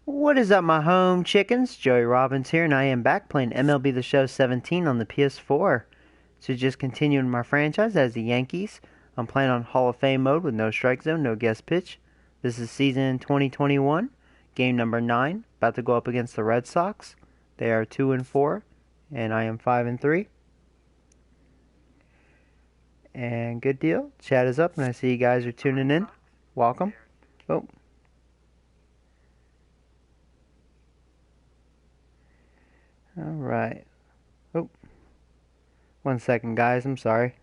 What is up, my home chickens? Joey Robbins here, and I am back playing MLB The Show 17 on the PS4. So just continuing my franchise as the Yankees. I'm playing on Hall of Fame mode with no strike zone, no guest pitch. This is season 2021, game number 9. About to go up against the Red Sox. They are 2-4, and I am 5-3. And good deal. Chat is up, and I see you guys are tuning in. Welcome. Oh. Alright. Oh. 1 second, guys. I'm sorry.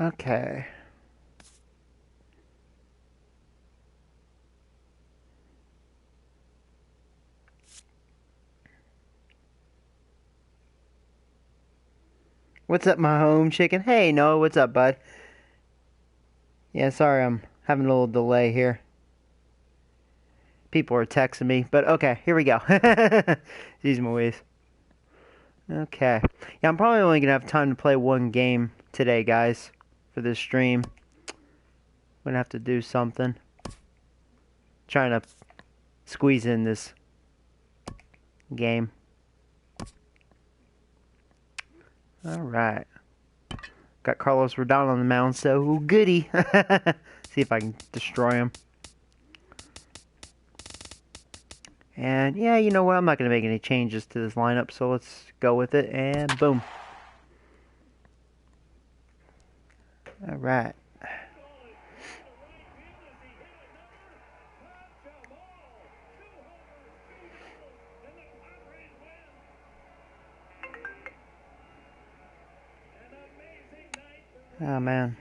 Okay. What's up, my home chicken? Hey, Noah, what's up, bud? Yeah, sorry, I'm having a little delay here. People are texting me, but okay, here we go. Jeez Louise. Okay. Yeah, I'm probably only going to have time to play one game today, guys, for this stream. I'm going to have to do something. Trying to squeeze in this game. Alright. Got Carlos Rodon on the mound, so goody. See if I can destroy him. And yeah, you know what? I'm not going to make any changes to this lineup, so let's go with it. And boom. Alright. Oh, man.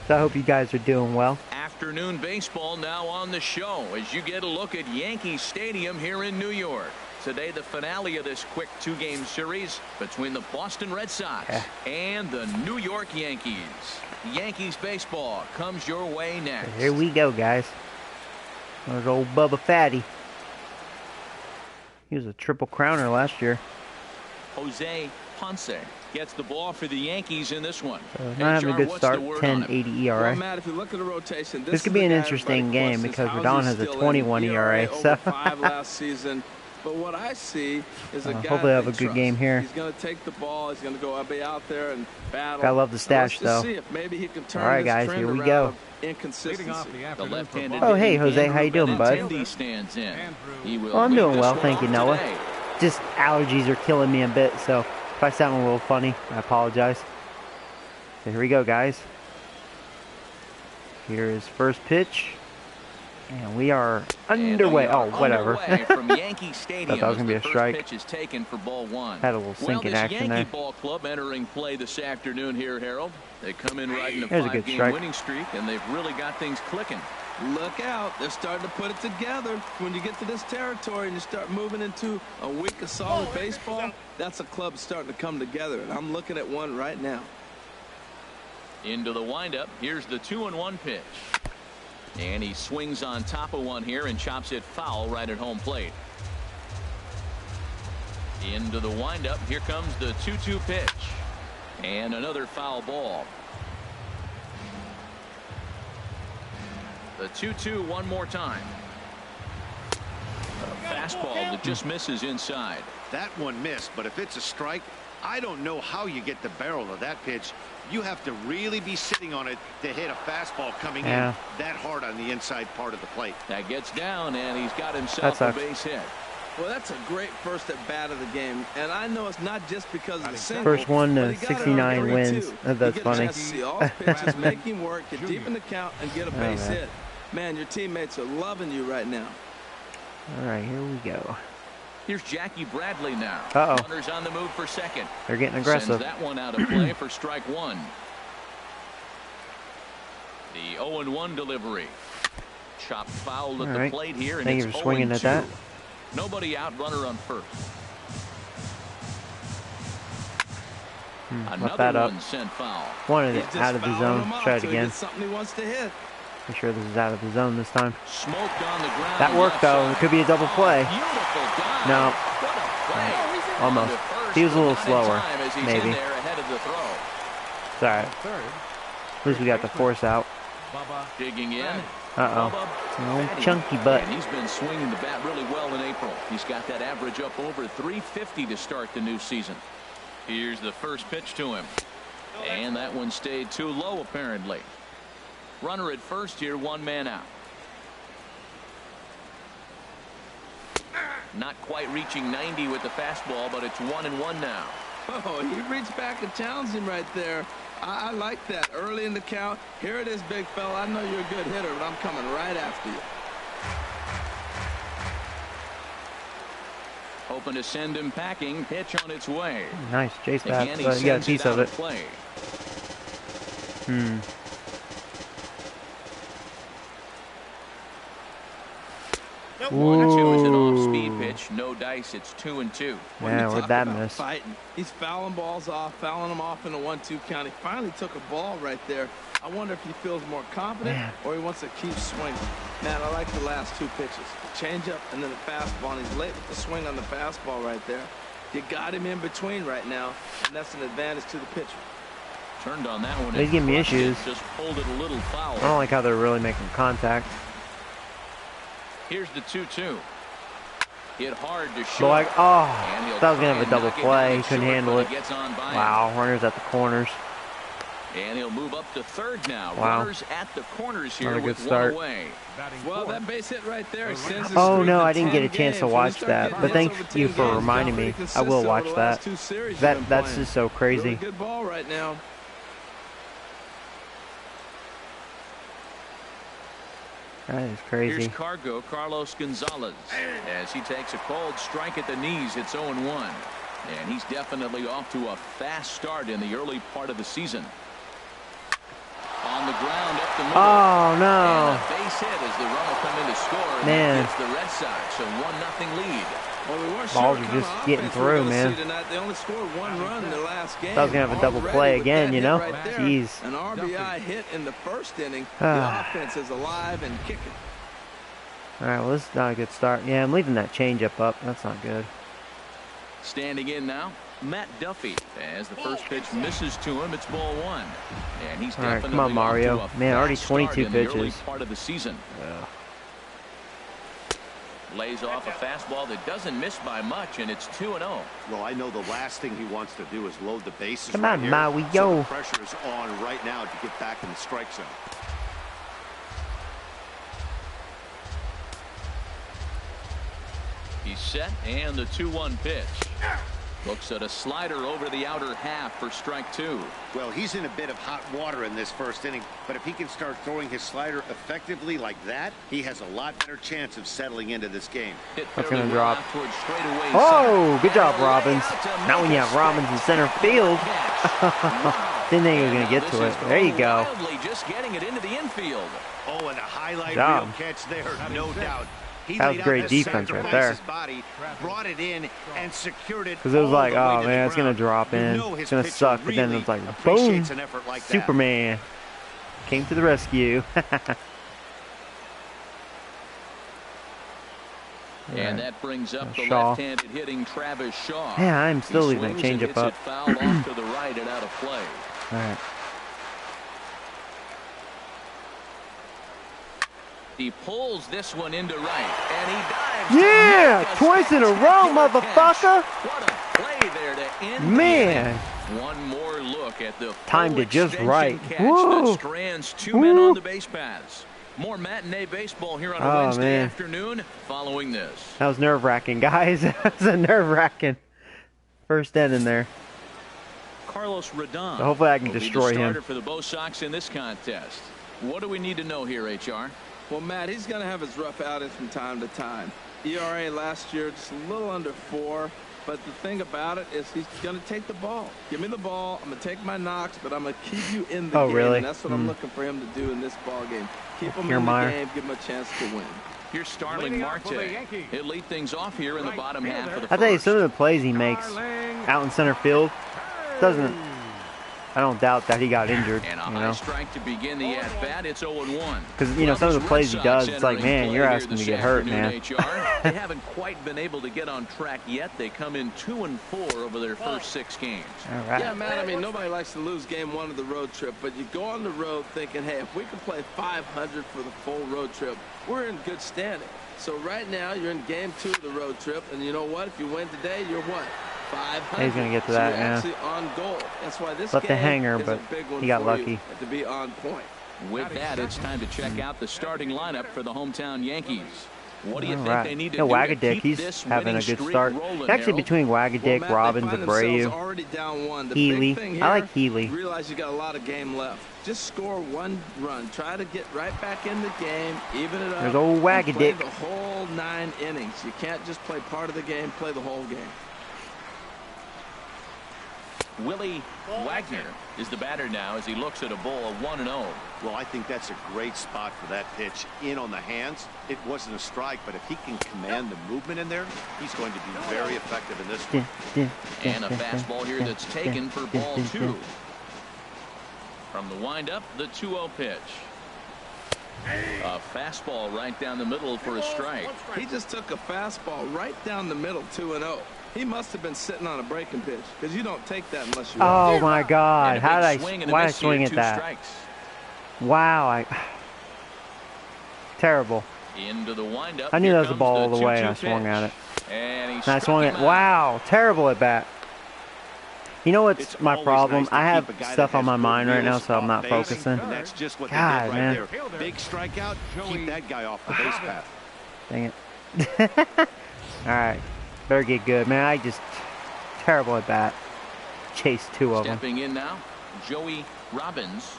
So I hope you guys are doing well. Afternoon baseball now on the show as you get a look at Yankee Stadium here in New York. Today, the finale of this quick two-game series between the Boston Red Sox and the New York Yankees. Yankees baseball comes your way next. So here we go, guys. There's old Bubba Fatty. He was a triple crowner last year. Jose Ponce gets the ball for the Yankees in this one. So not having a good start, 10.80 ERA. Well, Matt, if you look at the rotation, this could be an interesting game because Rodon has a 21 ERA. So last season. But what I see is a guy hopefully I have a good game here. He's going to take the ball. He's going to go out there and battle. I love the stash, though. See if maybe he can turn all right, guys, here we go. The left-handed oh, hey, Jose, how you doing, bud? Stands in. Oh, I'm doing well, thank you, Noah. Just allergies are killing me a bit, so if I sound a little funny, I apologize. So here we go, guys. Here is first pitch. And we are underway. Oh, whatever. From Yankee Stadium, thought that was going to be a strike. Pitch is taken for ball one. Had a little sink in action there. Yankee ball club entering play this afternoon here, Harold. They come in right in a There's a good strike. winning streak, and they've really got things clicking. Look out. They're starting to put it together. When you get to this territory and you start moving into a week of solid baseball, that's a club starting to come together, and I'm looking at one right now. Into the windup. Here's the 2-1 pitch. And he swings on top of one here and chops it foul right at home plate. Into the windup. Here comes the 2-2 pitch. And another foul ball. The 2-2 one more time. A fastball that just misses inside. That one missed, but if it's a strike, I don't know how you get the barrel of that pitch. You have to really be sitting on it to hit a fastball coming in that hard on the inside part of the plate. That gets down, and he's got himself a base hit. Well, that's a great first at bat of the game, and I know it's not just because of the single. First one to 69 wins. That's funny. You see all pitches, make him work, get deep in the count, and get a base hit. Man, your teammates are loving you right now. All right, here we go. Here's Jackie Bradley now. Uh-oh. Runners on the move for second. They're getting aggressive. Sends that one out of play for strike one. The 0-1 delivery. Chopped foul at the plate here, and Thank it's you for swinging 0-2. at that. Nobody out, runner on first. Left that up. One sent foul. Wanted it out of the zone. Try it again. Something he wants to hit. Make sure this is out of the zone this time. Smoked on the ground. That worked though. It could be a double play. Beautiful dive. No. What a play. Almost. He was a little slower. Maybe. Ahead of the throw. It's alright. At least we got the force out. Digging in. Chunky butt. And he's been swinging the bat really well in April. He's got that average up over 350 to start the new season. Here's the first pitch to him. And that one stayed too low apparently. Runner at first here, one man out. Not quite reaching 90 with the fastball, but it's 1-1 now. Oh, he reached back and challenged him right there. I like that early in the count. Here it is, big fella. I know you're a good hitter, but I'm coming right after you. Hoping to send him packing. Pitch on its way. Nice chase bat. Again, You got a piece of it. Play. Two is an off-speed pitch. No dice. It's 2-2. Yeah, where'd that miss? Fighting. He's fouling balls off, fouling them off in a 1-2 count. He finally took a ball right there. I wonder if he feels more confident or he wants to keep swinging. Man, I like the last two pitches. The changeup and then the fastball. And he's late with the swing on the fastball right there. You got him in between right now, and that's an advantage to the pitcher. Turned on that one. He's giving me issues. Just pulled it a little foul. I don't like how they're really making contact. Here's the 2-2. Hit hard to So short. like, that was gonna have a double play. He couldn't handle it. Wow, runners at the corners. And he'll move up to third now. Wow. Runners at the corners here. Not a good with start. one away. Well, that base hit right there sends the Oh streak no, to I didn't get a 10 chance to games. watch When that. you But start thank getting hits you over for 10 games, reminding pretty me. I consistent will over watch the that. last two series they've been That's playing. just so crazy. Really good ball right now. That is crazy. Here's Cargo, Carlos Gonzalez, as he takes a cold strike at the knees. It's 0-1. And he's definitely off to a fast start in the early part of the season. On the ground up the middle. Oh no. And a base hit as the run will come in to score. And Man. It's the Red Sox, a 1-0 lead. Well, we weren't Balls sure are what just kind of getting offense we were through, gonna man. see tonight. They only scored one run in their last game. Thought I was gonna have a double Already play with again, that you hit know? right there, Jeez. An RBI hit in the first inning. The offense is alive and kicking. All right, well, this is not a good start. Yeah, I'm leaving that changeup up. That's not good. Standing in now, Matt Duffy. As the first pitch misses to him, it's ball one. And he's All right, definitely come on, Mario. off to a Man, already fast start 22 in the early pitches. part of the season. Yeah. Lays off a fastball that doesn't miss by much, and it's 2-0. Well, I know the last thing he wants to do is load the bases. Come right on, here. Maui, So yo. the pressure is on right now to get back in the strike zone. He's set, and the 2-1 pitch. Looks at a slider over the outer half for strike two. Well, he's in a bit of hot water in this first inning, but if he can start throwing his slider effectively like that, he has a lot better chance of settling into this game. That's going to drop. Oh, good job, Robbins. Not when you have Robbins in center field. Didn't think he was going to get to it. There you go. Just getting it into the infield. Oh, and a highlight Job. reel catch there, no doubt. He That was laid out great that defense center right to there. his body, brought it in and secured it. Because it was all like, the way oh to man, the it's going to ground. drop in. You know It's his going to pitcher suck. But then really it's like, boom. appreciates an effort like that. Superman came to the rescue. And that brings up the Shaw. left-handed hitting Travis Shaw. Yeah, I'm still He leaving that swings and changeup hits up. it foul off to the right and out of play. All right. He pulls this one into right, and he dives. Yeah, twice in a row, motherfucker. What a play there to end. Man. One more look at the Timed full it just extension right. catch Woo. that strands two men on the base paths. More matinee baseball here on a Wednesday man. afternoon following this. That was nerve-wracking, guys. That was a nerve-wracking first inning there. Carlos Rodon. So hopefully I can will be destroy the him. starter for the Bo Sox in this contest. What do we need to know here, HR? Well, Matt, he's going to have his rough outings from time to time. ERA last year just a little under 4. But the thing about it is he's going to take the ball. Give me the ball. I'm going to take my knocks, but I'm going to keep you in the game. Really? And that's what I'm looking for him to do in this ball game. Keep him in the game, give him a chance to win. Here's Starling Marte. He'll lead things off here in the bottom half of the first. I tell you, some of the plays he makes out in center field doesn't. I don't doubt that he got injured. And a high strike to begin the at-bat. It's 0-1. Because, you know, some of the plays he does, it's like, man, you're asking to get hurt, man. They haven't quite been able to get on track yet. They come in 2-4 over their first 6 games. All right. Yeah, man, I mean, nobody likes to lose game 1 of the road trip, but you go on the road thinking, hey, if we can play 500 for the full road trip, we're in good standing. So right now, you're in game 2 of the road trip, and you know what? If you win today, you're what? 500. He's going to get to that, so yeah. actually on goal. That's why this Left game the hanger, is but a big one he got for lucky. You to be on point. With that, it's time to check out the starting lineup for the hometown Yankees. What do you think they need to do Wagadick, to keep he's this having a good streak start. rolling, Actually, Harold? between Wagadick, Matt, Robbins, they find themselves Abreu, already down 1. The Healy. big thing I like here, Healy. You realize you got a lot of game left. Just score 1 run. Try to get right back in the game, even it up. There's old and play Wagadick. the whole 9 innings. You can't just play part of the game, play the whole game. Willie Wagner is the batter now as he looks at a ball of 1-0. Well, I think that's a great spot for that pitch. In on the hands. It wasn't a strike, but if he can command the movement in there, he's going to be very effective in this one. And a fastball here that's taken for ball 2. From the windup, the 2-0 pitch. A fastball right down the middle for a strike. He just took a fastball right down the middle, 2-0. He must have been sitting on a breaking pitch because you don't take that unless you Oh, my God. And How did why did I miss swing here, at 2 that? strikes. Wow. Terrible. Into the windup. I knew Here that was a comes ball all the way, 2-2 and I swung pitch. at it. And he And I struck swung him it. out. Wow. Terrible at bat. You know what's It's my always problem? nice to I have keep a guy stuff that on has my good mind right now, wheels so I'm off not base, focusing. And that's just what God, they did man. right there. Big strikeout. Keep that guy off the base path. Dang it. All right. Better get good, man. I just terrible at bat. Chase 2 of them. Stepping in now, Joey Robbins.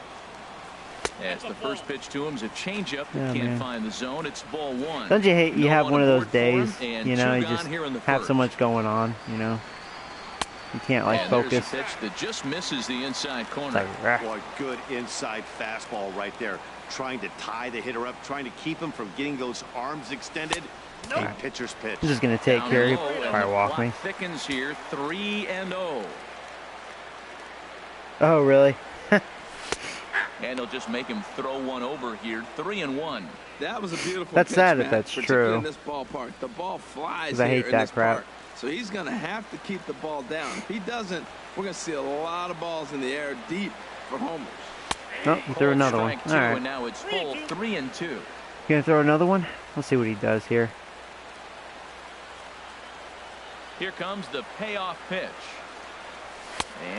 As the first pitch to him is a changeup that Yeah, can't man. find the zone. It's ball 1. Don't you hate you No have one of those aboard for him, days, and you know, 2 you gone just here in the have so first. much going on, you know. You can't, like, And focus. there's a pitch that just misses the inside It's corner. like, rah. Boy, good inside fastball right there. Trying to tie the hitter up, trying to keep him from getting those arms extended. A pitcher's pitch. I'm just going to take Down care of you. low, and Probably the walk clock me. thickens here, 3-0. Oh, really? And he'll just make him throw one over here, 3-1. That was a beautiful That's pitch, sad if Matt, that's particularly true. in this ballpark. The ball flies 'Cause I hate here in that this crap. park. So he's going to have to keep the ball down. If he doesn't, we're going to see a lot of balls in the air deep for homers. Nope, he threw Called another one. strike All 2, right. and now it's full 3-2. You going to throw another one? Let's see what he does here. Here comes the payoff pitch.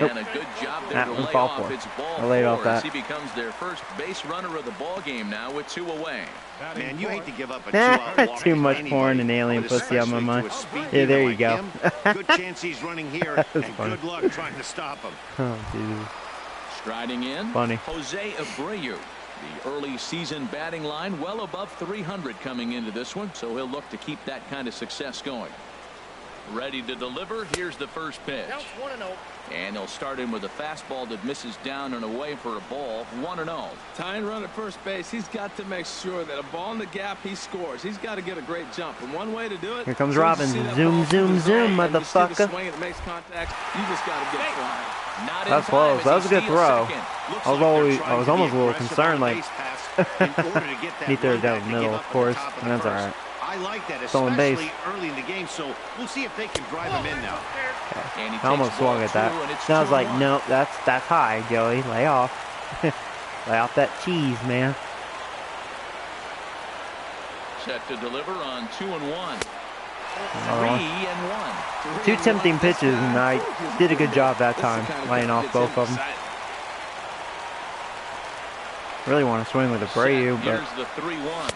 Nope. And a good job there That to one lay fall off. for. It's ball I laid off 4 as that. he becomes their first base runner of the ball game now with 2 away. Man, you hate to give up a 2-out walk Too to much anybody, porn and alien but pussy on my especially mind. to a speed Yeah, hitter there you like go. him. Good chance he's running here, and funny. good luck trying to stop him. Oh, Jesus. Striding in, Funny. Jose Abreu. The early season batting line well above 300 coming into this one, so he'll look to keep that kind of success going. Ready to deliver. Here's the first pitch. And he'll start in with a fastball that misses down and away for a ball. 1-0. Tying run at first base, he's got to make sure that a ball in the gap, he scores. He's got to get a great jump. And one way to do it. Here comes as soon as Robbins. you see that Zoom, ball zoom, through the zoom, zone and you see the motherfucker. swing and it makes contact, you just got to get it flying. Not in That's time close. as That he was a good steals throw. second. Looks I was like they're always- trying I was to be almost a little aggressive concerned, on like, base pass in order to get that he threw it run down back the to middle, give of up at the course, top of and the that's all first. right. I like that, Stolen base. especially early in the game, so we'll see if they can drive him in now. And he I almost takes swung ball at that. 2, and it's And I was like, 2-1. no, that's high, Joey. Lay off. Lay off that cheese, man. Set to deliver on 2-1. Another one. 3-1. Two tempting pitches, and I did a good job that time, laying off both of them. Really want to swing with Abreu, but Here's the 3-1.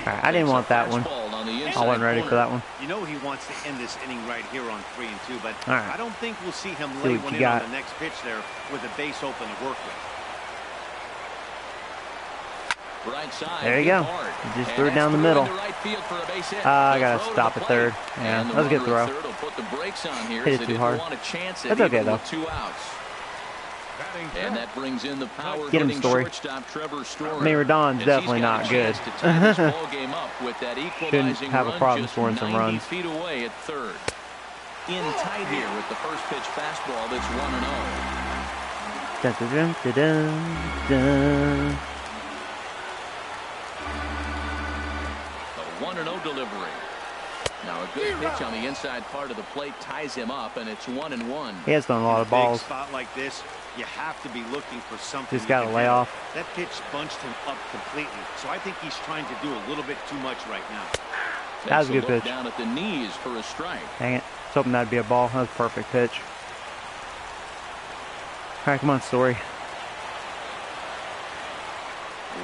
I didn't want that one. I wasn't ready for that one. You know he wants to end this inning right here on 3-2, but All right. I don't think we'll see him See lay what one you in on got. the next pitch there with the base open to work with. Right side. There you go. He just threw it down the middle. I got to stop at third. Yeah, that was a good throw. Hit it too hard. That's okay, though. And that brings in the power Get him, Story. I mean, Rodon's definitely not good. Shouldn't have a problem scoring some runs. Feet away at third. In tight here with the first pitch fastball that's 1-0. Dun, dun, dun, dun, dun. The 1-0 delivery. Now a good pitch on the inside part of the plate ties him up, and it's 1-1. He has done a lot of balls. Big spot like this, you have to be looking for something. Just got to lay off. That pitch bunched him up completely, so I think he's trying to do a little bit too much right now. That was a good pitch. Down at the knees for a strike. Dang it. I was hoping that'd be a ball. That was a perfect pitch. All right, come on, Story.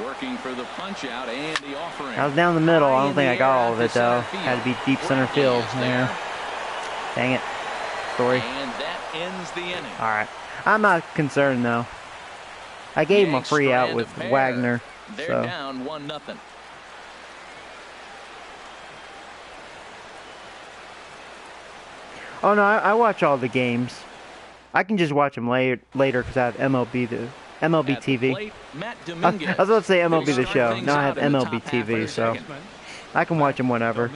Working for the punch out and the offering. I was down the middle. I don't think I got all of it, though. Had to be deep center field. Yeah. Dang it. Story. And that ends the inning. All right. I'm not concerned, though. I gave him a free out with Wagner. They're down 1-0. Oh, no, I watch all the games. I can just watch them later because I have MLB TV. I was about to say MLB the show. Now I have MLB TV, so I can watch them whenever.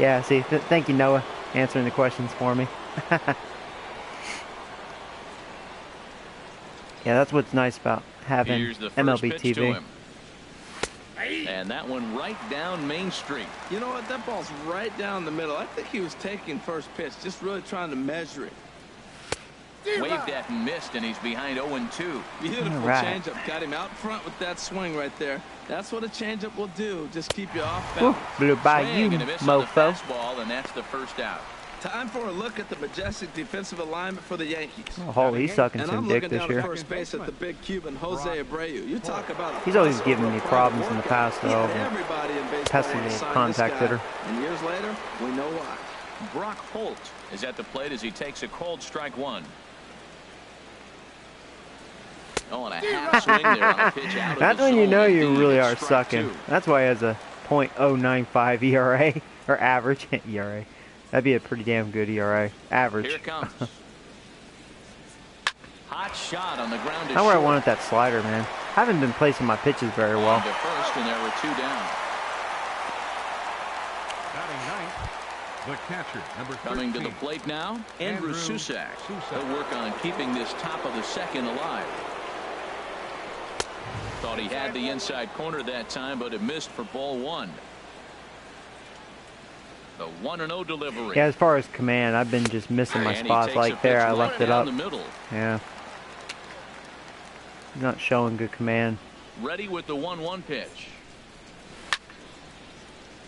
Yeah, see, thank you, Noah, answering the questions for me. Yeah, that's what's nice about having MLB TV. And that one right down Main Street. You know what? That ball's right down the middle. I think he was taking first pitch, just really trying to measure it. Waved at and missed, and he's behind 0-2. Beautiful changeup. Got him out front with that swing right there. That's what a changeup will do. Just keep you off balance. Blew by you, mofo. Fastball, and that's the first out. Time for a look at the majestic defensive alignment for the Yankees. Oh, he's sucking some dick this year. First base at the big Cuban, Jose Abreu. You talk about. He's always given me problems in the past, though. Pesting me, contact hitter. And years later, we know why. Brock Holt is at the plate as he takes a cold strike one. Oh, and a half swing there on a pitch out. That's when you know you really are sucking. That's why he has a .095 ERA or average ERA. That'd be a pretty damn good ERA. Average. Here it comes. Hot shot on the ground. Not where I wanted that slider, man. I haven't been placing my pitches very well. To first, and there were two down. The catcher, number 13. Coming to the plate now, Andrew Susak. He'll work on keeping this top of the second alive. Thought he had the inside corner that time, but it missed for ball one. The 1-0 delivery. Yeah, as far as command, I've been just missing my spots like there. I left it up. Yeah. Not showing good command. Ready with the 1-1 pitch.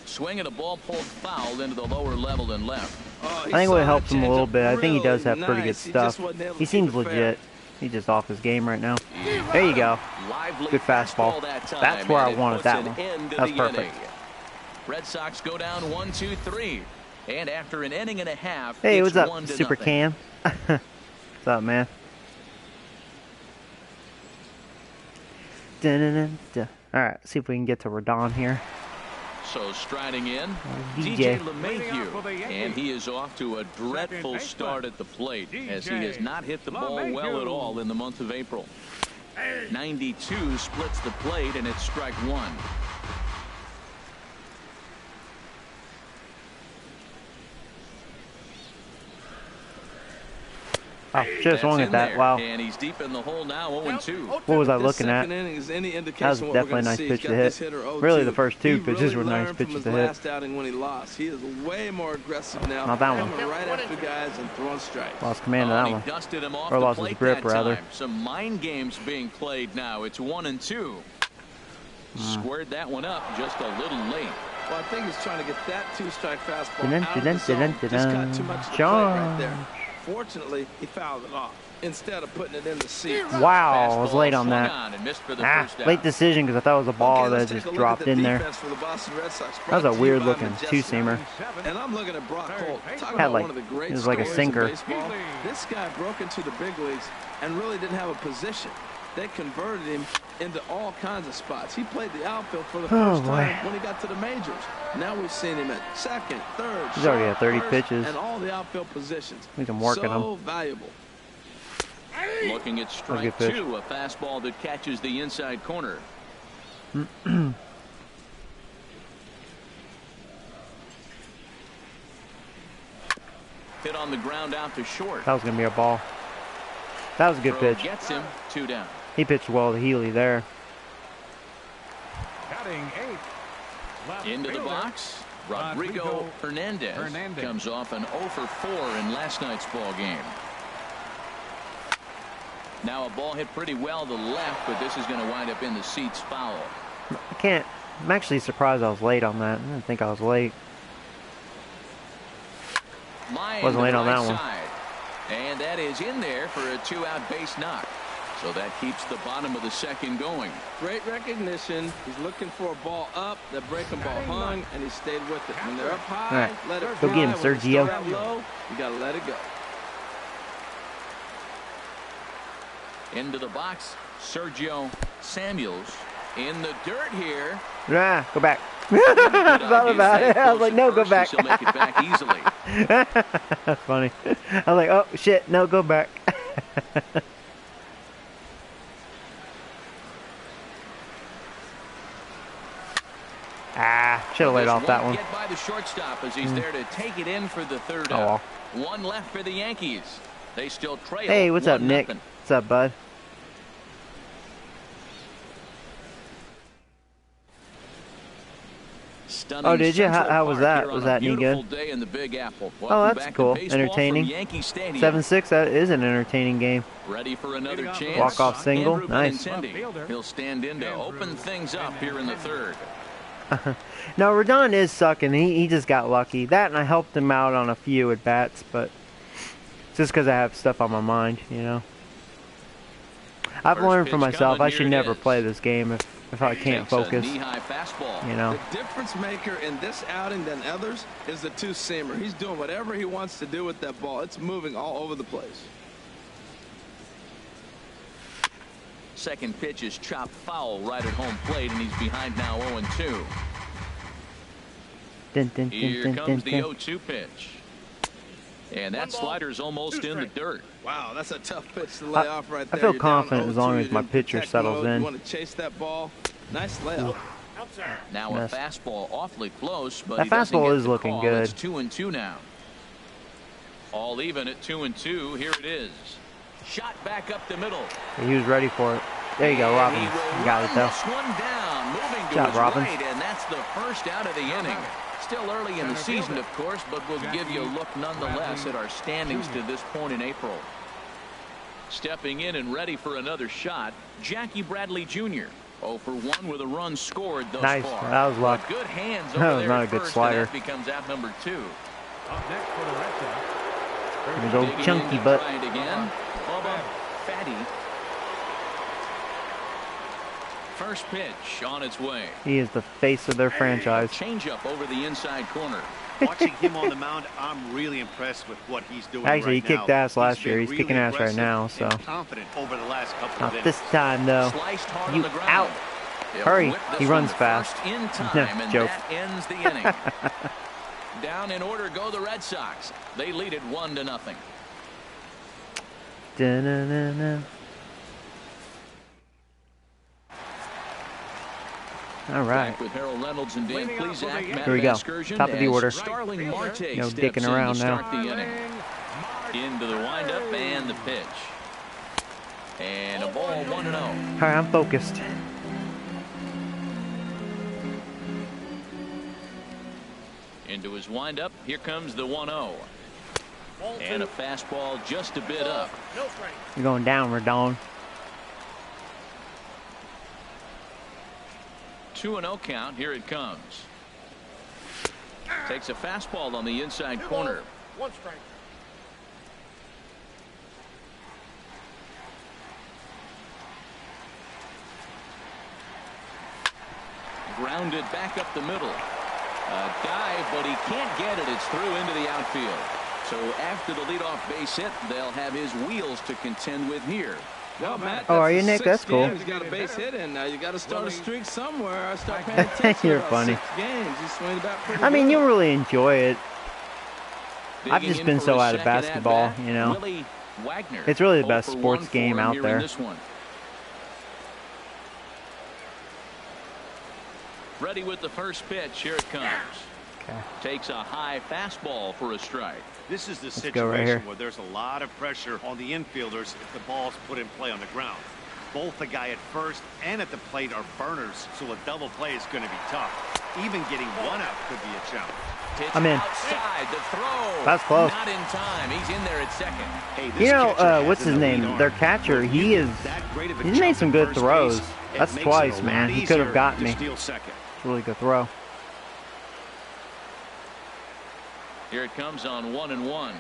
Swinging a ball pulled foul into the lower level and left. I think it would help him a little bit. I think he does have pretty good stuff. He seems legit. He's just off his game right now. There you go. Good fastball. That's where I wanted that one. That's perfect. Red Sox go down 1-2-3. And after an inning and a half, hey, what's up, Super Cam? What's up, man? Alright, see if we can get to Rodon here. So striding in, DJ LeMahieu, and he is off to a dreadful start at the plate as he has not hit the ball well at all in the month of April. 92 splits the plate, and it's strike one. Oh, just swung at that. Wow. And he's deep in the hole now, 0-2. What was I looking at? That was definitely a nice pitch to hit. Really, the first two pitches were nice pitches to hit. He is way more aggressive now. Not that one. Right after guys and throwing strikes. Lost command of that one. Or lost his grip, rather. Some mind games being played now. It's 1-2. Squared that one up just a little late. Well, I think he's trying to get that two-strike fastball out of the zone. Just got too much to the plate right there. Fortunately, he fouled it off instead of putting it in the seat. Wow, I was late on that. Late decision because I thought it was a ball that just dropped in there. That was a weird-looking two-seamer. And I'm looking at Brock Holt. Had like, it was like a sinker. This guy broke into the big leagues and really didn't have a position. They converted him, into all kinds of spots. He played the outfield for the first time when he got to the majors. Now we've seen him at second, third, he's already at 30 pitches. And all the outfield positions. We can work on him. So valuable. Looking at strike 2, a fastball that catches the inside corner. Hit on the ground out to short. That was going to be a ball. That was a good pitch. Gets him 2 down. He pitched well to Healy there. Batting 8. Into the box, Rodrigo Hernandez comes off an 0 for 4 in last night's ball game. Now a ball hit pretty well to the left, but this is going to wind up in the seats foul. I'm actually surprised I was late on that. I didn't think I was late. Wasn't late on that one. And that is in there for a 2-out base knock. So that keeps the bottom of the second going. Great recognition. He's looking for a ball up. The breaking ball hung, and he stayed with it. When they're up high, let it go fly. get him, Sergio. When it's low, you got to let it go. Into the box, Sergio Samuels in the dirt here. Yeah, go back. I thought about it. I was like, no, go back. He'll make it back easily. That's funny. I was like, oh shit, no, go back. Should have laid off that one. Get by the shortstop as he's there to take it in for the third out. One left for the Yankees. They still trail. Hey, what's up, Nick? What's up, bud? Stunning did you? How was that? Was that any good? Day in the Big Apple. That's cool. Entertaining. 7-6. That is an entertaining game. Ready for another chance. Walk-off single. Nice. He'll stand in to open things up here in the third. No, Rodon is sucking. He just got lucky. That, and I helped him out on a few at bats, but it's just because I have stuff on my mind, you know. I've learned for myself I should never play this game if I can't focus. You know. The difference maker in this outing than others is the two-seamer. He's doing whatever he wants to do with that ball. It's moving all over the place. Second pitch is chopped foul right at home plate, and he's behind now 0-2. Here comes the 0-2 pitch. And that slider's almost in the dirt. Wow, that's a tough pitch to lay off right there. I feel confident as long as my pitcher settles in. You want to chase that ball. Nice layup. Now a fastball awfully close, but that fastball is looking good. It's 2-2 now. All even at 2-2. Here it is. Shot back up the middle. He was ready for it. There you go, Robbins. You got it though. One down, moving to his right, and that's the first out of the inning. Still early in the season, of course, but we'll give you a look nonetheless at our standings to this point in April. Stepping in and ready for another shot, Jackie Bradley Jr. 0 for 1 with a run scored thus far. Nice. That was luck. Good hands over That was there not a good slider. that becomes out number 2. Up next for the Red Sox. There we go, chunky butt. Again. Bubba Fatty. First pitch on its way. He is the face of their franchise. Change up over the inside corner. Watching him on the mound, I'm really impressed with what he's doing. Actually, right he kicked now. ass last year. He's really kicking ass right now. So confident over the last couple of not this time though. Hard you out. Hurry. He runs fast. In time, No, and joke. that ends the inning. Down in order go the Red Sox. They lead it 1-0. Da-na-na-na. All right. Back with Harold Reynolds and Dan Plesac. Here we go. Top of the order. Starling Marte No steps dicking in around to now. start the inning. Into the windup and the pitch. And a ball 1-0. All right, I'm focused. Into his windup. Here comes the 1-0. And a fastball just a bit up. You're going down, Rodon. 2-0 count. Here it comes. Takes a fastball on the inside corner. One strike. Grounded back up the middle. A dive, but he can't get it. It's through into the outfield. So after the leadoff base hit, they'll have his wheels to contend with here. Well, Matt, Oh, are you, Nick? 6 That's cool. games. You got a base hit in now. You got to start a streak somewhere. I start paying attention. You're about funny. 6 games. You swing back pretty I mean, good. you really enjoy it. I've Digging just in been for so his out of second basketball, at-bat, you know. Willie Wagner. It's really the 0 best for sports 1 for game him out here there. in this one. Ready with the first pitch. Here it comes. Okay. Takes a high fastball for a strike. This is the go right situation here. where there's a lot of pressure on the infielders if the ball's put in play on the ground. Both the guy at first and at the plate are burners, so a double play is going to be tough. Even getting one out could be a challenge. Pitch I'm in. outside the throw. That's close. Not in time. He's in there at second. Hey, this You know, catcher has what's his an elite name? arm. Their catcher, When you he get is. that great of a He's made jump some at good first throws. base, it That's makes it twice, a man. lot He could have easier got to me. steal second. It's a really good throw. Here it comes on 1-1.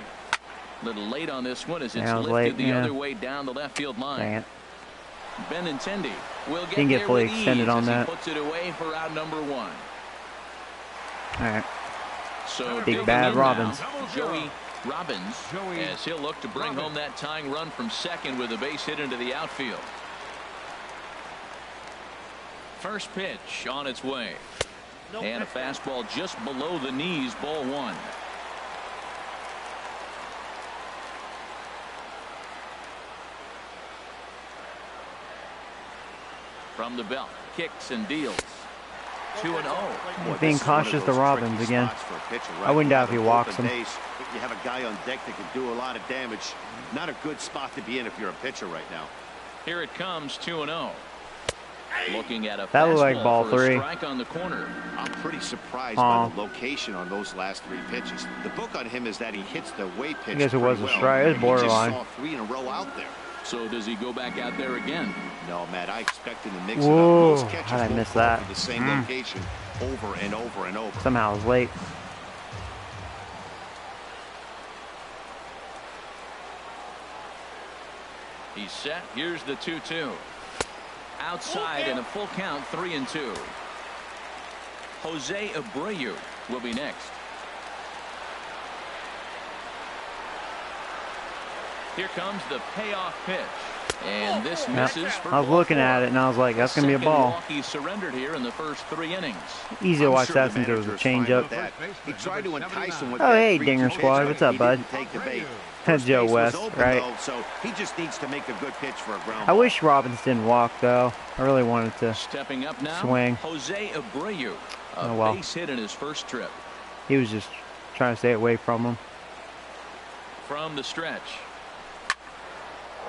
A little late on this one as it's Yeah, it was lifted late, the yeah. other way down the left field line. Dang it. Benintendi will get Didn't get there fully with extended ease on as that. He puts it away for out number 1. All right. So Big digging bad in Robbins. now, Joey Robbins, as he'll look to bring home that tying run from second with a base hit into the outfield. First pitch on its way. And a fastball just below the knees, ball 1. From the belt, kicks and deals. 2-0. Being cautious to Robbins again. I wouldn't doubt if he walks him. But you have a guy on deck that can do a lot of damage. Not a good spot to be in if you're a pitcher right now. Here it comes, 2-0. Looking at a That looked like fastball ball for a 3. strike on the corner. I'm pretty surprised by the location on those last 3 pitches. The book on him is that he hits the way pitch. I guess it was a pretty well. strike. It was He borderline. just saw 3 in a row out there. So does he go back out there again? No, Matt, I expect him to mix Whoa, it up. Most catchers how'd I won't miss fall that? to the same location over and over and over. Somehow I was late. He's set. Here's the 2-2. Outside and a full count, 3-2. Jose Abreu will be next. Here comes the payoff pitch. And this misses for I was ball looking 4. at it and I was like, that's going to be a Second ball. walk he surrendered here in the first 3 innings. Easy to I'm watch sure that the since there was a manager is fine changeup. with that. He tried to entice him with Oh, that hey, 3-2 Dinger pitch, Squad. but What's up, he bud? didn't take the bait. That's Joe First base was West, open, right? though, so he just needs to make a good pitch for a ground I ball. wish Robbins didn't walk, though. I really wanted to. Stepping up now, Swing. Jose Abreu. A Oh, well. base hit in his first trip. He was just trying to stay away from him. From the stretch.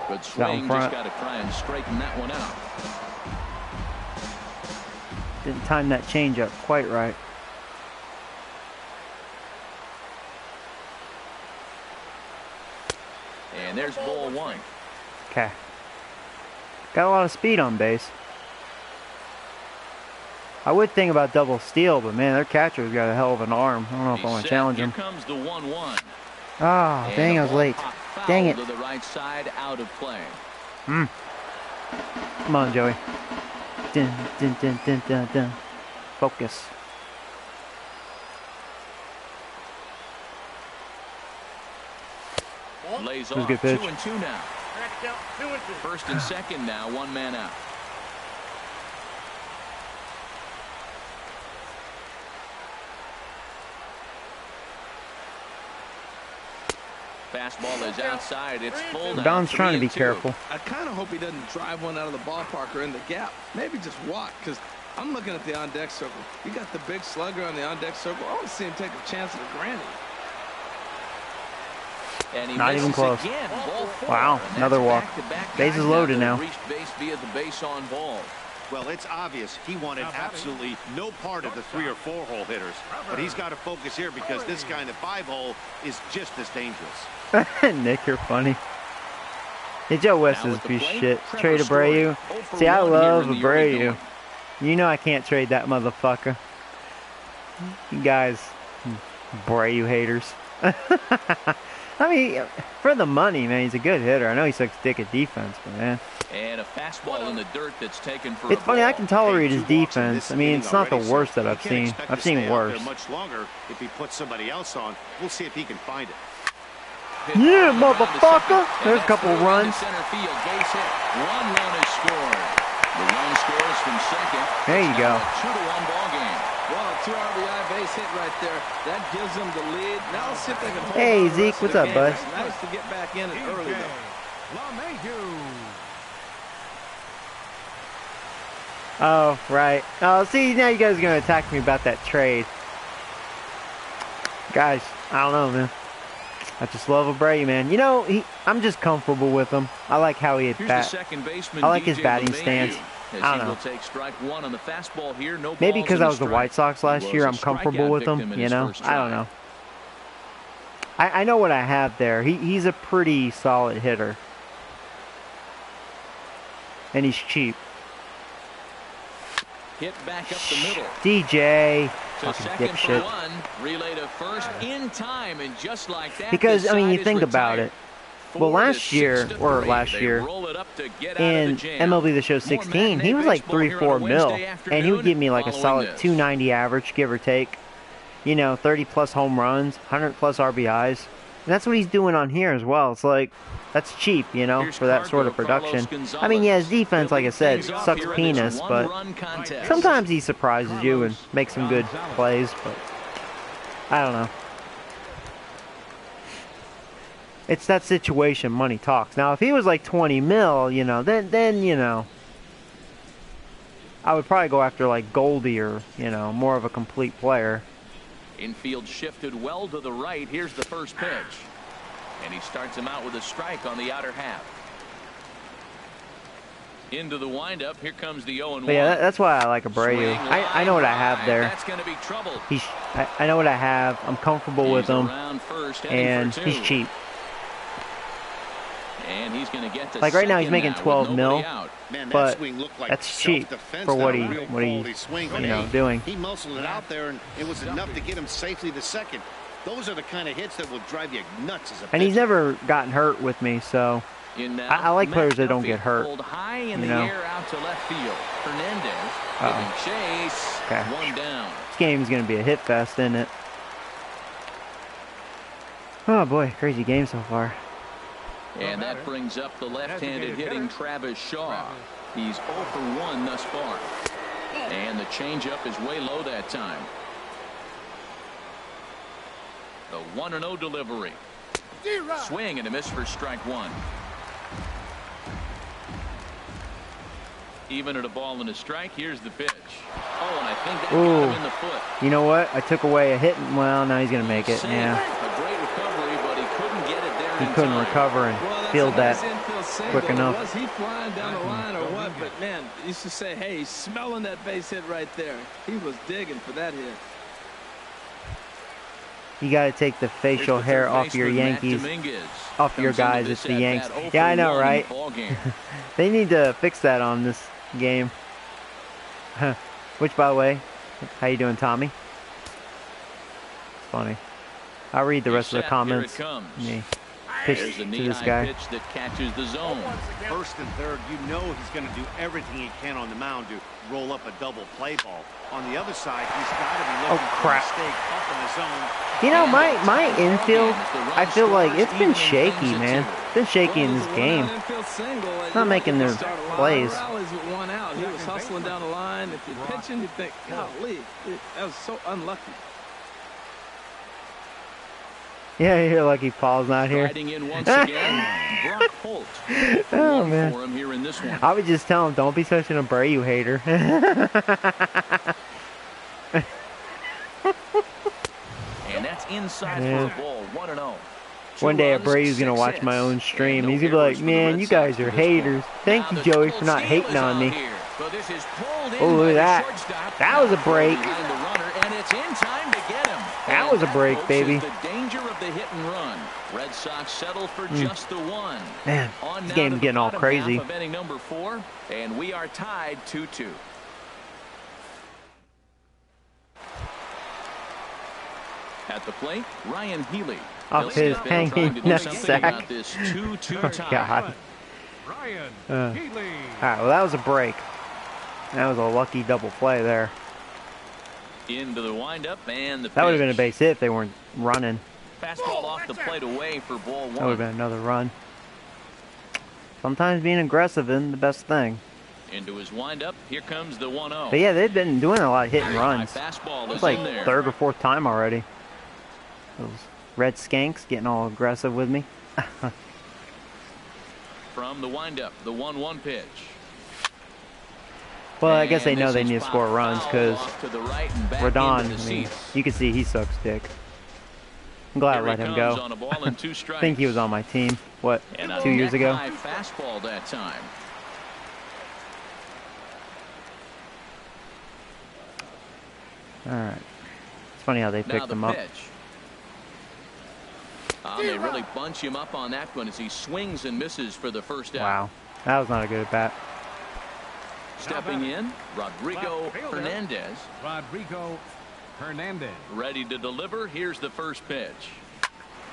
Good Out in swing, front. just got to try and straighten that one out. Didn't time that changeup quite right. And there's ball 1. Okay. Got a lot of speed on base. I would think about double steal, but man, their catcher's got a hell of an arm. I don't know if I want to challenge him. Here comes the 1-1. Ah, And dang, a I was ball late. popped foul Dang it. to the right side, out of play. Come on, Joey. Dun, dun, dun, dun, dun, dun. Focus. Lays was a off. good pitch. 2-2 now. First and second now, 1 man out. Fastball is outside. It's full now. Don's trying to be 3-2. careful. I kind of hope he doesn't drive one out of the ballpark or in the gap. Maybe just walk, because I'm looking at the on-deck circle. You got the big slugger on the on-deck circle. I want to see him take a chance at a granny. And he Not even misses close. Again. Ball 4. Wow, And that's another walk. back-to-back Bases guys loaded that now. have reached base via the base on ball. Well, it's obvious he wanted absolutely no part of the 3 or 4 hole hitters. But he's got to focus here because this kind of 5 hole is just as dangerous. Nick, you're funny. Hey, Joe West Now is a with the piece of plate, shit. Trevor Trade Story. Abreu. 0 for See, I 1 here love in the early Abreu. going. You know I can't trade that motherfucker. You guys, Abreu haters. I mean, for the money, man, he's a good hitter. I know he sucks dick at defense, but man. And a fastball in the dirt that's taken for It's a funny, ball. I can tolerate Hey, his 2 walks in defense. this I mean, inning it's not the already, worst so that I've he can't seen. expect I've to seen stay out worse. there much longer if he puts somebody else on. We'll see if he can find it. hit Yeah, around the motherfucker. second, and There's a that's couple through into runs. Center field, base hit. 1 run is scored. The run scores from second. There you It's go. now a 2-1 ball game. Well, 2 RBI base hit right there. That gives them the lead. Now let's see if they can hold Hey, on the Zeke, rest of what's the up, game. bud? It's nice to get back in it early, DJ though. LeMahieu. Oh, right. Oh, see, now you guys are going to attack me about that trade. Guys, I don't know, man. I just love Abreu, man. You know, I'm just comfortable with him. I like how he hit Here's the bat. second baseman, I like his DJ batting LeMahieu, stance. as I he don't know. will take strike 1 on the fastball here. No Maybe balls because and I a was the strike. White Sox He last was year, a I'm comfortable strikeout with him. victim in You his know, first I don't try. know. I know what I have there. He's a pretty solid hitter. And he's cheap. Hit back up the middle. DJ. To Fucking second for dipshit. 1. Relay to first in time, and just like that, Because, the I mean, side you is think about retired. it. Well, 4 to last year, 6 to or 3. last They year, roll it up to get out of in the jam. MLB The Show More 16, matinee he was like baseball here on a 3-4 mil. Wednesday And he would afternoon give me like a following solid this. 290 average, give or take. You know, 30-plus home runs, 100-plus RBIs. And that's what he's doing on here as well. It's like, that's cheap, you know, Here's for that sort of Carlos production. Gonzalez. I mean, yeah, his defense, like I said, Things off sucks here in this penis, but one-run contest. sometimes he surprises you and makes some good plays, but I don't know. It's that situation, money talks. Now, if he was like 20 mil, you know, then you know, I would probably go after like Goldie or, you know, more of a complete player. Infield shifted well to the right. Here's the first pitch. And he starts him out with a strike on the outer half. Into the windup. Here comes the 0-1. But yeah, that's why I like Abreu. I know what I have there. That's going to be trouble. I know what I have. I'm comfortable with him, around first, and for 2. he's cheap. And he's going to get to Like right now, he's making now with 12 mil, nobody out. Man, that but swing looked like that's cheap self-defense, for what not a he, real quality swing, but you know, hey, doing. He muscled it out there, and it was enough to get him safely to second. Those are the kind of hits that will drive you nuts as a And he's pitcher. never gotten hurt with me, so I like players that don't get hurt. Pulled high in you the know. air out to left field. Hernandez giving chase. Okay. 1 down. This game's going to be a hit fest, isn't it? Oh boy, crazy game so far. And that brings up the left-handed hitting Travis Shaw. He's 0 for 1 thus far. And the changeup is way low that time. The 1-0 delivery. Swing and a miss for strike 1. Even at a ball and a strike, here's the pitch. Oh, and I think that got him in the foot. You know what? I took away a hit. Well, now he's going to make it. Yeah. A great recovery, but he couldn't get it there He in couldn't time. recover and Well, that's field a that nice infield single. quick enough. Was he flying down the line or what? But man, you should say, hey, he's smelling that base hit right there. He was digging for that hit. You got to take the facial Here's the hair third off your baseman, Matt Yankees. Dominguez. Off your Comes into guys. this It's the at Yanks. bat 0 Yeah, I for know, 1 in right? the ball game. They need to fix that on this game. Which, by the way, how you doing, Tommy? It's funny. I'll read the rest of the comments. Here it comes. Me pitch There's a to knee this high guy. pitch that catches the zone. First and third, you know he's going to do everything he can on the mound to roll up a double play ball. On the other side, he's got to be looking for a crap. mistake up in the zone. You know, my infield, I feel like it's been shaky, man. It's been shaky in this game. Not making their plays. Rallies with 1 out. He was hustling down the line. If you're pitching, you think, golly, that was so unlucky. Yeah, you're lucky Paul's not here. Riding in once again, Brock Holt. Oh, One man. for him here in this one. I would just tell him, don't be such an Abreu hater. And that's inside Yeah. for a ball. 1-0. One day Two runs, Abreu's going to 6 watch my hits, own and stream. no He's going to be like, errors for the man, Red you Sox guys to are this point. haters. Thank Now you, the Joey, double for not steal hating is on me. here. But this is pulled in Oh, look by at the that. shortstop. That was a break. Behind the runner, and it's in time to get him. That And was a break, folks, baby. is the danger of the hit and run. Red Sox settle for just the 1. Man, On this now game's to the getting all bottom crazy. half of inning number 4, and we are tied 2-2. At the plate, Ryan Healy. Off He'll his step in trying hanging to do nut something sack. about this 2-2 Oh, tie. God. Ryan All Healy. right, well, that was a break. That was a lucky double play there. Into the windup and the That would have been a pitch. base hit if they weren't running. Fastball off the plate away for ball That would one. have been another run. Sometimes being aggressive isn't the best thing. Into his windup. Here comes the 1-0. But yeah, they've been doing a lot of hit and runs. Fastball It's is like in there. third or fourth time already. Those red skanks getting all aggressive with me. From the windup, the 1-1 pitch. Well, I guess they And know this they is need to score runs fouled because off to the right and back Rodon, into the I mean, seats. you can see he sucks dick. I'm glad I Here let he him comes go. on a ball and 2 I strikes. think he was on my team, what, And a 2 years ago? neck-high fastball that time. Alright. It's funny how they Now picked the him up. pitch. They really bunch him up on that one as he swings and misses for the first out. Wow. That was not a good at bat. Stepping in, Rodrigo Left fielder. Hernandez. Rodrigo Hernandez. Ready to deliver. Here's the first pitch.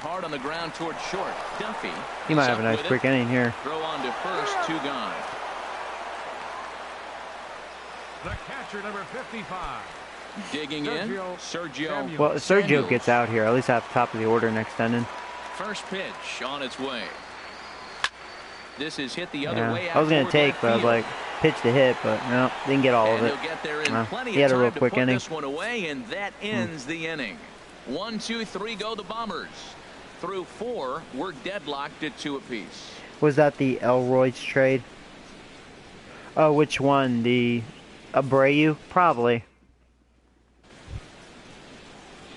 Hard on the ground toward short. Duffy. He might is have a up nice with it. quick inning here. Throw on to first, 2 gone. The catcher, number 55. Digging in, Sergio Sergio. Samuel. Well, if Sergio gets out here, at least at the top of the order next inning. First pitch on its way. This is hit the other Yeah. way. I was going to out take, toward but I was left like, pitch to hit, but no, didn't get all of field. it. And he'll get there in No, plenty he had of a real time to quick put inning. this one away, and that ends the inning. 1, 2, 3 go the Bombers. Through 4, we're deadlocked at 2 apiece. Was that the Elroy's trade? Oh, which one? The Abreu? Probably.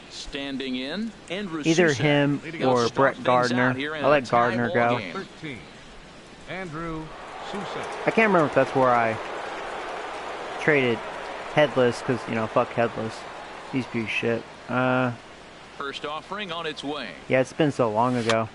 Standing in, Andrew Either Sousa. him He'll or start Brett things Gardner. out here in I a let tie Gardner ball go. game. 13. Andrew Sousa. I can't remember if that's where I traded Headless, because, you know, fuck Headless. He's piece of shit. First offering on its way. Yeah, it's been so long ago.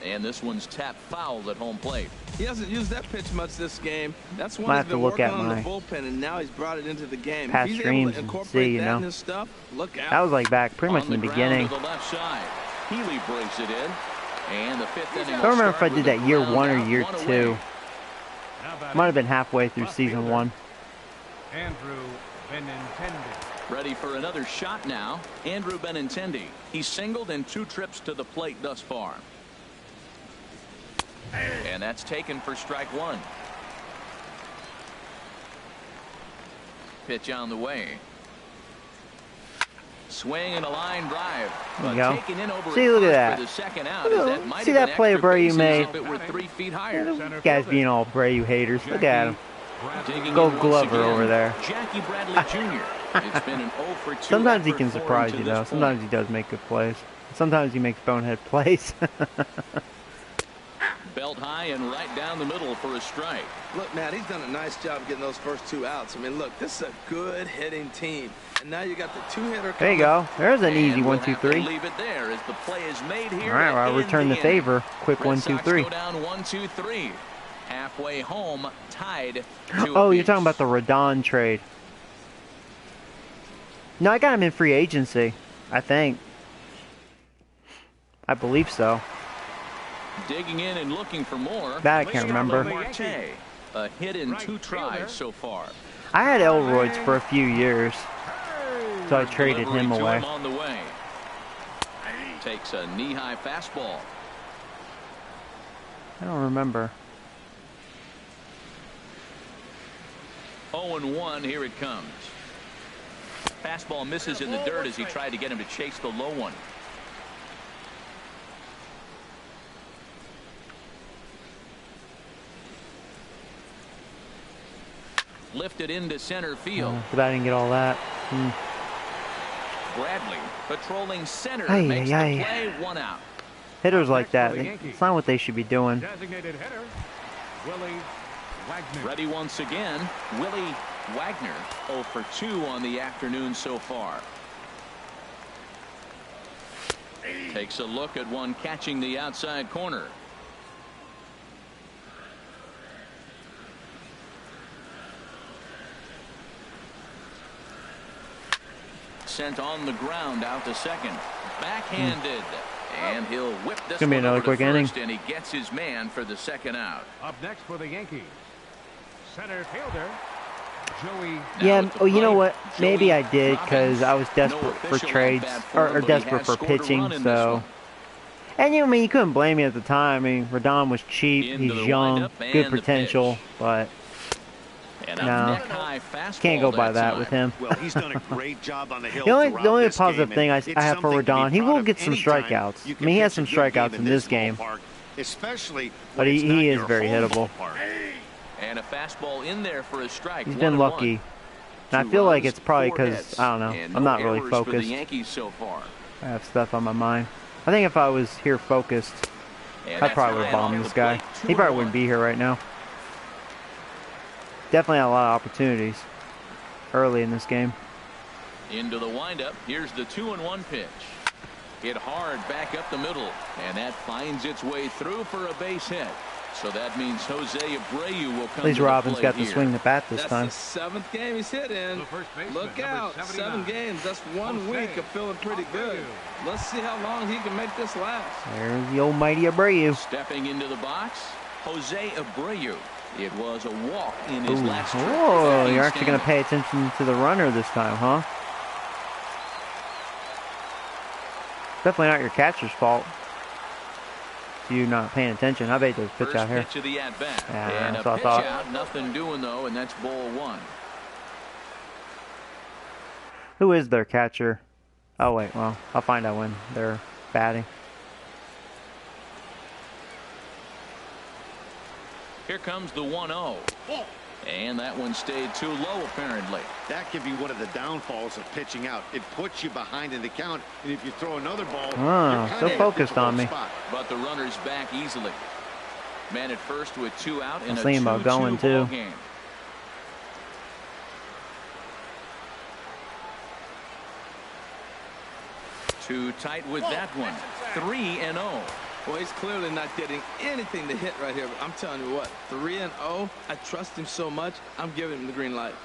And this one's tapped foul at home plate. He hasn't used that pitch much this game. That's Might one he's have to been look working at on the my bullpen, and now he's brought it into the game. past If he's streams able to and incorporate see, you that know. in his stuff, look out. That was like back pretty much On in the ground beginning. to the left side. Healy breaks it in. And the 5th inning. I don't remember if I will did start that with year a 1 or ground year out, 1 2. away. Now batting, Might have been halfway through left season fielder. 1. Andrew Benintendi. Ready for another shot now. Andrew Benintendi. He's singled in 2 trips to the plate thus far. And that's taken for strike 1. Pitch on the way. Swing and a line drive. There you But go. taken in over See, at look at first that. for the second out. Look As at- that might see have that been play extra Abreu bases made? if it were 3 feet higher. Center Guys fielder. being all Abreu haters. Look at him. Digging Go in once Glover again, over there. Jackie Bradley Jr. It's been an 0 for 2. Sometimes he effort can for him surprise to you, this though. point. Sometimes he does make good plays. Sometimes he makes bonehead plays. Belt high and right down the middle for a strike. Look, Matt, he's done a nice job getting those first 2 outs. I mean, look, this is a good hitting team. And now you got the 2-hitter. There you go. There's an easy And we'll 1, 2, have to 3. leave it there as the play is made here. All right, to well, I'll end return the inning. favor. Quick Red 1, 2, Sox 3. go down 1, 2, 3. Halfway home, tied. Oh, you're talking about the Rodon trade. No, I got him in free agency. I think. I believe so. Digging in and looking for more. That I can't remember. Marte, a hit in 2 tries so far. I had Elroy's for a few years, so I traded Delivery him to away. on the way. Takes a knee-high fastball. I don't remember. 0-1, here it comes. Fastball misses in the dirt as he tried to get him to chase the low one. Lifted into center field. But I didn't get all that. Bradley patrolling center Ay, makes ay, the ay. play, 1 out. Hitters like that, for the they- Yankees. it's not what they should be doing. Designated hitter, Willie Wagner. Ready once again, Willie Wagner, 0 for 2 on the afternoon so far. Takes a look at one catching the outside corner. Sent on the ground out to second. Backhanded. And he'll whip this Gonna be one another over to quick inning. first, and he gets his man for the second out. Up next for the Yankees, center fielder, Joey. Now Yeah, at the oh, you know plate, what? Maybe Joey I did because I was No desperate for official trades at bat for him, or but he desperate has for scored a run pitching, in this so one. And you know, I mean, you couldn't blame me at the time. I mean, Rodon was cheap. Into He's the young, windup good and the potential, pitch. but And a no, neck-high fastball can't go by that time. with him. Well, he's done a great job on the hill. The only throughout this positive game, thing and I have it's for something to be Rodon, he proud will of get some anytime strikeouts. you I can mean, he has pitch some a good game strikeouts in this game. ballpark, especially But when it's not he is your very home hittable. ballpark. And a fastball in there for a strike. He's been lucky. And I feel like it's probably because, I don't know, I'm not really focused. For the Yankees so far. I have stuff on my mind. I think if I was here focused, And I probably would have bombed this guy. He probably wouldn't be here right now. Definitely had a lot of opportunities early in this game. Into the windup. Here's the 2-1 pitch. Hit hard back up the middle. And that finds its way through for a base hit. So that means Jose Abreu will come. At least to the Robbins plate got to here. swing the bat this That's time. the 7th game he's hit in. The first baseman, Look number out, 79. 7 games. That's 1 Jose week of feeling pretty good. Abreu. Let's see how long he can make this last. There's the almighty Abreu. Stepping into the box, Jose Abreu. It was a walk in his Ooh. last trip. Oh, you're actually going to pay attention to the runner this time, huh? Definitely not your catcher's fault. You not paying attention. I bet there's a pitch First out here. pitch of the at-bat. Yeah, And that's a what I pitch thought. out, nothing doing though, and that's ball 1. Who is their catcher? Oh, wait, well, I'll find out when they're batting. Here comes the 1-0. And that one stayed too low, apparently. That can be one of the downfalls of pitching out. It puts you behind in the count, and if you throw another ball, Ah, you're so kinda in a focused on me. difficult spot. But the runner's back easily. Man at first with 2 out in I was a thinking about 2-2 going, ball too. game. Too tight with that one. 3-0. Well, he's clearly not getting anything to hit right here. But I'm telling you what, 3-0. I trust him so much. I'm giving him the green light.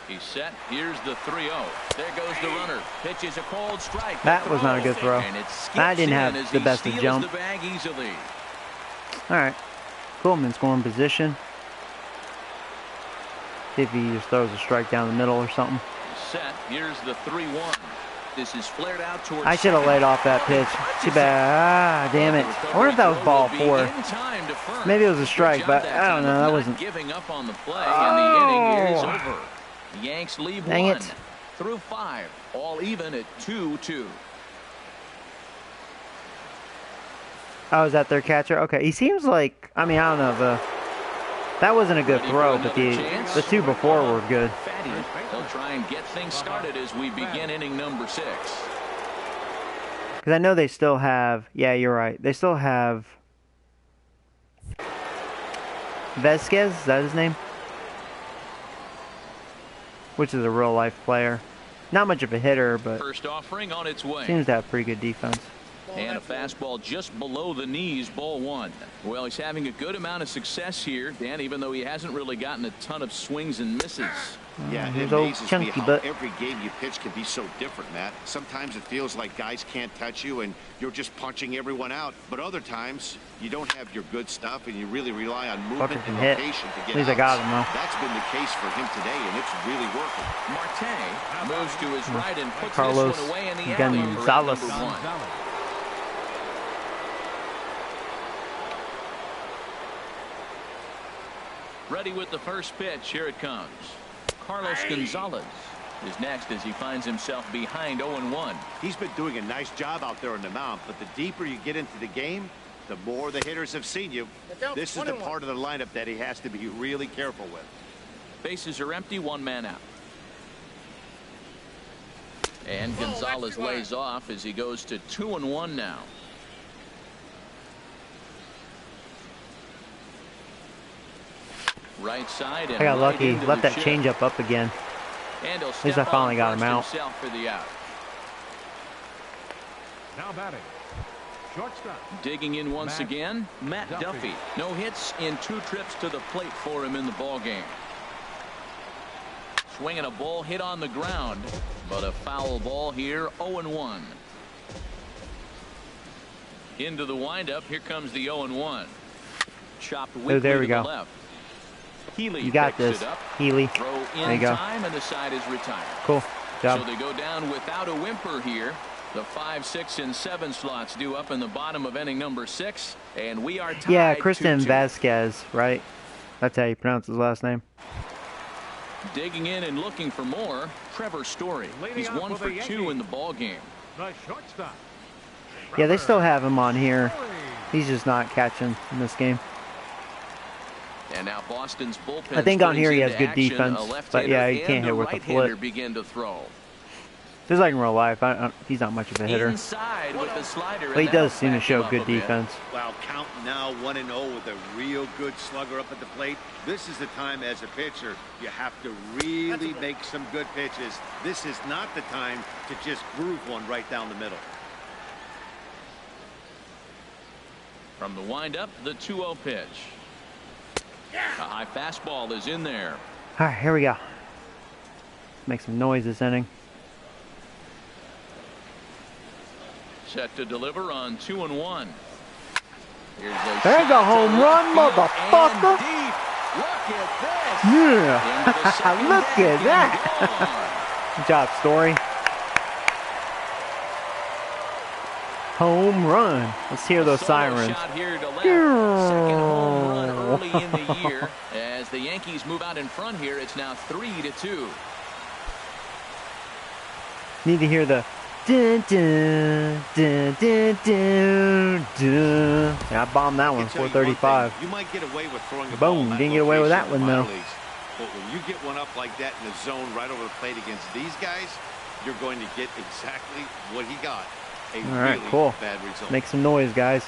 He's set. Here's the 3-0. There goes the runner. Pitches a cold strike. That was not a good throw. And it skips I didn't in have as the he best of steals jump. the bag easily. All right. Coolman scoring position. See if he just throws a strike down the middle or something. Set. Here's the 3-1. This is flared out towards. I should have laid off that pitch. Too bad. Ah, damn it. I wonder if that was ball 4. Maybe it was a strike, but I don't know. That wasn't. Giving up on the play, and the inning is over. The Yanks leave Dang 1 it. through 5, all even at 2-2. Oh, is that their catcher? Okay. He seems like, I mean, I don't know. That wasn't a good Ready throw, for but another chance? the 2 before were good. Fatty, they'll try and get things started as we begin inning number 6. Because I know they still have, yeah, you're right. They still have Vasquez, is that his name? Which is a real life player. Not much of a hitter, but First offering on its way. seems to have pretty good defense. And a fastball just below the knees, ball 1. Well, he's having a good amount of success here, Dan, even though he hasn't really gotten a ton of swings and misses. Yeah, it Here's old amazes me chunky how butt. every game you pitch can be so different, Matt. Sometimes it feels like guys can't touch you and you're just punching everyone out. But other times, you don't have your good stuff and you really rely on movement Fucker can and hit. location to At get least I outs. got him, though. That's been the case for him today, and it's really working. Marte moves to his right and puts Carlos this one away in the alley for Gonzalez. number 1. Gonzalez. Ready with the first pitch. Here it comes. Carlos Gonzalez is next as he finds himself behind 0-1. He's been doing a nice job out there on the mound, but the deeper you get into the game, the more the hitters have seen you. This is the part of the lineup that he has to be really careful with. Bases are empty, 1 man out. And Gonzalez lays off as he goes to 2-1 now. Right side and I got right lucky. into Left the that shift. changeup up again. And he'll least I step finally on got him first out. himself for the out. Now batting. Shortstop. Digging in once Matt again, Matt Duffy. Duffy. No hits in 2 trips to the plate for him in the ball game. Swinging a ball hit on the ground, but a foul ball here, 0-1. Into the windup, here comes the 0-1. Chopped weakly there we to the go. left. Healy You got picks this, it up. Healy. Throw There you in go. time, and the side is retired. Cool. Good So job. they go down without a whimper here. The 5, 6, and 7 slots due up in the bottom of inning number 6, and we are tied. Yeah, Christian 2-2. Vasquez, right? That's how you pronounce his last name. Digging in and looking for more, Trevor Story. He's 1 for 2 in the ball game. The shortstop. Yeah, they still have him on here. He's just not catching in this game. And now Boston's bullpen. I think on here he has good action, defense, but yeah, he can't hit with a flip. Begin to throw. Just like in real life, he's not much of a hitter. Inside with the slider, but he does seem to show good defense. Wow, count now 1-0 with a real good slugger up at the plate. This is the time as a pitcher you have to really make some good pitches. This is not the time to just groove one right down the middle. From the windup, the 2-0 pitch. A high fastball is in there. All right, here we go. Make some noise this inning. Set to deliver on 2-1. There's a home run, motherfucker. Look at this. Yeah. Look at that. Good job, Story. Home run. Let's hear those sirens. Shot here to left. Second home run early in the year. As the Yankees move out in front here, it's now 3-2. Need to hear the dun dun dun dun dun dun. Yeah, I bombed that one. 435. You might get away with throwing a Boom. Didn't get away with that one though. But when you get one up like that in the zone right over the plate against these guys, you're going to get exactly what he got. A All right, really cool. bad result. Make some noise, guys.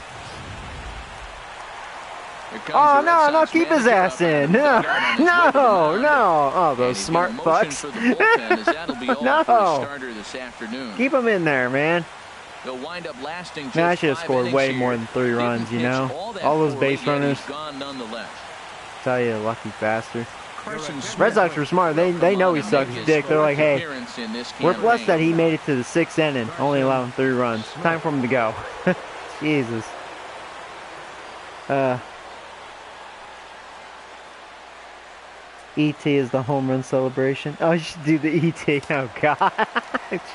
Oh, no, no, keep his ass in. No, no, no. Oh, those smart fucks. No. Keep him in there, man. Man, I should have scored way more than 3 runs, you know? All those base runners. Tell you, lucky bastard. Red Sox were smart. They know he sucks his dick. They're like, hey, we're blessed that he made it to the 6th inning, only allowing 3 runs. Time for him to go. Jesus. ET is the home run celebration. Oh, you should do the ET. Oh, God.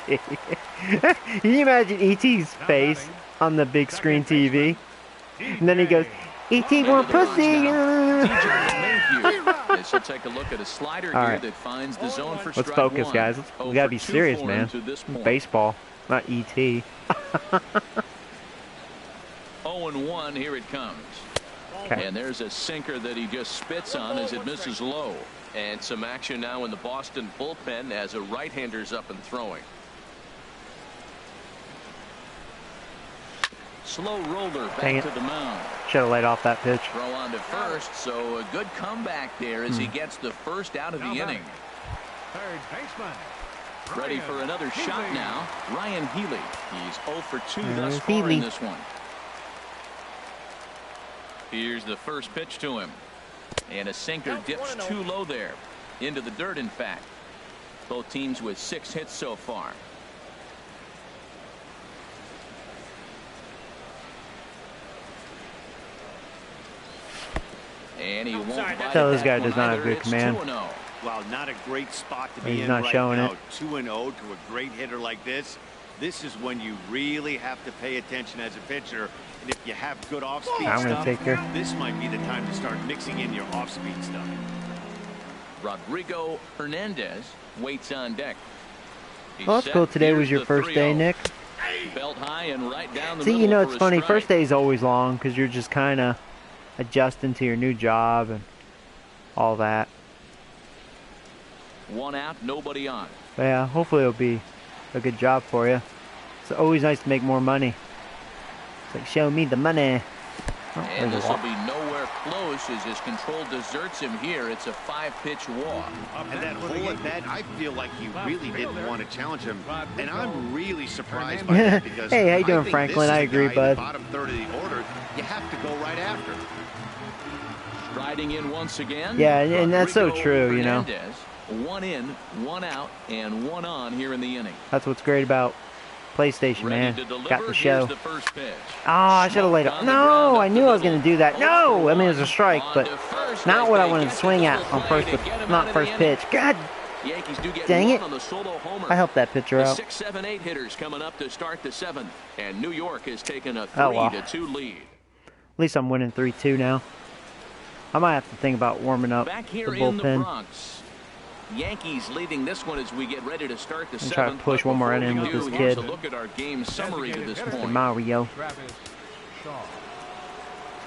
Can you imagine ET's face on the big screen TV? And then he goes, ET more pussy. This will take a look at a slider here that finds the zone for Let's focus, guys. We gotta be serious, man. Baseball, not ET. 0-1, here it comes. Okay. And there's a sinker that he just spits on as it misses low. And some action now in the Boston bullpen as a right-hander's up and throwing. Slow roller back to the mound. Should have laid off that pitch. Throw on to first, so a good comeback there as he gets the first out of the inning. Third baseman. Ready for another shot now. Ryan Healy. He's 0 for 2 thus far in this one. Here's the first pitch to him. And a sinker dips too low there. Into the dirt, in fact. Both teams with 6 hits so far. And he won't bite Tell this guy that does one not have either. good command. It's 2-0. Well, not a great spot to He's be in not right showing now. it. 2-0 to a great hitter like this. This is when you really have to pay attention as a pitcher. And if you have good off-speed I'm gonna stuff, take her. this might be the time to start mixing in your off-speed stuff. Rodrigo Hernandez waits on deck. Well, that's cool. Today was your first day, Nick. Belt high and right down the See, you know, middle it's for a funny. strike. First day is always long because you're just kind of adjusting to your new job and all that. 1 out, nobody on. But yeah, hopefully it'll be a good job for you. It's always nice to make more money. It's like, show me the money. Oh, And there's this a will walk. be nowhere close as his control deserts him here. It's a 5-pitch walk. And that whole at bat, I feel like he really didn't want to challenge him. And I'm really surprised by that because Hey, how you doing, I think Franklin? this is I a agree, guy in the bud. bottom third of the order, you have to go right after. Striding in once again. Yeah, and that's so Rodrigo true, you know. Hernandez. 1 in, 1 out, and 1 on here in the inning. That's what's great about PlayStation, man. Ready to deliver. Got the show. Here's the first pitch. Oh, I should have laid Smoked it. on the No, ground I up knew the I was going to do that. No, I mean, it was a strike, On but to first not as what I they wanted get to swing the at double on play first, to get him not out of first the pitch. inning. God Yankees do get Dang one it. on the solo homer. I helped that pitcher The out. 6, 7, 8 hitters coming up to start the 7th, and New York has taken a Oh, well. 3-2 lead. At least I'm winning 3-2 now. I might have to think about warming up Back the here in the bullpen. Bronx, Yankees leading this one as we get ready to start the 7th. Try to push one more inning with this Here's kid. a look at our game summary to this Mr. point. Mario. Travis Shaw.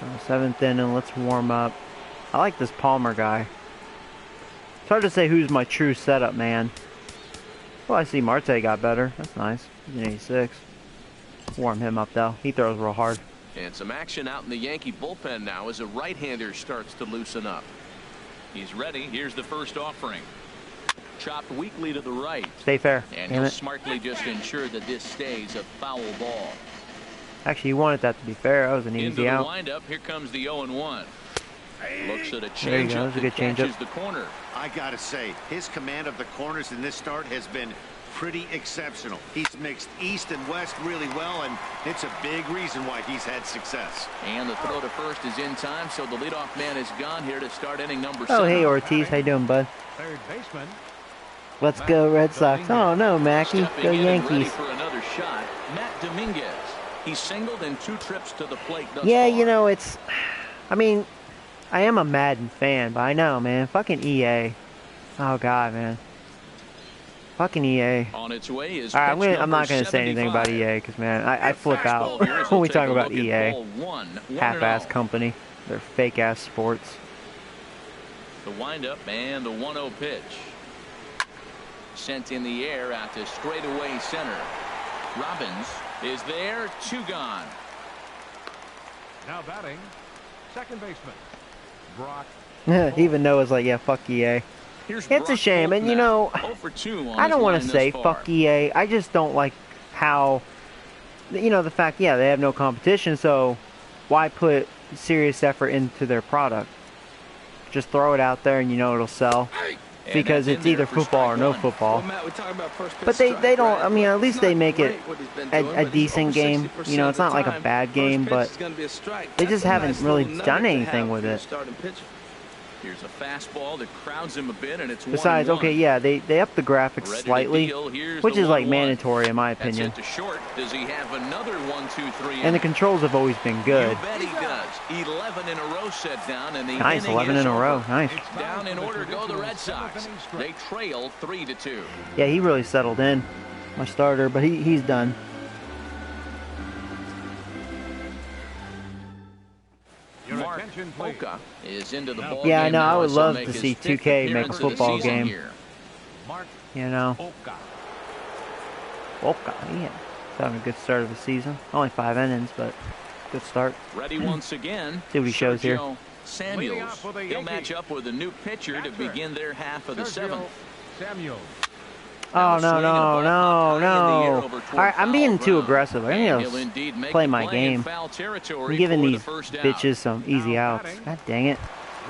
So 7th inning, let's warm up. I like this Palmer guy. It's hard to say who's my true setup man. Well, I see Marte got better. That's nice. He's an 86. Warm him up though. He throws real hard. And some action out in the Yankee bullpen now as a right-hander starts to loosen up. He's ready. Here's the first offering. Chopped weakly to the right. Stay fair. And Damn he'll it. smartly just ensure that this stays a foul ball. Actually, he wanted that to be fair. That was an Into easy the out. windup. Here comes the 0-1. Looks at a There you go. changeup That's a that good changeup. catches the corner. I gotta say, his command of the corners in this start has been pretty exceptional. He's mixed east and west really well, and it's a big reason why he's had success. And the throw to first is in time, so the leadoff man is gone here to start inning number 7. Oh, hey Ortiz. How you doing, bud? Third baseman. Let's go Red Sox. Oh, no, Mackie. Stepping Go in and ready Yankees. for another shot, Matt Dominguez. He singled in 2 trips to the plate thus Yeah, far. you know, it's... I mean, I am a Madden fan, but I know, man. Fucking EA. Oh, God, man. Fucking EA. On its way is Alright, pitch I'm number not going to say anything about 75. EA, because, man, I flip out Fastball here as when we'll we take talk a about look at EA. ball 1, Half-ass 1-0. company. They're fake-ass sports. The windup and the 1-0 pitch. Sent in the air out to straightaway center. Robbins is there, 2 gone. Now batting. Second baseman. Brock. Even Noah's like, yeah, fuck EA. Here's It's a Brock shame, and you now, know, 0 for 2 on I his don't want line to thus say far. fuck EA. I just don't like how, you know, the fact, yeah, they have no competition, so why put serious effort into their product? Just throw it out there and you know it'll sell. And Because that's it's in either there for football or strike no 1. football. Well, Matt, we talk about first pitch But they strike, don't, right? I mean, at It's least not they make it great what he's been a doing, but he's decent over game. 60% You know, it's of not the like a time. bad First game, pitch but is gonna be a strike. they That's just a haven't nice really little done nugget to anything have with for your it. starting pitcher. Here's a fastball that crowds him a bit, and it's 1-1. Besides, okay, yeah, they upped the graphics Ready to slightly, deal. Here's which the is like 1-1. mandatory in my That's opinion. it to short. Does he have another 1-2-3? And the controls have always been good. You bet he does. 11 in a row set down, and the Nice, inning 11 is in a row. over. Nice. Down in order go the Red Sox. They trail 3-2. Yeah, he really settled in, my starter, but he's done. Your Mark attention, please. Oka is into the ball Yeah, I game know, now I would as he'll love make to his see 5th 2K make a appearance of the football season game. here. Mark You know, Oka. Volka, yeah, he's having a good start of the season. Only 5 innings, but good start. Ready once again. See what he shows here. Sergio Samuels. off for the He'll Yankees. match up with a new pitcher to Catcher. begin their half of the Sergio 7th. Samuel. Oh, Now no, swinging a no, ball no, high in the air no. over toward All right, I'm being foul too ground. aggressive. I And need he'll to indeed make play the my play in game. foul territory I'm giving for the these first out. bitches some easy Now outs. batting. God dang it.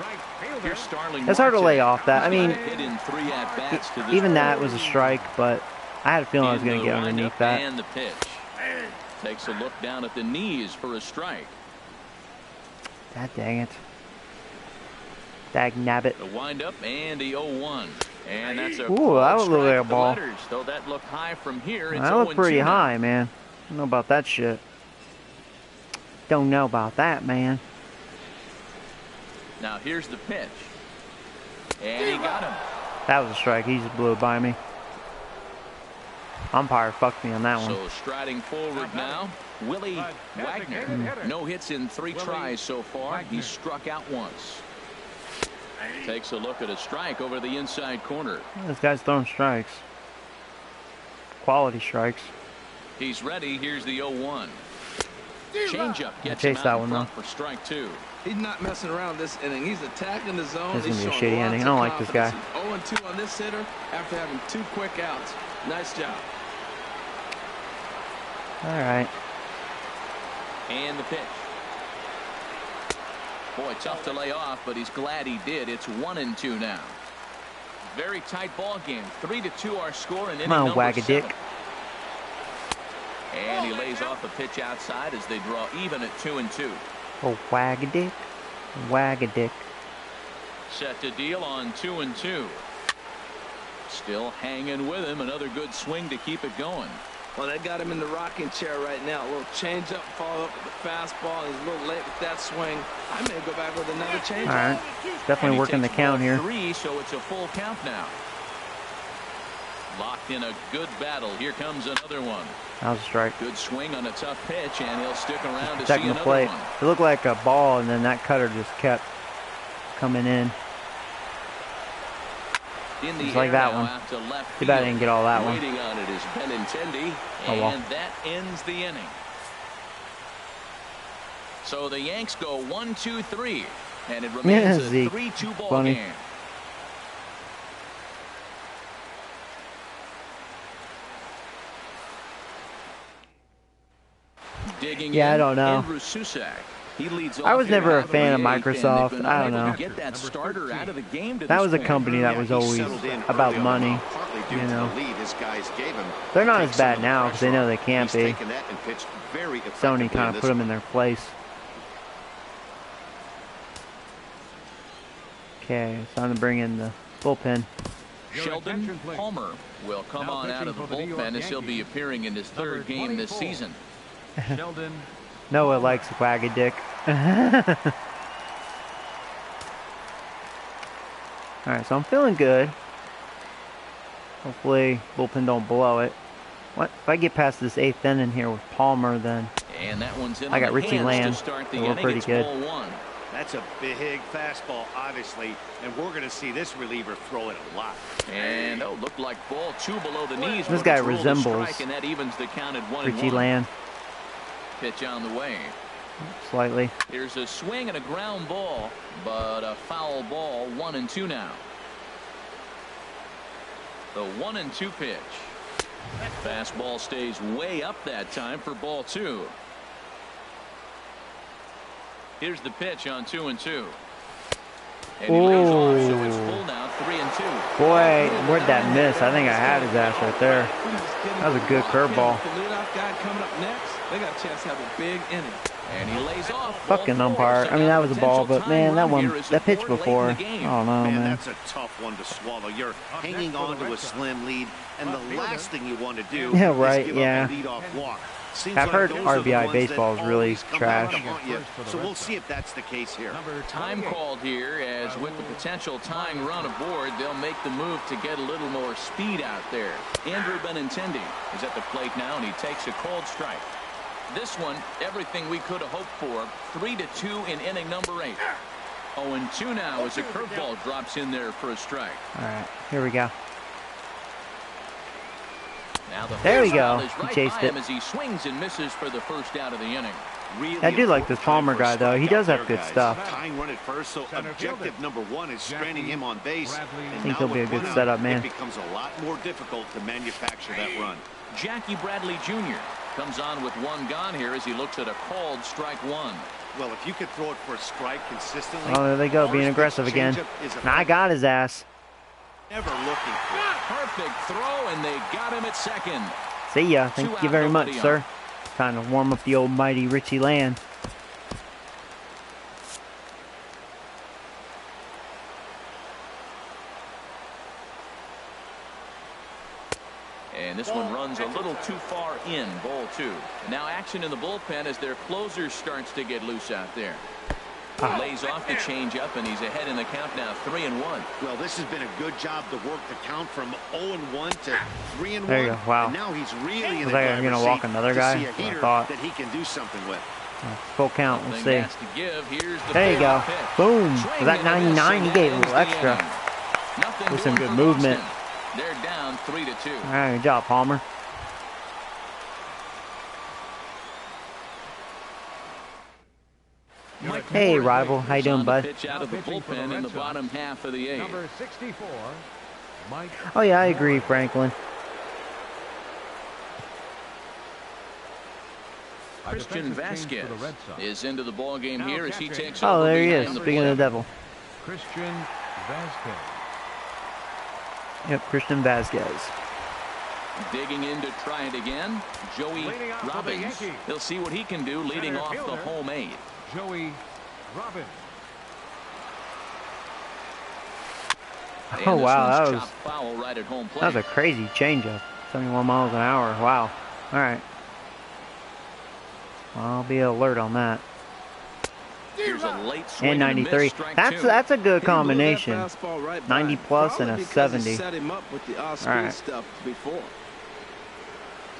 Right fielder. Here's Starling It's hard to Marte. lay off that. I mean, Hit in 3 at-bats to this even that point. was a strike, but I had a feeling I was In going to the get underneath windup that. And the pitch. Takes a look down at the knees for a strike. God dang it. Dag nabbit. The windup and the 0-1. And that's a Ooh, called that would look strike like a to ball. Letters, though that looked high from here. It's That looked 0-2 pretty now. high, man. Don't know about that shit. Don't know about that, man. Now here's the pitch. And he got him. That was a strike. He just blew it by me. Umpire fucked me on that one. So striding forward now, Willie Wagner. No hits in 3 tries so far. He struck out once. Takes a look at a strike over the inside corner. This guy's throwing strikes. Quality strikes. He's ready. Here's the 0-1. Changeup gets chased him that out in one, front for strike 2. He's not messing around this inning. He's attacking the zone. This is He's gonna be a showing shitty lots inning. I of don't like this guy. confidence. He's 0-2 on this hitter after having 2 quick outs. Nice job. All right. And the pitch. Boy, tough to lay off, but he's glad he did. It's 1-2 now. Very tight ball game. 3-2 our score in inning Come on, number Wagadick. 7. And he lays off a pitch outside as they draw even at 2-2. Oh, Wagadick. Wagadick. Set to deal on 2-2. Still hanging with him. Another good swing to keep it going. Well, they got him in the rocking chair right now. A little change-up, follow up with the fastball. He's a little late with that swing. I may go back with another change-up. All right, definitely working the count here. 3, so it's a full count now. Locked in a good battle. Here comes another one. That was a strike. Good swing on a tough pitch, and he'll stick around to see Checking the another plate. one. It looked like a ball, and then that cutter just kept coming in. In the Just like air that now one. out to left Too bad I field. didn't get all that one. Waiting on it is Benintendi, Oh, and well. that ends the inning. So the Yanks go 1-2-3, and it remains a Zeke. 3-2 ball Funny. game. Digging Yeah, in, I don't know. Andrew Susac. He leads I off was here never out a of the fan of 8th, and they've Microsoft. been I don't unable know. to get that starter out of the game to That this was a point. company that was always about money. You know, they're not as bad now because they know they can't be. Sony kind of put them in their place. Okay, it's time to bring in the bullpen. Sheldon Palmer will come on out of the bullpen as he'll be appearing in his third game this season. Sheldon. Noah likes Waggy Dick. Alright, so I'm feeling good. Hopefully bullpen don't blow it. What if I get past this 8th inning here with Palmer, then And that one's in I got the Richie hands Land, to start the so we're inning. pretty It's good. ball 1. That's a big fastball, obviously, and we're going to see this reliever throw it a lot. And looked like ball 2 below the knees. This but guy it's ruled a resembles strike, and that evens the count at 1-1. Richie Land Pitch on the way. slightly. Here's a swing and a ground ball, but a foul ball. 1-2 now. The 1-2 pitch. Fastball stays way up that time for ball 2. Here's the pitch on 2-2. And he lays off, so it's full now, 3-2. Boy, where'd that miss? I think I had his ass right there. That was a good curveball. The leadoff guy coming up next, they got a chance to have a big inning. And he lays off. Fucking umpire. I mean, that was a ball, but man, that one, that pitch before. I don't know, Man, man. that's a tough one to swallow. You're hanging on to a slim lead, and the last thing you want to do Yeah, right, is give yeah. up a leadoff walk. Seems I've like heard those are the RBI ones baseball that is really always come back trash. to haunt you. So we'll see if that's the case here. Time called here, as with the potential tying run aboard, they'll make the move to get a little more speed out there. Andrew Benintendi is at the plate now, and he takes a cold strike. This one, everything we could have hoped for. 3-2 in inning number 8. 0-2 now as a curveball drops in there for a strike. All right, here we go. Now the There we fastball go. is He right chased by him it. as he swings and misses for the first out of the inning. Really I do like this important Palmer time for a guy, though. He strikeout does have there, good guys. stuff. Tying run at first, so objective number 1 is stranding him on base. And I think now he'll be a with good one out, setup, man. It becomes a lot more difficult to manufacture that run. Jackie Bradley Jr. comes on with one gone here as he looks at a called strike 1. Well, if you could throw it for a strike consistently. Oh, there they go, being first aggressive pitch again. changeup is And I got his ass. never looking for it. Perfect throw, and they got him at second. See ya. Thank you very much, sir. Time to warm up the old mighty Richie Land. And this one runs a little too far in, ball 2. Now action in the bullpen as their closer starts to get loose out there. Lays off the changeup, and he's ahead in the count now, 3-1. Well, this has been a good job to work the count from 0-1 to 3-1. There you go. Wow. And now he's really in Looks the like I'm driver's gonna walk seat another to guy. see a That's what I heater thought. that he can do something with. Full count. We'll Something see. has to give. Here's the There you go. payoff pitch. Boom. Swing Was that and a miss, 99? He and gave a that little ends the extra. inning. Nothing With some doing good for movement. Boston. They're down 3-2. All right, good job, Palmer. Hey, rival. How you doing, bud? Pitch out of the bullpen in the bottom half of the 8th. Number 64, Mike. Oh, yeah, I agree, Franklin. Christian Vasquez is into the ball game here as he takes Oh, over there he behind is. the Speaking of the plate. devil. Christian Vasquez. Yep, Christian Vasquez. Digging in to try it again, Joey Leading off for the Robbins. Yankees. He'll see what he can do leading Center off the fielder. home 8. Joey Robbins. Oh, wow, that was foul right at home plate. That was a crazy changeup. 71 miles an hour. Wow. All right. Well, I'll be alert on that. Here's a late swing And 93. That's a good combination. Right 90 plus and a 70. Set him up with the off-speed All right. stuff before.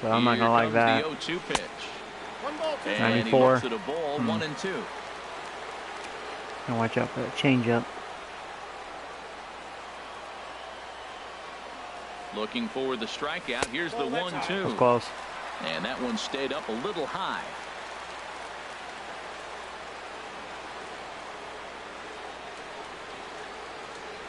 So I'm not gonna like that. The 0-2 pitch. And 94. he looks at a ball, 1-2. And watch out for that changeup. Looking for the strikeout. Here's the 1-2. That's close. And that one stayed up a little high.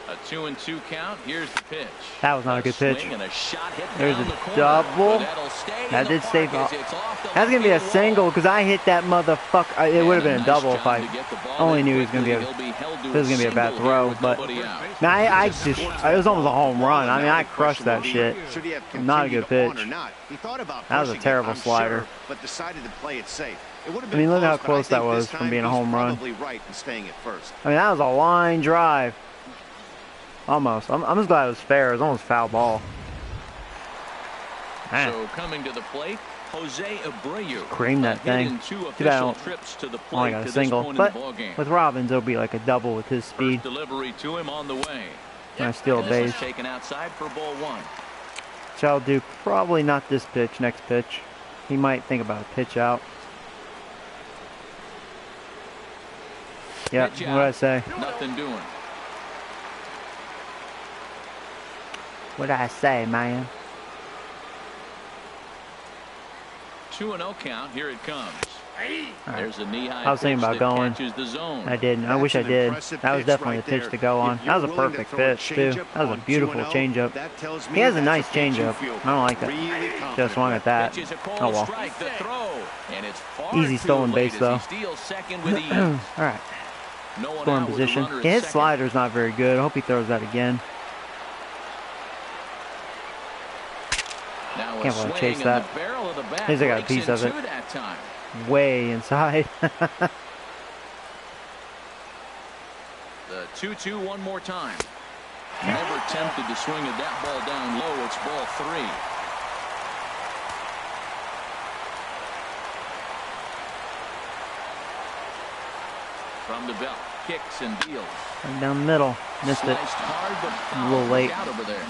A 2-2 count. Here's the pitch. That was not a good pitch. And a shot hit There's down a the corner, double. but that'll stay in That the did stay. park as it's off the That's gonna be a left field single wall. because I hit that motherfucker. It would have been a Nice double if job I to get the ball only in knew he was gonna be. quickly. He'll be held to This was gonna be a bad single here throw, with but nobody out. now I just it was almost a home run. I mean, I crushed that shit. Not a good pitch. That was a terrible slider. But decided to play it safe. I mean, look how close that was from being a home run. I mean, that was a line drive. Almost. I'm just glad it was fair. It was almost foul ball. Man. So coming to the plate, Jose Abreu. Cream that thing. Two Too bad I official don't- trips to the Only plate got to a this single. point But in the ballgame. with Robbins, it'll be like a double with his speed. First delivery to him on the way. Gonna steal a And this is base. taken outside for ball 1. Shall do probably not this pitch, next pitch. He might think about a pitch out. Yeah, Pitch what did I out. say? Nothing doing. What did I say, man? 2-0 count. Here it comes. There's a knee-high I was thinking pitch about that going. catches the zone. I didn't. I wish I did. That was definitely the pitch to go on. That was a perfect pitch, too. That was a beautiful changeup. He has a nice changeup. I don't like that. Just swung at that. Pitch is a Oh, cold well. strike, the throw, and it's far Easy too stolen late base, as though. he steals second with ease. All right. No one Scoring out with a position. runner at Yeah, his second. slider's not very good. I hope he throws that again. Now a Can't really swing chase and that. the barrel of the bat At least I got a breaks piece of in it. two that time. Way inside. The 2-2 one more time. Never tempted to swing at that ball down low. It's ball 3. From the belt, kicks and deals. Right down the middle. Missed it. Sliced hard, but A little fouled late. out over there.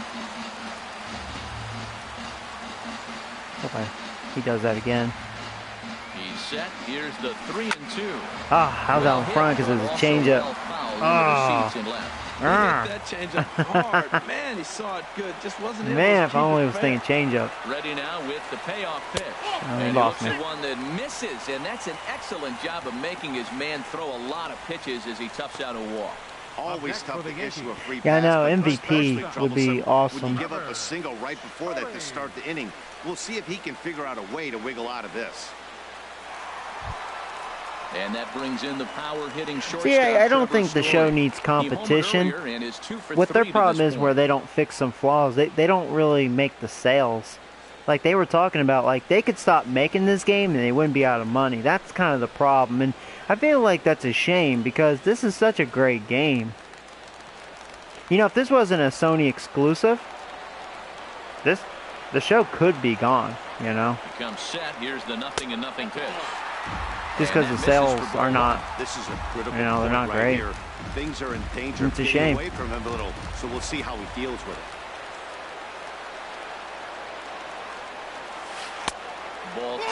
Okay. He does that again. He's set. Here's the 3-2. Ah, I was out in front because it was a changeup. Ah. He hit that changeup hard. Man, he saw it good. Just wasn't able Man, to if keep I only it was fair. thinking changeup. Ready now with the payoff pitch. he And he lost looks me. at one that misses, and that's an excellent job of making his man throw a lot of pitches as he toughs out a walk. Always tough to issue a free pass. Yeah, I know. but MVP especially would be troublesome awesome. when you give up a single right before that to start the inning. We'll see if he can figure out a way to wiggle out of this. And that brings in the power hitting shortstop. See, I don't Trevor think the Story. show needs He homered competition. earlier and is 2 for What their 3 to problem this is where point. they don't fix some flaws. They don't really make the sales. Like they were talking about, like they could stop making this game and they wouldn't be out of money. That's kind of the problem. And I feel like that's a shame because this is such a great game. You know, if this wasn't a Sony exclusive, the show could be gone, you know? Becomes set. Here's the 0-0 pitch. Just And because the that misses sales for are ball not. This is a critical You know, they're point not right great. here. Things are in danger It's a of getting shame. away from him a little, so we'll see how he deals with it. Ball 2.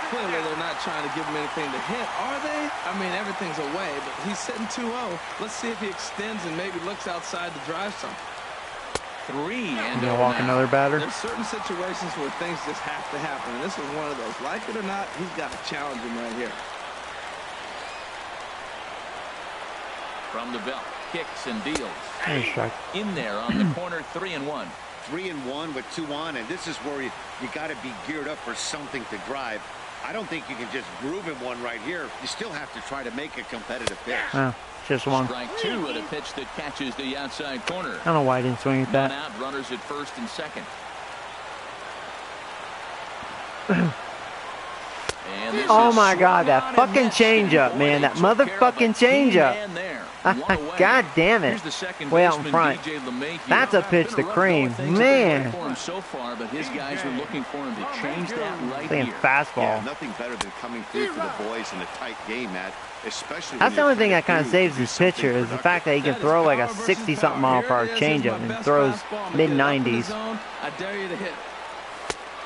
Clearly, they're not trying to give him anything to hit, are they? I mean, everything's away, but he's sitting 2-0. Let's see if he extends and maybe looks outside to drive some. 3 and You gonna walk now. another batter? There's certain situations where things just have to happen, and this is one of those. Like it or not, he's got to challenge him right here. From the belt, kicks and deals. Nice strike. In there on the corner, 3-1. 3-1 with 2 on, and this is where you got to be geared up for something to drive. I don't think you can just groove him one right here. You still have to try to make a competitive pitch. Oh, just one. Strike 2 at a pitch that catches the outside corner. I don't know why I didn't swing at One that. out, runners at first and second. And this Oh is my swung God, that on and fucking missed, and changeup, boy, man. they That took care of a motherfucking key changeup. man there. God damn it. Way out in front. That's a pitch to Cream. Man. So far, but his guys are looking for him to change that right Playing here. fastball. Yeah, nothing better than coming through for the boys in a tight game, Matt. Especially That's the only thing that kind of saves his pitcher is the fact that he can throw like a 60-something mile per hour changeup and throws mid-90s. I dare you to hit.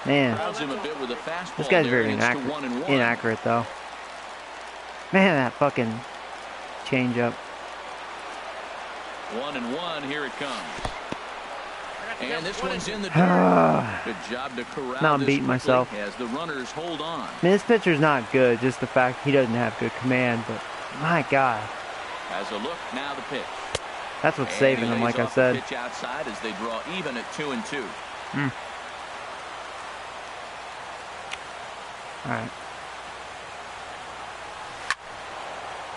Man, this guy's very inaccurate though. Man, that fucking changeup. 1-1, here it comes. And this one's in the dirt. Good job to corral. Now I'm beating myself. As the runners hold on. I mean, this pitcher's not good, just the fact he doesn't have good command, but my God. As a look, now the pitch. That's what's saving him, like I said. Pitch outside as they draw even at 2-2. All right.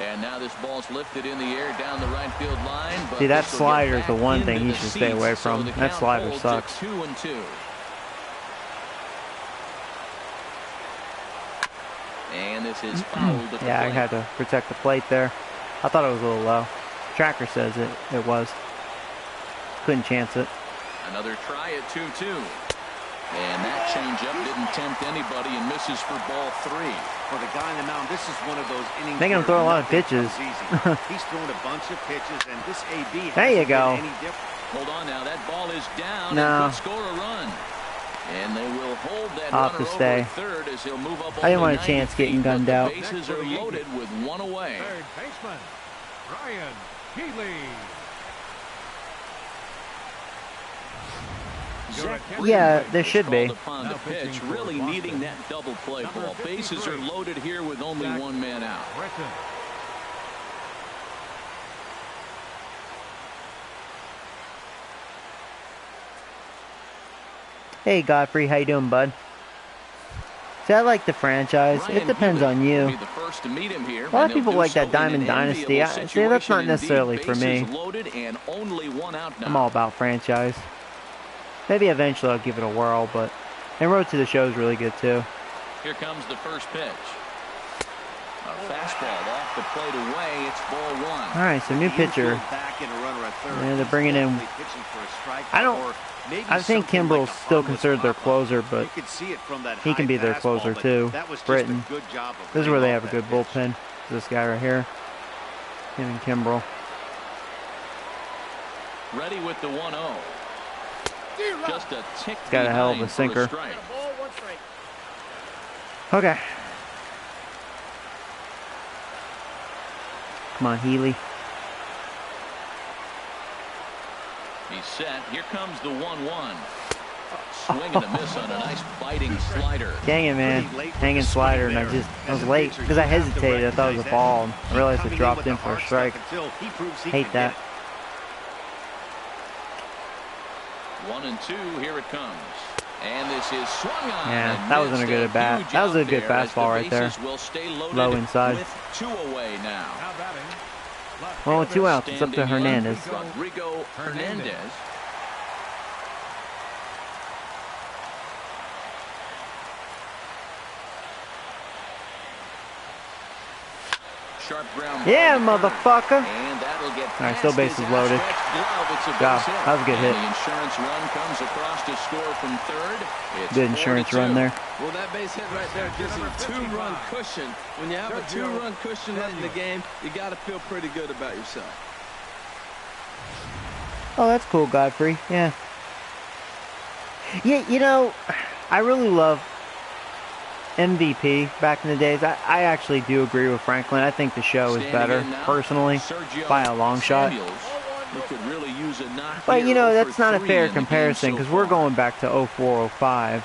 And now this ball's lifted in the air down the right field line. But see, that slider is the one thing he should stay away from. So that slider sucks. 2-2. And this is fouled. Yeah, I had to protect the plate there. I thought it was a little low. Tracker says it was. Couldn't chance it. Another try at 2-2. And that changeup didn't tempt anybody and misses for ball 3. For the guy on the mound, this is one of those innings. Making him throw a lot of pitches. He's thrown a bunch of pitches, and this AB there you go. Hold on now, that ball is down and could score a run. And they will hold that I'll have to stay. Third as he'll move up. I didn't want a chance getting gunned out. The bases are loaded with one away. Third baseman, Ryan Healy. Yeah, there should be. The pitch, really needing that double play ball. Bases are loaded here with only one man out. Hey Godfrey, how you doing, bud? See, I like the franchise. It depends on you. A lot of people like that Diamond Dynasty. See, that's not necessarily for me. I'm all about franchise. Maybe eventually I'll give it a whirl, but and Road to the Show is really good too. Here comes the first pitch. A fastball off the plate away. It's ball 1. All right, so new pitcher. Yeah, they're bringing in. I think Kimbrel's still considered their closer, but he can be their closer too. Britton. This is where they have a good bullpen. This guy right here. Him and Kimbrel. Ready with the 1-0. Just a tick. Got a hell of a sinker. Okay. Come on, Healy. He's set. Here comes the 1-1. Swing and a miss on a nice biting slider. Dang it, man. Hanging slider, and I was late because I hesitated. I thought it was a ball, and I realized it dropped in for a strike. Hate that. 1-2, here it comes. And this is swung on. Yeah, that wasn't a good at bat. That was a good fastball right there. Low inside. With 2 away now. Well, with 2 outs, it's up to Hernandez. Rodrigo Hernandez. Sharp ground. Yeah, motherfucker. And that'll get all right, still bases loaded. Wow, that was a good hit. The insurance run comes across to score from third. It's good insurance run there. Well, that base hit right there gives you a 2-run cushion. When you have a 2-run cushion late in the game, you got to feel pretty good about yourself. Oh, that's cool, Godfrey. Yeah. Yeah, you know, I really love MVP back in the days. I actually do agree with Franklin. I think the show is better, personally, by a long shot. But, you know, that's not a fair comparison because we're going back to 04, 05.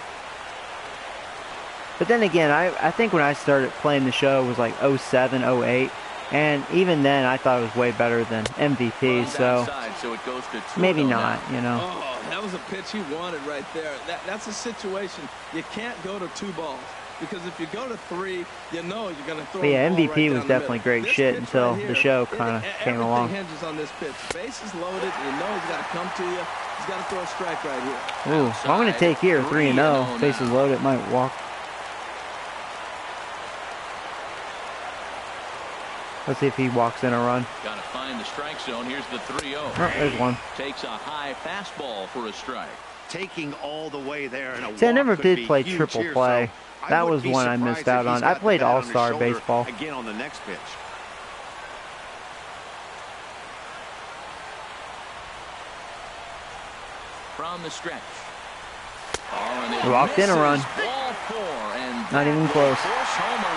But then again, I think when I started playing the show it was like 07, 08. And even then, I thought it was way better than MVP, so maybe not, you know. Oh, that was a pitch he wanted right there. That's a situation. You can't go to 2 balls. Because if you go to 3, you know you're going to throw. But yeah, MVP right was definitely great shit until right the show kind of came along. Everything hinges on this pitch. Base is loaded. You know he's got to come to you. He's got to throw a strike right here. Ooh, well, I'm going to take here 3-0. Bases loaded, might walk. Let's see if he walks in a run. Got to find the strike zone. Here's the 3-0. Oh, there's one. Takes a high fastball for a strike. Taking all the way there. And a See, I never walk could did be play huge triple here, play. so That wouldn't was be one I missed surprised out if on. he's I got the played bat on his All-Star shoulder baseball. again on the next pitch. From the stretch. Oh, and He walked in a run. Ball 4, and Not even close. force home a run.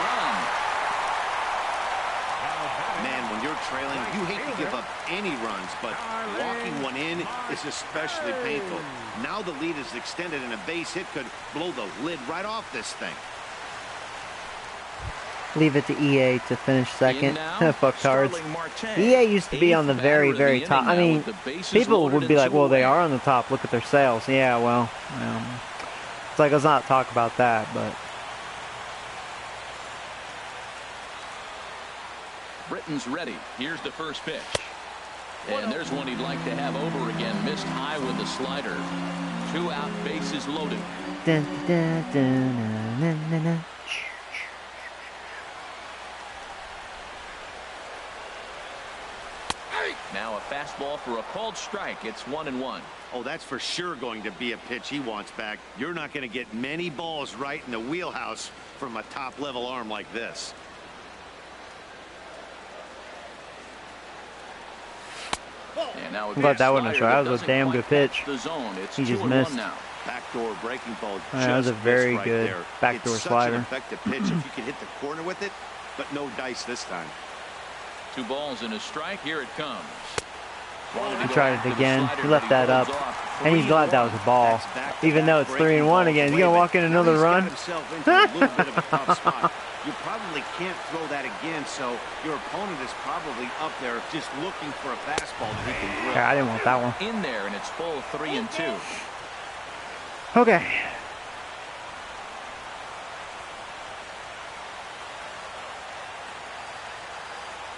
Man, when you're trailing, you hate to give up any runs, but walking one in is especially painful. Now the lead is extended, and a base hit could blow the lid right off this thing. Leave it to EA to finish second. Fuck cards. Starling Marte. EA used to be on the Eighth very, batter of the very inning top. I now mean, with the bases people loaded would be and like, two well, they away. are on the top. Look at their sales. Yeah, well, it's like, let's not talk about that, but. Britton's ready. Here's the first pitch. And there's one he'd like to have over again. Missed high with the slider. 2 out, bases loaded. Dun, dun, dun, na, na, na. Now a fastball for a called strike. It's 1-1. Oh, that's for sure going to be a pitch he wants back. You're not going to get many balls right in the wheelhouse from a top-level arm like this. And now I'm glad that wasn't a strike. That was a damn good pitch. The zone. It's He just 2-1 missed. now. Backdoor breaking ball. That was a just very missed right good there. backdoor it's slider. Such an effective pitch if you can hit the corner with it, but no dice this time. 2 balls and a strike. Here it comes. He tried it again. He left that up. And he's glad that was a ball. Even though it's 3-1 again. He's going to walk in another run. You probably can't throw that again, so your opponent is probably up there just looking for a fastball that he can drill. Yeah, I didn't want that one. In there, and it's full 3-2. Okay.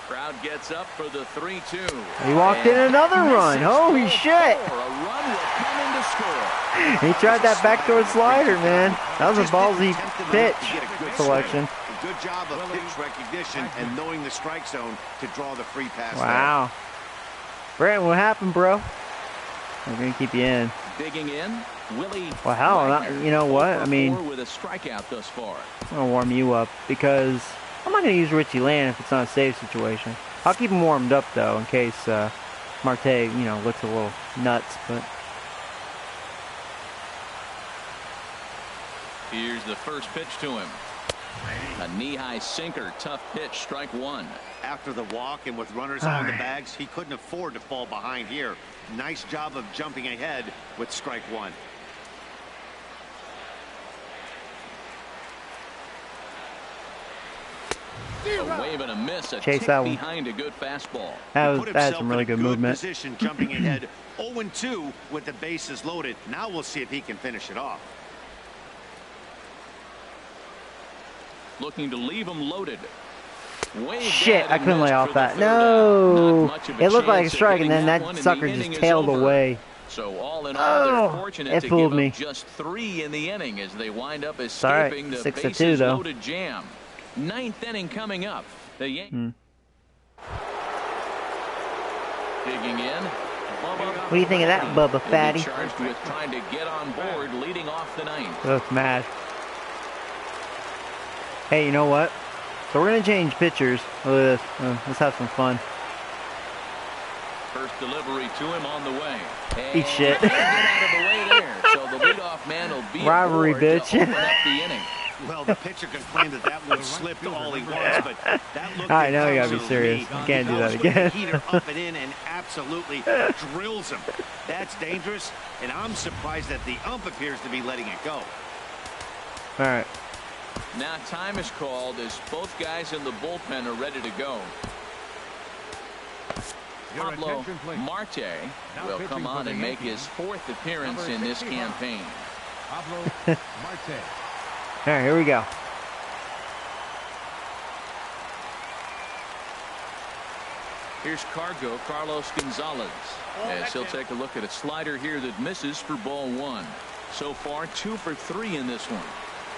Crowd gets up for the 3-2. He walked in another run. Holy shit. A run will come in to score. He tried that backdoor slider, man. That was a ballsy pitch selection. Good job of pitch recognition and knowing the strike zone to draw the free pass. Wow. Brandon, what happened, bro? We're going to keep you in. Digging in, Willie. Well, hell, Wagner, you know what? 0 for I mean, 4 with a strikeout thus far. I'm going to warm you up because I'm not going to use Richie Land if it's not a safe situation. I'll keep him warmed up, though, in case Marte, looks a little nuts. But here's the first pitch to him. A knee-high sinker, tough pitch, strike 1. After the walk and with runners on the bags, he couldn't afford to fall behind here. Nice job of jumping ahead with strike 1. A wave and a miss, a Chase tick that one. behind a good fastball. that had some really good movement. Position, jumping ahead 0-2 with the bases loaded. Now we'll see if he can finish it off. Looking to leave him loaded. Shit, I couldn't lay off that. No. It looked like a strike, and then that sucker just tailed away. So all in all, they're fortunate it to fooled give me. up just 3 in the inning as they wind up all right. escaping the 6-2 bases though. loaded jam. 9th inning coming up. The Yankees digging in. Bubba. What do you think of that, Bubba He'll be Fatty? charged with trying to get on board, leading off the 9th. Looks mad. Hey, you know what? So we're going to change pitchers. Look at this. Let's have some fun. First delivery to him on the way. Eat shit. Get out of the way there. So the leadoff man will be Rivalry, aboard to bitch. open up the inning. Well, the pitcher complained that one slipped all he wants, but that looked I know you gotta be absolutely serious. neat. You can't do that He goes with the again. heater up and in and absolutely drills him. That's dangerous, and I'm surprised that the ump appears to be letting it go. All right. Now time is called as both guys in the bullpen are ready to go. Your Pablo attention, please. Marte Now will pitching come for on the and make Yankees, his 4th appearance number in this 65. campaign. Pablo Marte. All right, here we go. Here's Carlos Gonzalez as he'll take a look at a slider here that misses for ball 1. So far 2 for 3 in this one.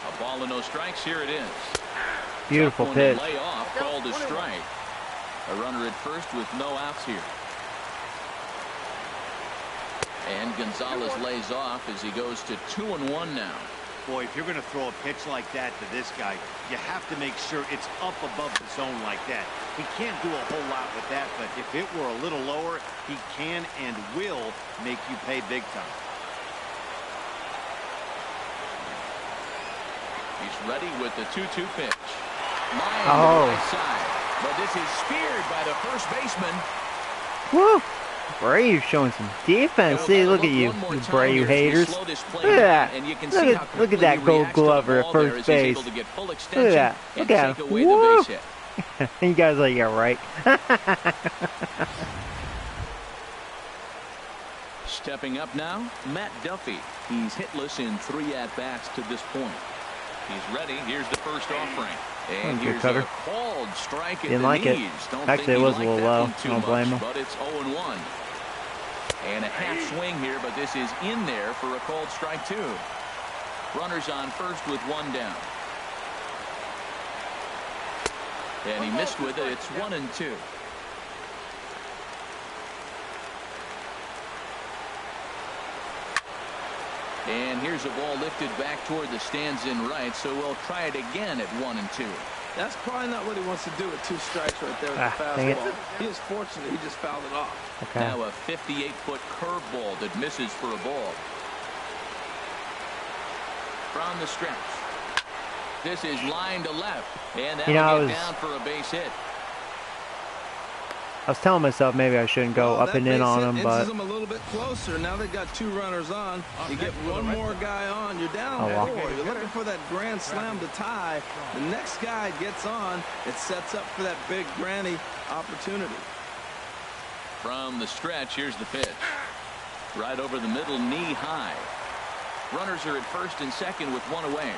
A ball and no strikes. Here it is. Beautiful Tough one to pitch. lay off, called a strike. A runner at first with no outs here. And Gonzalez lays off as he goes to 2-1 now. Boy, if you're going to throw a pitch like that to this guy, you have to make sure it's up above the zone like that. He can't do a whole lot with that, but if it were a little lower, he can and will make you pay big time. He's ready with the 2-2 pitch. Line to the right side. But this is speared by the first baseman. Woo! Brave showing some defense. See, look at you Brave haters. Look at that. Look at that Gold Glover at first base. Look at that. Look at him. Woo! You guys are like, yeah, right. Stepping up now, Matt Duffy. He's hitless in 3 at-bats to this point. He's ready. Here's the first offering. And good here's cutter. a called strike. Didn't like it. Actually, it was a little low. I don't blame him. But it's 0-1. And a half swing here, but this is in there for a called strike 2. Runners on first with 1 down. And he missed with it. It's 1-2. And here's a ball lifted back toward the stands in right, so we'll try it again at 1-2. That's probably not what he wants to do with 2 strikes right there with the fastball. He is fortunate he just fouled it off. Okay. Now a 58-foot curveball that misses for a ball. From the stretch. This is line to left, and that'll get down for a base hit. I was telling myself maybe I shouldn't go up and in on him, but them a little bit closer. Now they've got 2 runners on. You get one more guy on. You're down 4. You're looking for that grand slam to tie. The next guy gets on. It sets up for that big granny opportunity. From the stretch, here's the pitch. Right over the middle, knee high. Runners are at first and second with 1 away.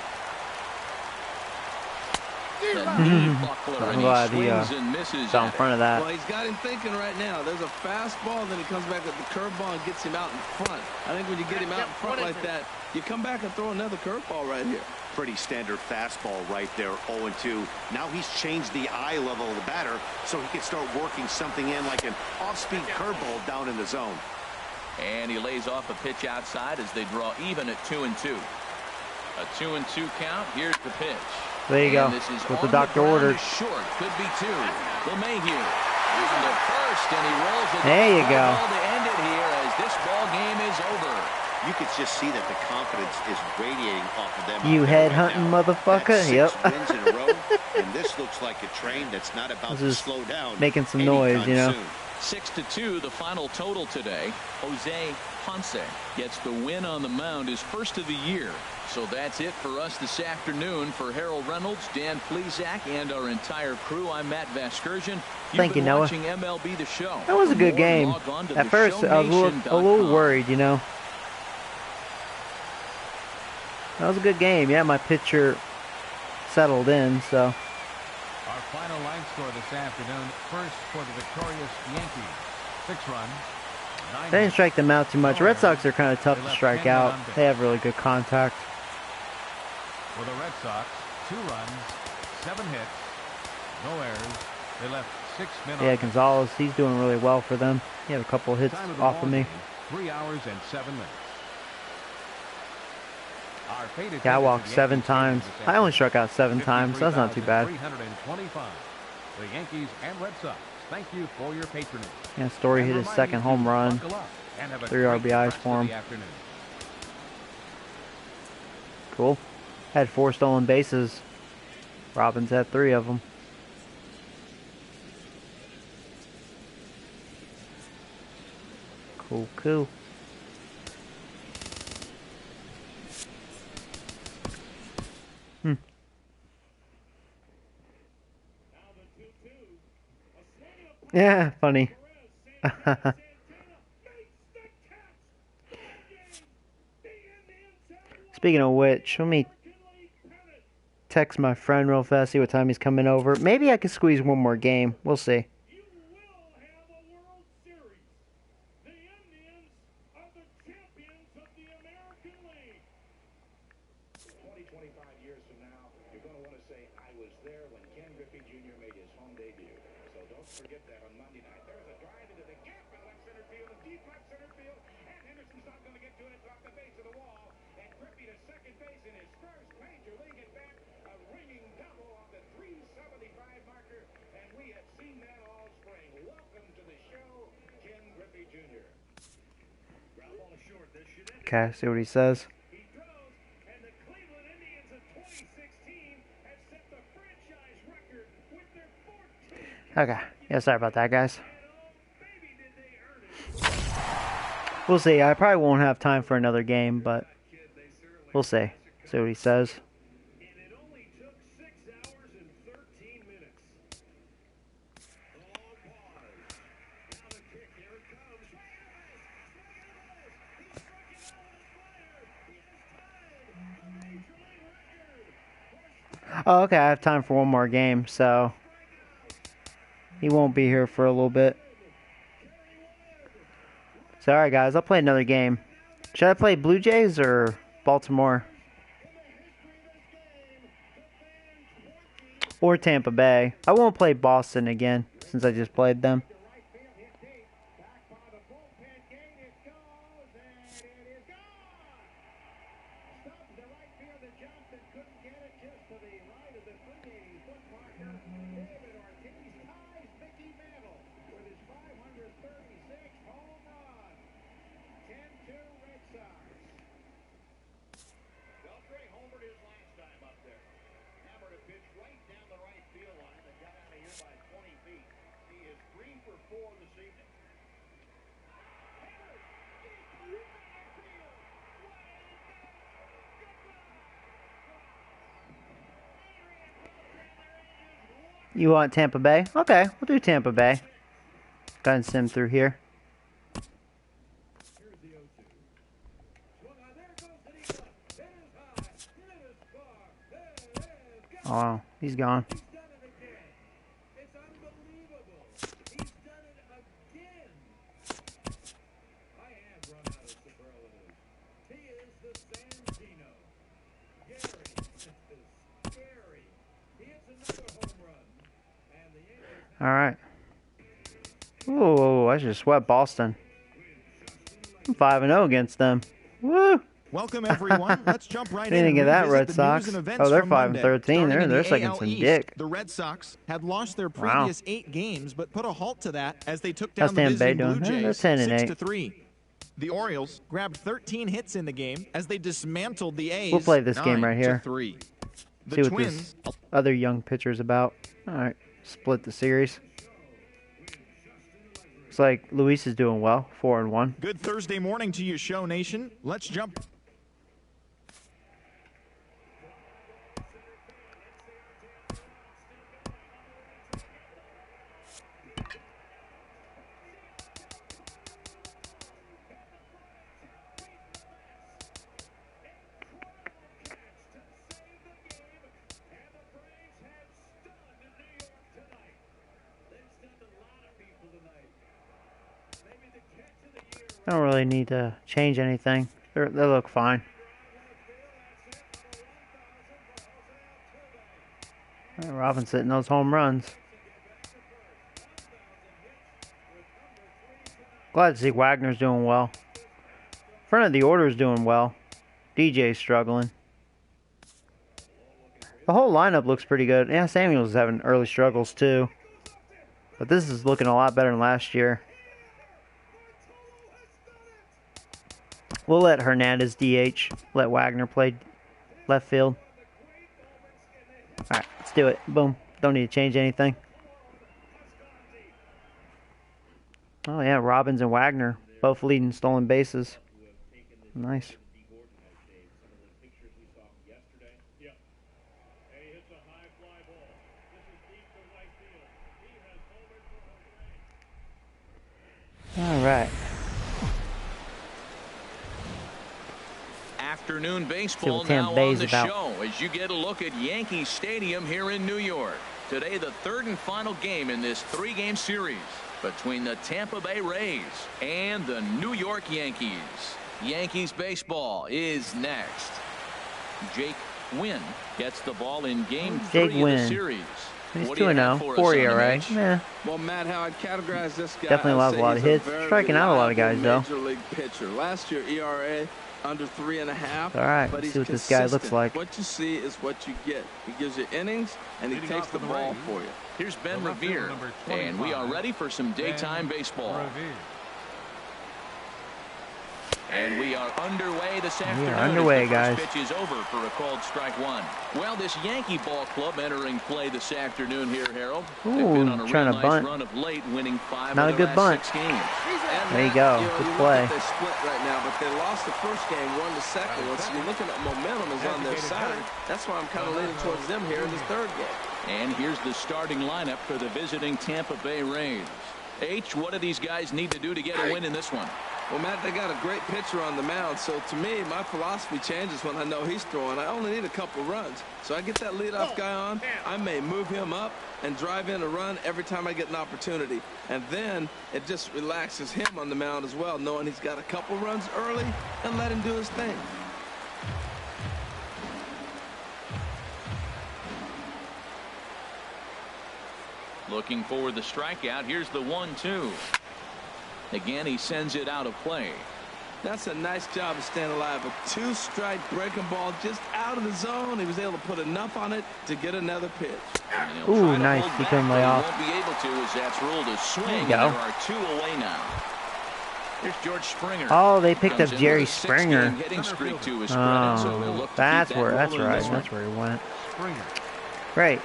I'm glad he got in front of that. Well, he's got him thinking right now. There's a fastball, then he comes back with the curveball and gets him out in front. I think when you get him out in front like that, you come back and throw another curveball right here. Pretty standard fastball right there, 0-2. Now he's changed the eye level of the batter so he can start working something in like an off-speed curveball down in the zone. And he lays off a pitch outside as they draw even at 2-2. A 2-2 count. Here's the pitch. There you go. What the doctor ordered. Short. Could be 2. LeMahieu to first, and he rolls it. There you go. To end it here as this ball game is over. You could just see that the confidence is radiating off of them. You head-hunting motherfucker. Yep. 6 wins in a row, and this looks like a train that's not about to slow down. Making some noise, you know. Soon. 6-2, the final total today. Jose Ponce gets the win on the mound, his first of the year. So that's it for us this afternoon. For Harold Reynolds, Dan Plesac, and our entire crew, I'm Matt Vasgersian. Thank you, Noah. Watching MLB The Show. That was a good game. At first, I was a little worried, you know. That was a good game. Yeah, my pitcher settled in, so. Our final line score this afternoon. First for the victorious Yankees. 6 runs. They didn't strike them out too much. Red Sox are kind of tough to strike out. They have really good contact. For the Red Sox, 2 runs, 7 hits, no errors. They left 6 men on. Yeah, Gonzalez, he's doing really well for them. He had a couple of hits off of me. 3 hours and 7 minutes. Yeah, I walked 7 times. I only struck out 7 times, so that's not too bad. 325. The Yankees and Red Sox, thank you for your patronage. Yeah, Story hit his 2nd home run. 3 RBIs for him. Cool. Had 4 stolen bases. Robbins had 3 of them. Cool, cool. Yeah, funny. Speaking of which, let me text my friend real fast, see what time he's coming over. Maybe I can squeeze one more game. We'll see. Okay, see what he says. Okay, yeah, sorry about that, guys. We'll see. I probably won't have time for another game, but we'll see. See what he says. Oh, okay, I have time for one more game, so he won't be here for a little bit. So, alright, guys, I'll play another game. Should I play Blue Jays or Baltimore? Or Tampa Bay. I won't play Boston again, since I just played them. You want Tampa Bay? Okay, we'll do Tampa Bay. Go ahead and sim through here. Oh, wow. He's gone. All right. Ooh, I just swept Boston. I'm 5-0 against them. Woo! Welcome everyone. Let's jump right in. Anything of that, Red the Sox? Oh, they're 5-13. They're sucking some dick. The Red Sox had lost their previous 8 games, but put a halt to that as they took down How's the Tampa Bay visiting doing? Blue Jays They're 10-8. 6-3. The Orioles grabbed 13 hits in the game as they dismantled the A's. We'll play this game right here. 9-3. The See what Twins. this other young pitcher's about. All right, split the series. Looks like Luis is doing well, 4-1. Good Thursday morning to you, Show Nation. Let's jump. I don't really need to change anything. They look fine. Robin's hitting those home runs. Glad to see Wagner's doing well. Front of the order's doing well. DJ's struggling. The whole lineup looks pretty good. Yeah, Samuel's having early struggles too. But this is looking a lot better than last year. We'll let Hernandez DH. Let Wagner play left field. Alright, let's do it. Boom. Don't need to change anything. Oh yeah, Robbins and Wagner both leading stolen bases. Nice. Alright. Afternoon baseball now on the show as you get a look at Yankee Stadium here in New York. Today the third and final game in this 3-game series between the Tampa Bay Rays and the New York Yankees. Yankees baseball is next. Jake Wynn gets the ball in game 3 of the series. He's What do you 2-0, have for us 4 on the ERA. match? Yeah. Well, Matt, how I'd categorize this guy, Definitely allows a lot of hits. Striking out a lot of guys, though. Major league pitcher. Last year, ERA under 3.5. All right, but let's he's see what this guy looks like. What you see is what you get. He gives you innings, and he takes the ball for you. Here's Ben Revere, and we are ready for some daytime baseball. And we are underway this afternoon. We are underway, as the guys. first pitch is over for a called strike one. Well, this Yankee ball club entering play this afternoon here, Harold. They've been on a trying real to nice bunt. run of late, winning 5 Not of a the good last bunt. 6 games. And There you go. Matt, Good look play. at they split right now, but they lost the first game, won the second one. So you're looking at momentum is on their side. That's why I'm kind of leaning towards them here in this third game. And here's the starting lineup for the visiting Tampa Bay Rays. H, what do these guys need to do to get a win in this one? Well, Matt, they got a great pitcher on the mound, so to me, my philosophy changes when I know he's throwing. I only need a couple runs. So I get that leadoff guy on, I may move him up and drive in a run every time I get an opportunity. And then it just relaxes him on the mound as well, knowing he's got a couple runs early and let him do his thing. Looking for the strikeout. Here's the 1-2. Again, he sends it out of play. That's a nice job of staying alive. A 2-strike breaking ball just out of the zone. He was able to put enough on it to get another pitch. Ooh, nice. He couldn't lay off. He won't be able to, as that's ruled a swing. There you And go. there are 2 away now. Here's George Springer. Oh, they picked up Comes in Jerry with a 6-game Springer. hitting streak to his credit, so he'll look to That's keep that where. That's rolling in right. this one. That's where he went. Springer. Great.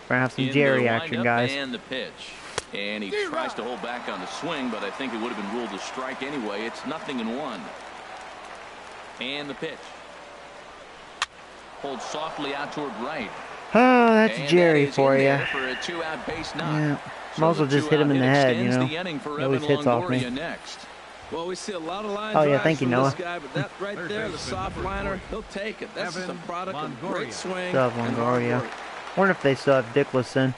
We're gonna have some In Jerry the action, windup guys. And the pitch. And he tries to hold back on the swing, but I think it would have been ruled a strike anyway. It's 0-1. And the pitch. Pulled softly out toward right. Oh, that's And Jerry that is for in you. there for a 2-out base knock. Yeah. So Might as well the just hit him in the 2-out head, extends you know. the inning for He always Evan hits off me. Longoria next. Well, we see a lot of line Oh, yeah, drives thank you, from Noah. this guy, but that right there, the soft liner, he'll take it. That's just a product of great swing Still have and hard Longoria. work. Wonder if they still have Dickerson.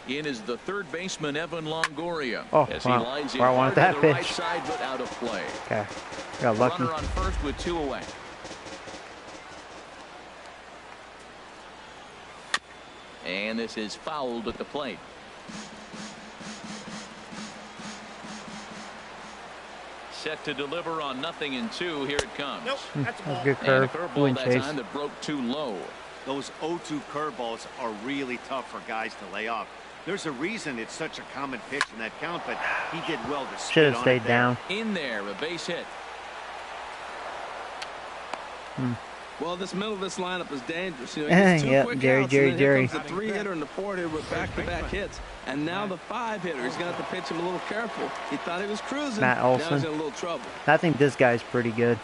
In is the third baseman, Evan Longoria. Oh, as he wow. lines it Where I wanted hard that to the right pitch. side, but out of play. Okay. Got lucky. Runner on first with 2 away. And this is fouled at the plate. Set to deliver on 0-2. Here it comes. That's a That was a ball. good And a curve. curveball Wind that chase. time that broke too low. Those 0-2 curveballs are really tough for guys to lay off. There's a reason it's such a common pitch in that count, but he did well to Should spit have on stayed it there. down. In there, a base hit. Well, this middle of this lineup is dangerous. You know, he gets two Yep, quick Jerry, outs, Jerry, and then here Jerry. comes the 3-hitter and the 4-hitter with back-to-back hits. And now the 5-hitter. He's going to have to pitch him a little careful. He thought he was cruising. Matt Now he's Olson. in a little trouble. I think this guy's pretty good.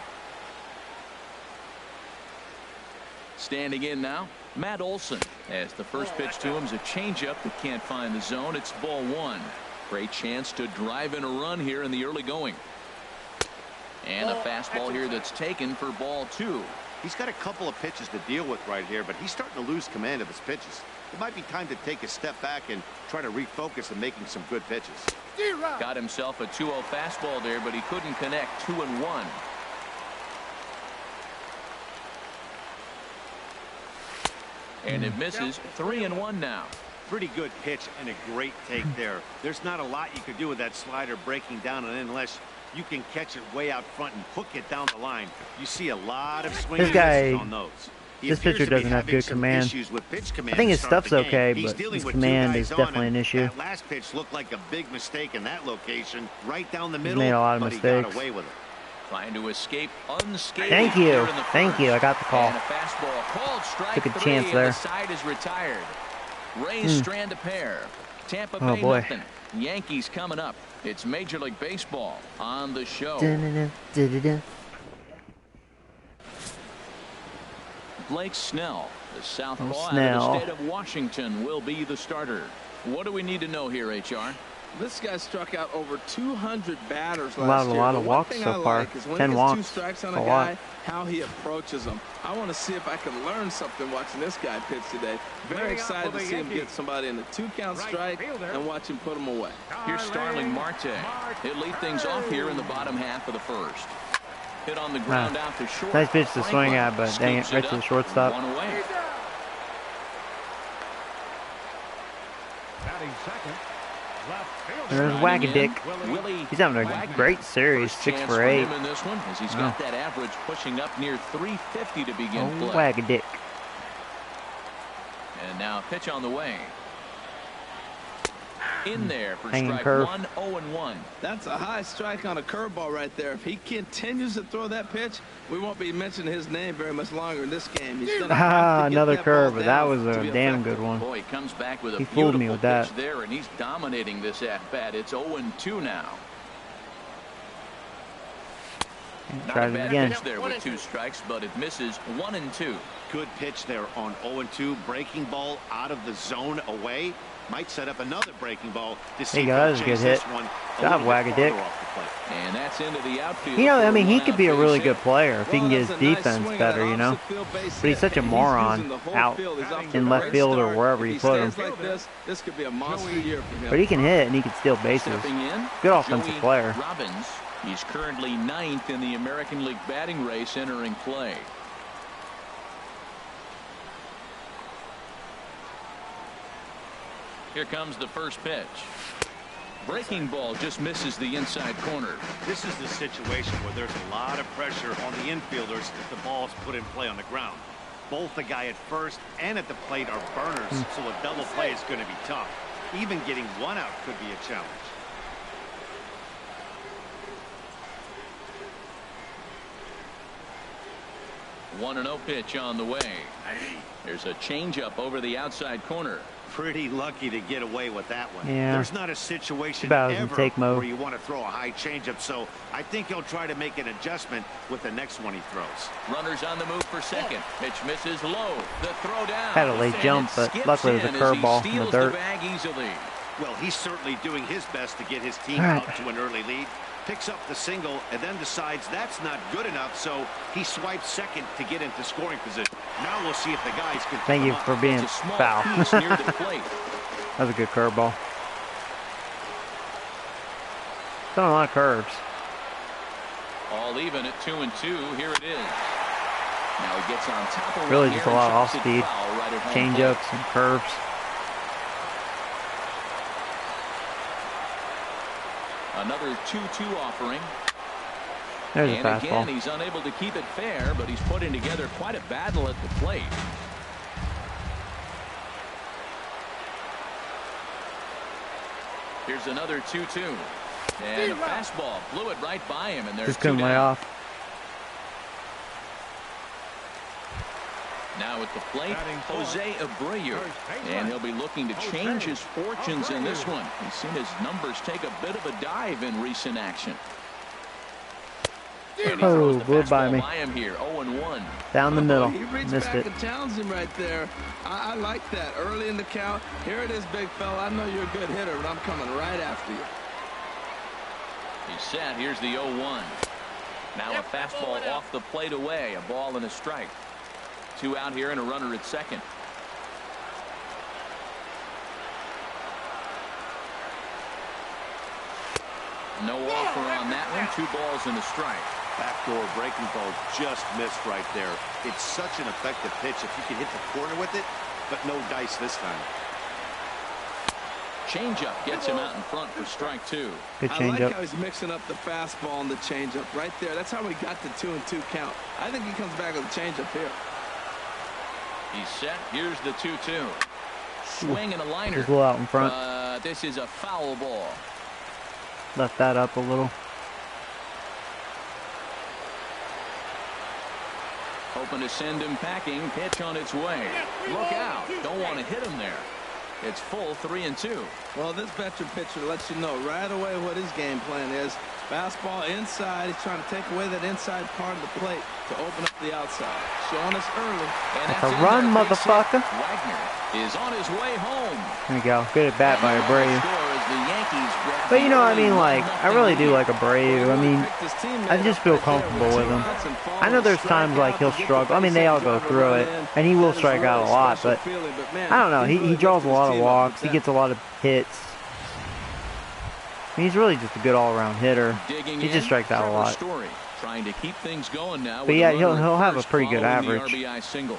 Standing in now, Matt Olson. As the first pitch to him is a changeup that can't find the zone. It's ball 1. Great chance to drive in a run here in the early going. And a fastball here that's taken for ball 2. He's got a couple of pitches to deal with right here, but he's starting to lose command of his pitches. It might be time to take a step back and try to refocus on making some good pitches. Got himself a 2-0 fastball there, but he couldn't connect. 2-1. And it misses. 3-1 now. Pretty good pitch and a great take there. There's not a lot you could do with that slider breaking down and in unless you can catch it way out front and hook it down the line. You see a lot of swing This guy- on those. He this appears pitcher to be doesn't have having good some command. issues with pitch command I think to his start stuff's the game. okay, He's but dealing his with two command guys is on definitely him. an issue. That last pitch looked like a big mistake in that location, right down the middle. made a lot of but he got mistakes. away with it. Trying to escape unscathed. Thank you. here in the Thank you. I got the call. And a fastball called strike Took a 3, chance and there. the side is retired. Rays strand a pair. Tampa Oh, Bay boy. nothing. Yankees coming up. It's Major League Baseball on the show. Dun-dun-dun, dun-dun-dun. Blake Snell, the southpaw out Snell. of the state of Washington, will be the starter. What do we need to know here, HR? This guy struck out over 200 batters A last lot year. of But one walks thing so I far. like is when 10 he gets walks. 2 strikes on That's a a lot. guy, how he approaches them. I want to see if I can learn something watching this guy pitch today. Very excited to see him get somebody in a 2-count strike and watch him put him away. Here's Starling Marte. He'll lead things off here in the bottom half of the first. Hit on the ground out to short. Nice pitch to swing at, but dang it, Scoops right to the up. shortstop. 1 away. Batting second. Left fielder. There's Wagadick. He's having a great series, 6 for 8. In this one, as he's got that average pushing up near 350 to begin play. Wagadick. And now pitch on the way. In there for Hanging strike curve. 1, 0-1. That's a high strike on a curveball right there. If he continues to throw that pitch, we won't be mentioning his name very much longer in this game. He's gonna have to get Another that curve, ball but that down was to a be damn effective. good one. Boy, he comes back with a He fooled me beautiful with that. pitch there, and he's dominating this at-bat. It's 0-2 now. Not Try a it bad again. pitch there with 2 strikes, but it misses 1-2. Good pitch there on 0-2. Breaking ball out of the zone away. Might set up another breaking ball to see There you if go, he'll that was a good chase hit. this one a Job, little bit Wagadick. farther off the plate. And that's into the outfield. You know, for I a mean, he one-out could be a really base good hit. player if he can get his That's a nice defense swing better, at you an know. opposite field base But he's hit. such a He's moron using the whole out field. He's off to in a left great field or start. wherever If you he put him. stands like this could be a monster year for him. But he can hit and he can steal bases. Stepping in, Good offensive Joey player. Robbins. He's currently 9th in the American League batting race entering play. Here comes the first pitch. Breaking ball just misses the inside corner. This is the situation where there's a lot of pressure on the infielders if the ball's put in play on the ground. Both the guy at first and at the plate are burners, so a double play is going to be tough. Even getting one out could be a challenge. One 1-0 pitch on the way. There's a changeup over the outside corner. Pretty lucky to get away with that one. Yeah. There's not a situation About in ever take mode. where you want to throw a high changeup, so I think he'll try to make an adjustment with the next one he throws. Runners on the move for second. Pitch misses low. The throw down. Had a late And jump, it but skips luckily it was a in as he curveball from the steals dirt. bag easily. Well, he's certainly doing his best to get his team All right. out to an early lead. Picks up the single and then decides that's not good enough, so he swipes second to get into scoring position. Now we'll see if the guys can Thank pick you him up. for being It's a small foul. piece near the plate. That was a good curveball. Throwing a lot of curves. All even at 2-2. Here it is. Now he gets on top of Really one just here a lot and of chops it off-speed. foul right at home Change-ups and curves. plate. Another 2-2 offering. There's a And again, fastball. he's unable to keep it fair, but he's putting together quite a battle at the plate. Here's another 2-2. And a fastball blew it right by him, and there's Just couldn't two lay down. off. Now at the plate, Batting fourth. Jose Abreu. First baseman. And he'll be looking to change his fortunes in this Abreu. one. He's seen his numbers take a bit of a dive in recent action. And he Oh, throws the blew it by fastball me. by him here, 0-1. Down the middle. He reached Missed back it. and challenged him right there. I like that. Early in the count. Here it is, big fella. I know you're a good hitter, but I'm coming right after you. He's set. Here's the 0-1. Now a fastball off the plate away. A ball and a strike. 2 out here and a runner at second. No offer on that one. 2 balls and a strike. Backdoor breaking ball just missed right there. It's such an effective pitch if you can hit the corner with it, but no dice this time. Changeup gets him out in front for strike 2. Good I like change-up. how he's mixing up the fastball and the changeup right there. That's how we got the 2-2 count. I think he comes back with a changeup here. He's set. Here's the 2-2. Swing and a liner. Just a little out in front. This is a foul ball. Left that up a little. Hoping to send him packing. Pitch on its way. Look out. Don't want to hit him there. It's full 3-2. Well, this veteran pitcher lets you know right away what his game plan is. Fastball inside. He's trying to take away that inside part of the plate to open up the outside. Showing us early. And That's a in run, there. Base hit. motherfucker. Wagner is on his way home. There you go. Good at bat by And the Abreu. score is the Yankees grab But you know, I the mean, like, I really do like Well, Abreu. I he mean, picked his teammate I just up feel right there comfortable with two him. outs and fall I know and there's strike times like out he'll to get the struggle. I mean, base they hit all go driver through run it, in. and he will That is strike out a really lot. special But feeling, but man, I don't know. he really He draws a lifted his lot of team up walks. with He that. gets a lot of hits. He's really just a good all-around hitter. Digging He in, just strikes out a Trevor lot. Story, trying to keep things going now. But with yeah, a he'll runner at have a first pretty good following the average. RBI single.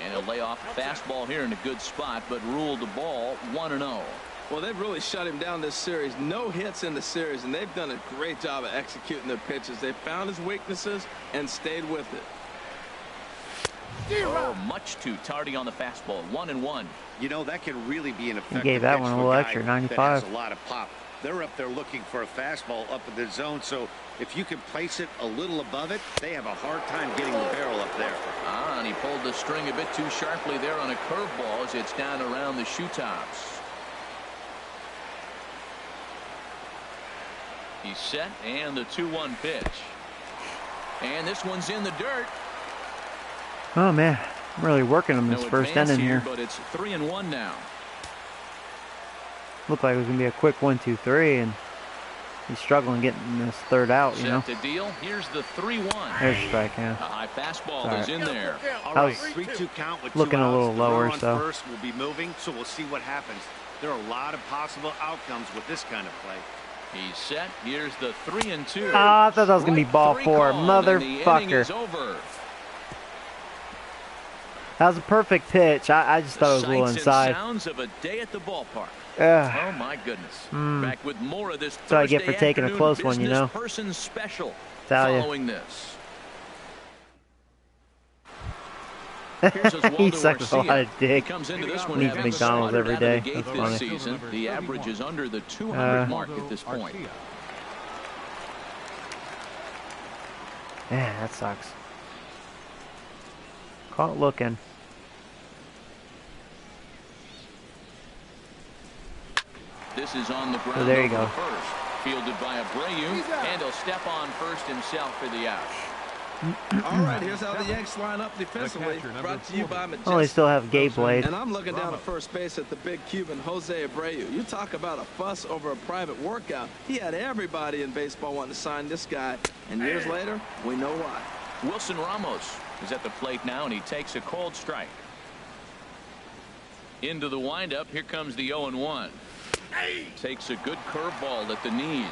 And he'll lay off a fastball here in a good spot, but ruled the ball 1-0. Well, they've really shut him down this series. No hits in the series, and they've done a great job of executing their pitches. They found his weaknesses and stayed with it. Oh, much too tardy on the fastball. 1-1. You know, that can really be an effective He gave that pitch one a for little guy extra, that 95. has a lot of pop. They're up there looking for a fastball up in the zone, so if you can place it a little above it, they have a hard time getting the barrel up there. And he pulled the string a bit too sharply there on a curveball as it's down around the shoe tops. He's set, and the 2-1 pitch. And this one's in the dirt. Oh man, I'm really working on this first inning here. But it's 3-1 now. Looked like it was gonna be a quick 1-2-3, and he's struggling getting this third out. You know. Set to deal. Here's the 3-1. There's a strike. Yeah. A high fastball is in there. All I right, was 3-2 count with looking 2 a little outs. The lower, runner on so. first will be moving, so we'll see what happens. There are a lot of possible outcomes with this kind of play. He's set. Here's the 3-2. Ah, I thought that was gonna be ball four, motherfucker. That was a perfect pitch. I just thought it was a little inside. Sounds of a day at the ballpark. Ugh. Oh my goodness. Back with more of this That's what I get for taking a close one, you know. Person special Tell ya. following this. He sucks a lot of dick. Comes into this one Needs having McDonald's slotted every out of the day. gate That's this funny. season. The average is under the 200 mark at this point. Man, that sucks. Caught looking. This is on the ground. Oh, there you over go. the first. Fielded by Abreu, and he'll step on first himself for the out. All right, here's how the Yanks line up defensively. Brought to you by Majestic. Oh, they still have Gabe Blade. And I'm looking down at first base at the big Cuban, Jose Abreu. You talk about a fuss over a private workout. He had everybody in baseball wanting to sign this guy. And years later, we know why. Wilson Ramos is at the plate now, and he takes a cold strike. Into the windup, here comes the 0-1. Takes a good curveball at the knees.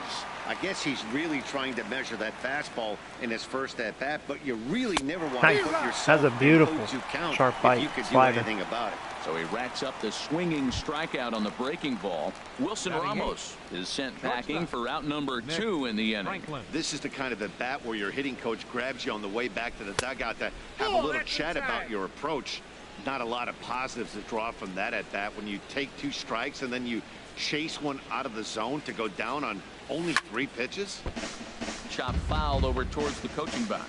I guess he's really trying to measure that fastball in his first at bat, but you really never want Nice. to put yourself That's a beautiful in the count sharp if bite you could do slider. anything about it. So he racks up the swinging strikeout on the breaking ball. Wilson Ramos is sent packing for out number 2 in the inning. This is the kind of at bat where your hitting coach grabs you on the way back to the dugout to have a little chat about your approach. Not a lot of positives to draw from that at bat when you take 2 strikes and then you chase one out of the zone to go down on only 3 pitches. Chop fouled over towards the coaching box.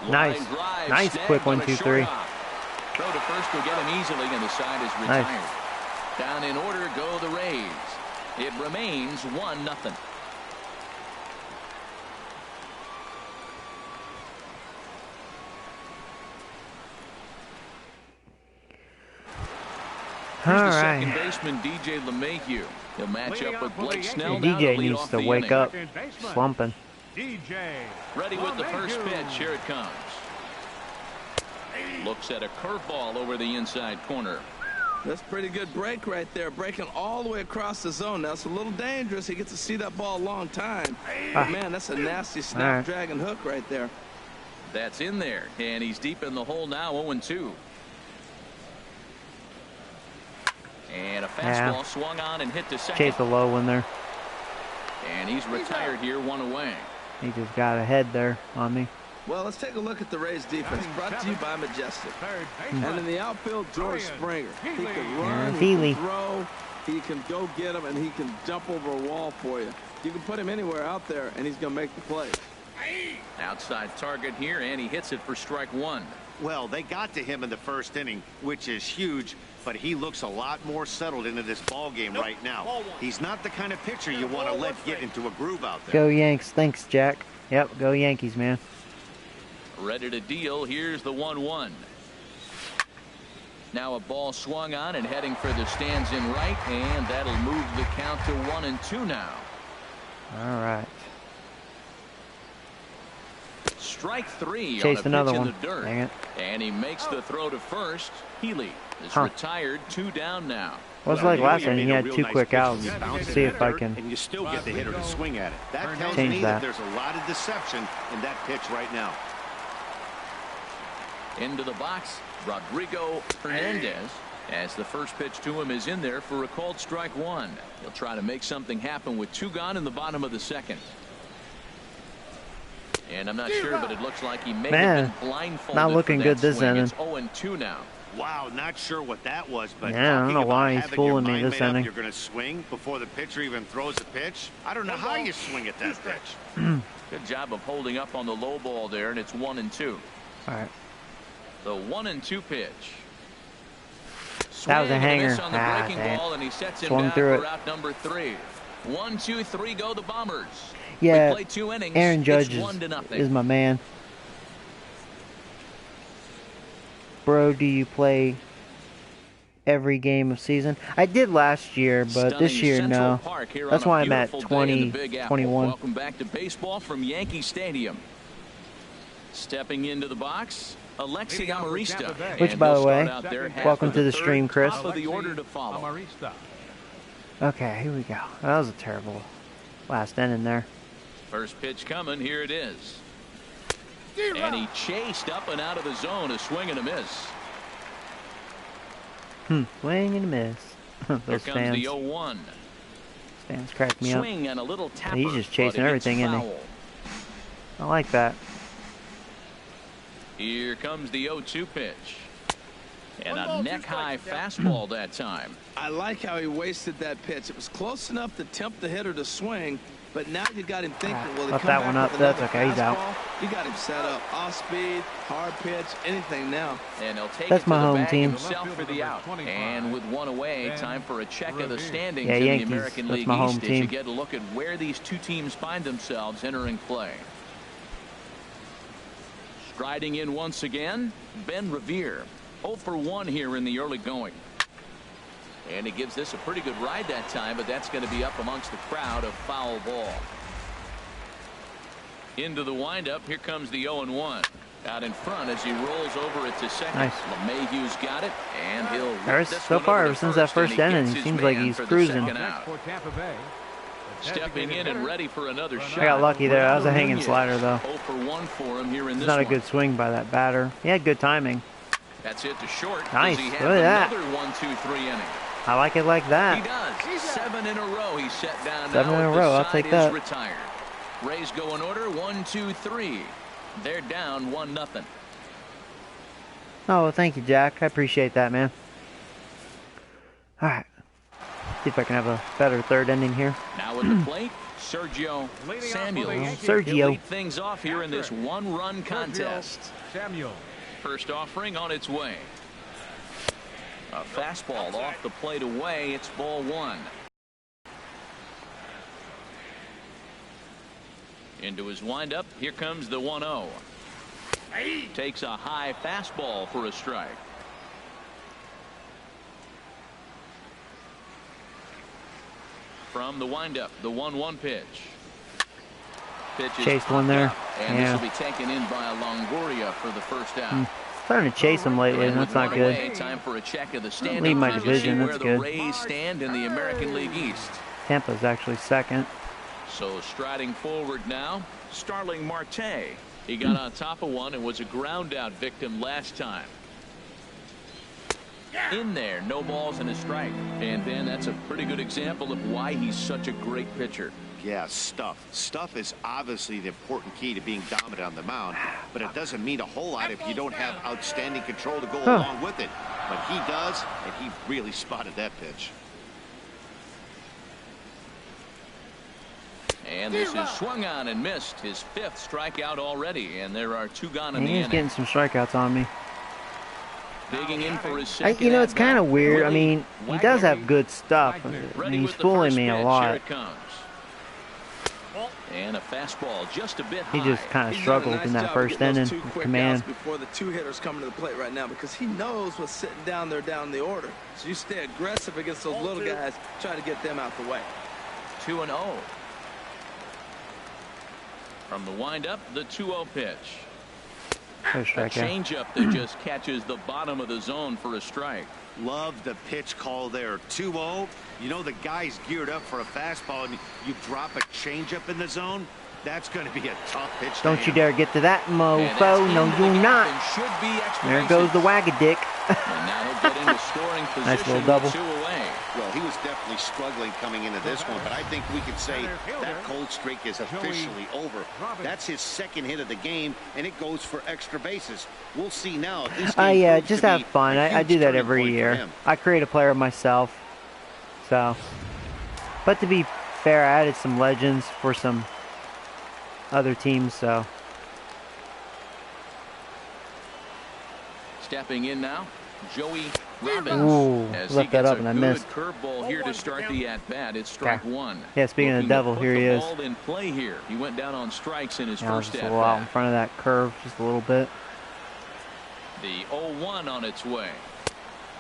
Nice. Line drive, Nice snagged quick on 1, a 2, short 3. hop. Throw to first will get him easily, and the side is retired. Nice. Down in order go the Rays. It remains 1-0. Here's the second baseman, DJ LeMahieu. He'll match up with Blake Snell. Yeah, now to DJ lead needs off to the wake inning. up. Slumping. Ready with the first pitch. Here it comes. Looks at a curveball over the inside corner. That's a pretty good break right there, breaking all the way across the zone. Now, it's a little dangerous. He gets to see that ball a long time. But, man, that's a nasty snapdragon hook right there. That's in there, and he's deep in the hole now, 0-2. And a fastball swung on and hit to second. Chase a low one there. And he's retired here, 1 away. He just got ahead there on me. Well, let's take a look at the Rays defense, brought to you by Majestic. And in the outfield, George Springer. He can run, he can throw, he can go get him, and he can jump over a wall for you. You can put him anywhere out there, and he's going to make the play. Outside target here, and he hits it for strike 1. Well, they got to him in the first inning, which is huge, but he looks a lot more settled into this ball game right now. He's not the kind of pitcher you want to let get into a groove out there. Go Yanks. Thanks, Jack. Yep, go Yankees, man. Ready to deal. Here's the 1-1. Now a ball swung on and heading for the stands in right, and that'll move the count to 1-2 now. All right. strike 3 Chased on a another pitch one. in the dirt. Dang it. And he makes the throw to first. Healy is retired, 2 down now. What's like last inning? He had 2 quick outs. See if I can and you still get the hitter to swing at it. That tells change me that. that there's a lot of deception in that pitch right now. Into the box, Rodrigo Hernandez, as the first pitch to him is in there for a called strike 1. He'll try to make something happen with 2 gone in the bottom of the second. And I'm not sure, but it looks like he may have been blindfolded. Not looking good this inning. It's 0-2 now. Wow, not sure what that was, but yeah, I don't know why he's fooling me this inning. You're going to swing before the pitcher even throws a pitch. I don't know how you swing at that pitch. Good job of holding up on the low ball there, and it's 1-2. All right. The 1-2 pitch. That was a hanger. On the breaking ball, and he sets him down for out number 3. 1, 2, 3 go the Bombers. Yeah, play 2 innings. Aaron Judge is my man. Bro, do you play every game of season? I did last year, but this year, no. That's why I'm at 20, 21. Welcome back to baseball from Yankee Stadium. Stepping into the box, Alexi Amarista. Which, by the way, welcome to the stream, Chris. Top of the order to follow. Okay, here we go. That was a terrible last inning there. First pitch coming. Here it is. And he chased up and out of the zone. A swing and a miss. Swing and a miss. Those Here comes fans. the 0-1. Fans crack me up. Swing and a little tapper, He's just chasing but it gets everything, isn't he? foul. I like that. Here comes the 0-2 pitch. And a neck-high fastball that time. I like how he wasted that pitch. It was close enough to tempt the hitter to swing, but now you got him thinking, will he Left come that back one up. with That's another okay. He's out. fastball? You got him set up. Off speed, hard pitch, anything now. And he'll take That's it to my the home bag team. himself for the out. And with 1 away, time for a check of the standings Yeah, in Yankees. the American That's League my home East as you team. get a look at where these 2 teams find themselves entering play. Striding in once again, Ben Revere. 0 for 1 here in the early going. And he gives this a pretty good ride that time, but that's going to be up amongst the crowd. A foul ball. Into the windup. Here comes the 0-1. Out in front as he rolls over it to second. Nice. LeMahieu's got it, and he'll Ever, so far, ever since that first inning, it seems like he's cruising. Stepping in and ready for another shot. I got lucky there. That was a hanging slider, though. 0 for 1 for him here in this Not a one. good swing by that batter. He had good timing. That's it to short. Nice. Does he Look have at that. another 1-2-3 inning? I like it like He that. does. 7 in a row. He's set down 7 now. in a The row. I'll side take is that. Retired. Rays go in order. 1, 2, 3. They're down 1-0. Oh, well, thank you, Jack. I appreciate that, man. All right. See if I can have a better third inning here. Now at the plate, Sergio Samuel. Sergio. He'll lead things off here in this 1-run contest. Samuel. First offering on its way. A fastball off the plate away. It's ball 1. Into his windup. Here comes the 1-0. Takes a high fastball for a strike. From the windup, the 1-1 pitch. Pitch is Chased one there. and Yeah. this will be taken in by Longoria for the first out. Starting to chase him lately, and with that's not one good. away, time for a check of the standings. Lead my We'll division, see that's where good. the Rays stand in the American League East. Tampa's actually second. So striding forward now, Starling Marte. He got on top of one and was a ground out victim last time. In there, no balls and a strike. And then that's a pretty good example of why he's such a great pitcher. Yeah, stuff. Stuff is obviously the important key to being dominant on the mound, but it doesn't mean a whole lot if you don't have outstanding control to go along with it. But he does, and he really spotted that pitch. And this is swung on and missed. His 5th strikeout already, and there are 2 gone in the He's inning. getting some strikeouts on me. Digging in for his second. You know, it's kind of at-bat. weird. I Willie mean, he does have good stuff. I Ready mean, he's with the fooling first me a pitch. Here lot. it comes. And a fastball just a bit He high. just kind of He's done a struggled nice in that job first getting those inning 2 with quick command. outs before the 2 hitters come to the plate right now, because he knows what's sitting down there down the order. So you stay aggressive against those little guys, try to get them out the way. 2-0. From the windup, the 2-0 pitch. A changeup that just catches the bottom of the zone for a strike. Love the pitch call there. 2-0. You know the guy's geared up for a fastball, and you drop a changeup in the zone. That's going to be a tough pitch. Don't you dare get to that, mofo. No, you not. There goes the wag-a-dick. And now he'll get into scoring position. Nice little double. 2 away. Well, he was definitely struggling coming into this one, but I think we could say that cold streak is officially over. That's his second hit of the game, and it goes for extra bases. We'll see now if this game Yeah, proves just to have be fun. a I huge do that turning every point for year. him. I create a player myself. So, but to be fair, I added some legends for some other teams, so. Stepping in now, Joey Robbins. Ooh, as left he that gets up and I a good missed. curveball here to start the at-bat. It's strike one. Yeah, speaking of the devil, here he is. Ball in play here. He went down on strikes in his first just a little out in at-bat. front of that curve, just a little bit. The 0-1 on its way.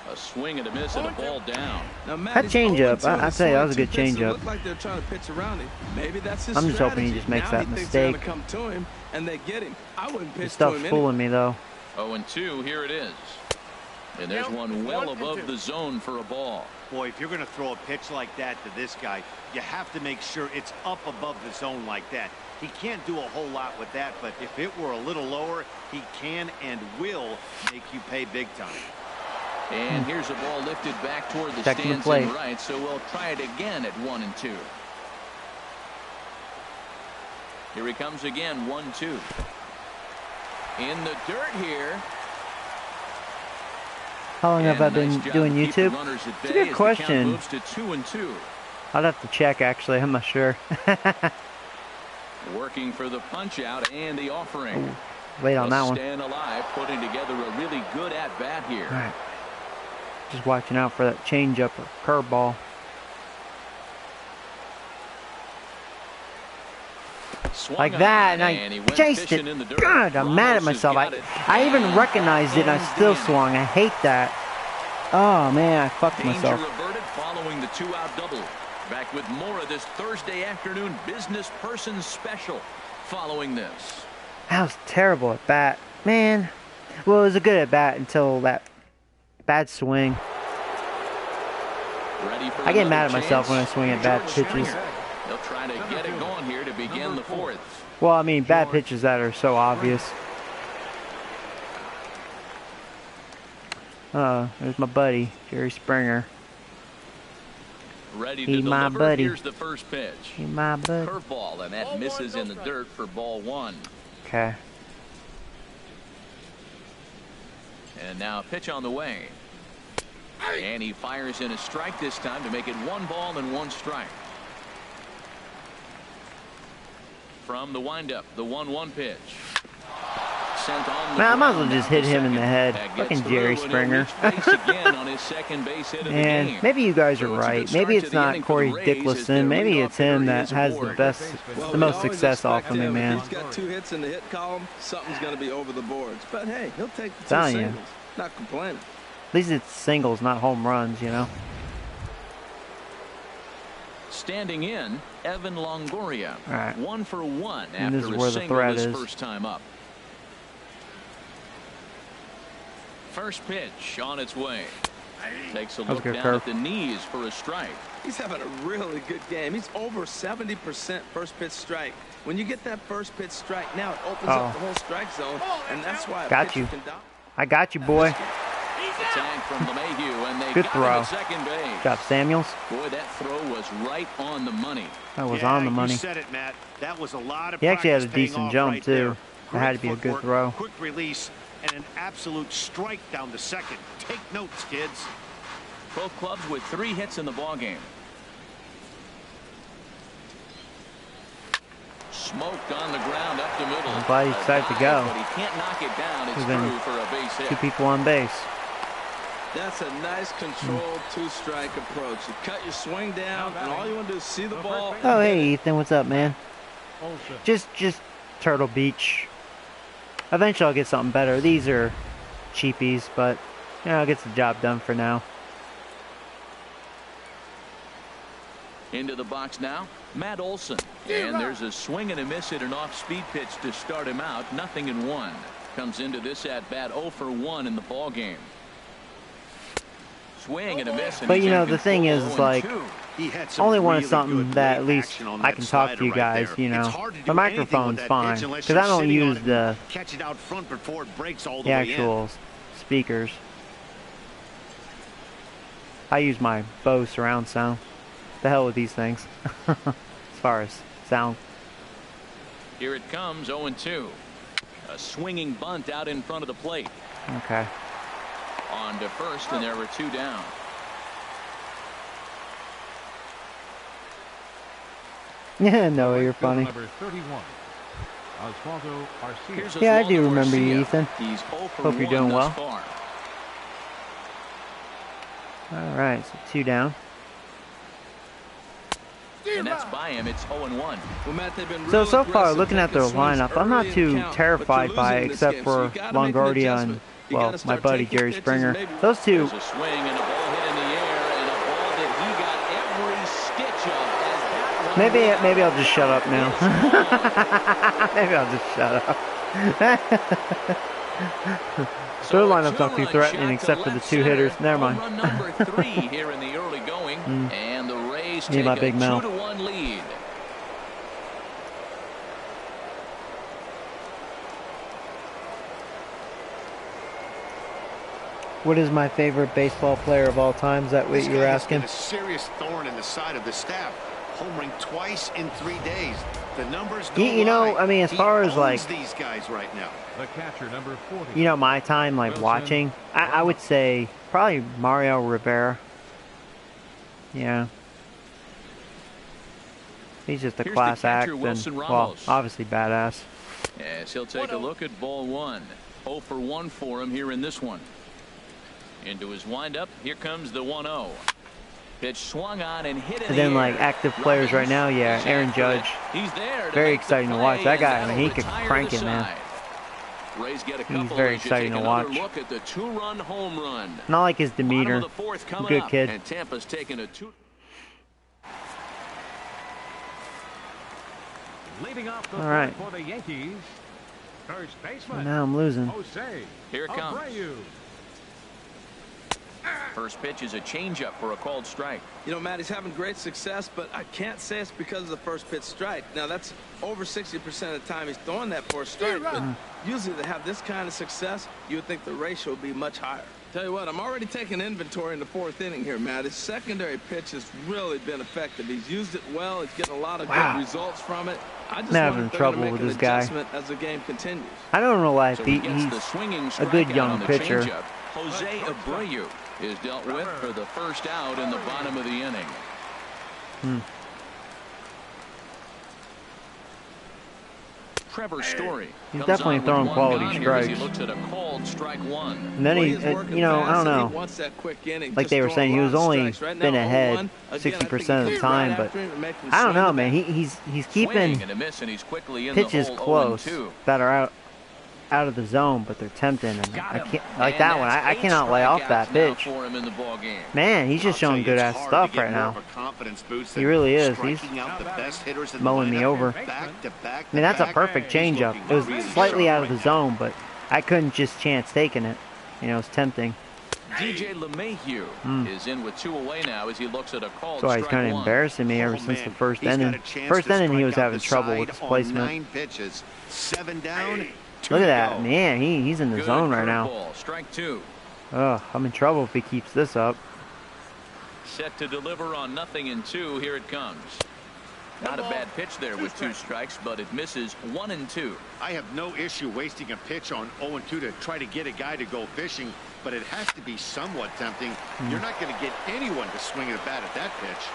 A swing and a miss and a ball down. Now, That changeup, I tell you, that was a good changeup. Looked like they're trying to pitch around him. Maybe that's his I'm just hoping he strategy. just makes Now that he thinks they're mistake. gonna come to him and they get him. I wouldn't pitch This to stuff's him fooling me, though. 0-2, here it is. And there's one well above the zone for a ball. Boy, if you're going to throw a pitch like that to this guy, you have to make sure it's up above the zone like that. He can't do a whole lot with that, but if it were a little lower, he can and will make you pay big time. And here's a ball lifted back toward the Back to the stands plate. in right, so we'll try it again at 1-2. Here he comes again, 1-2. In the dirt here. How long have I And been nice job doing to keep the YouTube? runners at It's a bay good as the count question. moves to 2-2. I'd have to check, actually. I'm not sure. Working for the punch out and the offering. Wait on that one. Staying alive, putting together a really good at bat here. All right. Just watching out for that changeup or curveball. Swung Like on, that, and I he went chased fishing it. in the dirt. God, I'm mad at Ramos has myself. got it. I even recognized it, and I still Danny. swung. I hate that. Oh, man, I fucked Danger myself. reverted following the 2-out double. Back with more of this Thursday afternoon business person special following this. That was terrible at bat. Man. Well, it was a good at bat until that bad swing. Ready for I get another mad at myself when I chance. swing at bad George pitches. Springer. They'll try to get it going here to begin the fourth. Well, I mean, bad pitches that are so obvious. There's my buddy, Jerry Springer. Ready He to my deliver. buddy. Here's the first pitch. He my buddy. Curveball, and that misses in the dirt for ball one. Okay. And now a pitch on the way. And he fires in a strike this time to make it 1 ball and 1 strike. From the windup, the 1-1 pitch. Sent on the Man, I might as well ground just out hit to him in the second. head. That Fucking gets Jerry through, and he'll Springer. reach base again on his second base hit of the And game. maybe you guys are So it's a right. good Maybe start it's to the not inning for Corey the Rays as Dickerson. their Maybe leadoff it's him hitter that is has the aboard. best, Well, the we most always success off expect of me, him. man. If he's got 2 hits in the hit column, something's going to be over the boards. But hey, he'll take the 2 Telling you. singles. Not complaining. At least it's singles, not home runs, you know. Standing in, Evan Longoria. All right. 1 for 1 And this after is a where the single threat his is. first time up. First pitch on its way. Takes a That was look a good down curve. at the knees for a strike. He's having a really good game. He's over 70% first pitch strike. When you get that first pitch strike, now it opens up the whole strike zone, and that's why a Got pitcher you. can dominate. I got you, boy. Tag from LeMahieu, and they Good got throw. him at second base. Good job, Samuels. Boy, that throw was right on the money. That was Yeah, on the money. You said it, Matt. That was a lot of He actually had a practice paying decent off jump, right too. there. It had to be a Great good footwork, throw. Quick release and an absolute strike down to second. Take notes, kids. Both clubs with 3 hits in the ballgame. Smoked on the ground up the middle. I'm glad he decided to go. But he can't knock it down. It's He's been through for a base hit. 2 people on base. That's a nice controlled 2-strike approach. You cut your swing down, and all you want to do is see the ball. Oh, hey, Ethan, what's up, man? Just Turtle Beach. Eventually I'll get something better. These are cheapies, but, you know, it gets the job done for now. Into the box now, Matt Olson. And there's a swing and a miss at an off-speed pitch to start him out. 0-1. comes into this at bat 0 for 1 in the ball game. Swing and a miss. And but you know, the thing is, like, I only wanted something that at least I can talk to you guys, you know. The microphone's fine, because I don't use the actual speakers. I use my Bose surround sound. The hell with these things, as far as sound. Here it comes, 0-2. A swinging bunt out in front of the plate. Okay. On to first, and there were 2 down. Yeah, no, you're funny. Number 31, Osvaldo Arcia. Yeah, I do remember you, Ethan. He's 0 for Hope you're doing well. Far. All right, so 2 down. And that's by him. It's 0-1. Well, Matt, they've been So far, looking at their lineup, I'm not too terrified by it, except for Longoria and, well, my buddy Jerry Springer. Those two. There's a swing and a ball hit in the air, and a ball that he got every stitch of. Maybe I'll just shut up now. Maybe I'll just shut up. Their lineup's not too threatening, except for the 2 hitters. Never mind. Number 3 here in the early going, and the Rays take my a big mouth. 2-1 lead. What is my favorite baseball player of all time? Is that what you were asking? A serious thorn in the side of the staff. Homering twice in 3 days. The numbers don't You know, lie. I mean, as far as like these guys right now. The catcher, number 40. you know, my time like watching, I would say probably Mario Rivera. Yeah. He's just a Here's class the catcher, act and, Wilson well, Ramos. obviously badass. As he'll take a look at ball 1. 0 for 1 for him here in this one. Into his windup. Here comes the 1-0. Pitch swung on and hit in And the then air. like active players right now, yeah, Aaron Judge. He's there. Very exciting to watch. That guy, I mean, he could crank it, man. Rays get a He's couple very as you exciting take to another watch. Look at the 2-run home run. Not like his demeanor. Bottom of the 4th coming Good up, kid. And Tampa's taking a 2. Leading off the All right. for the Yankees, first baseman. Now I'm losing. Jose Here it comes. Abreu. First pitch is a changeup for a called strike. You know, Matt, he's having great success, but I can't say it's because of the first pitch strike. Now, that's over 60% of the time he's throwing that for a strike, but usually to have this kind of success, you would think the ratio would be much higher. Tell you what, I'm already taking inventory in the 4th inning here, Matt. His secondary pitch has really been effective. He's used it well. He's getting a lot of good results from it. I just Having want trouble to make with an this guy. adjustment as the game continues. I don't know why So he gets he's the swinging a good strikeout young on the pitcher. changeup. Jose Abreu is dealt with for the first out in the bottom of the inning. Trevor Story. He's comes definitely on with throwing one quality gone here as strikes. He looks at a called strike 1. And then he, you know, I don't know. Like they were saying, he was only been ahead 60% of the time, but I don't know, man. He's keeping Swing and a miss, and he's quickly in the pitches hole, close 0-2. that are out of the zone, but they're tempting, and I can't like And that one. that's I 8 cannot lay off strikeouts that now pitch. for him in the ball game. Man, he's just showing good ass stuff right now. He really is. He's mowing me over. I mean, that's a perfect changeup. It was slightly out of the zone, but I couldn't just chance taking it. You know, it's tempting. DJ LeMahieu is in with 2 away now as he looks at a called That's why he's strike kind of 1. embarrassing me ever since the first inning. First inning, he was having trouble with his placement. 9 pitches, 7 down. Look at that, man. He's in the Good zone right now. curveball, strike 2. Ugh, I'm in trouble if he keeps this up. Set to deliver on 0-2. Here it comes. Not a bad pitch there with 2 strikes, but it misses 1-2. I have no issue wasting a pitch on 0-2 to try to get a guy to go fishing, but it has to be somewhat tempting. You're not going to get anyone to swing a bat at that pitch.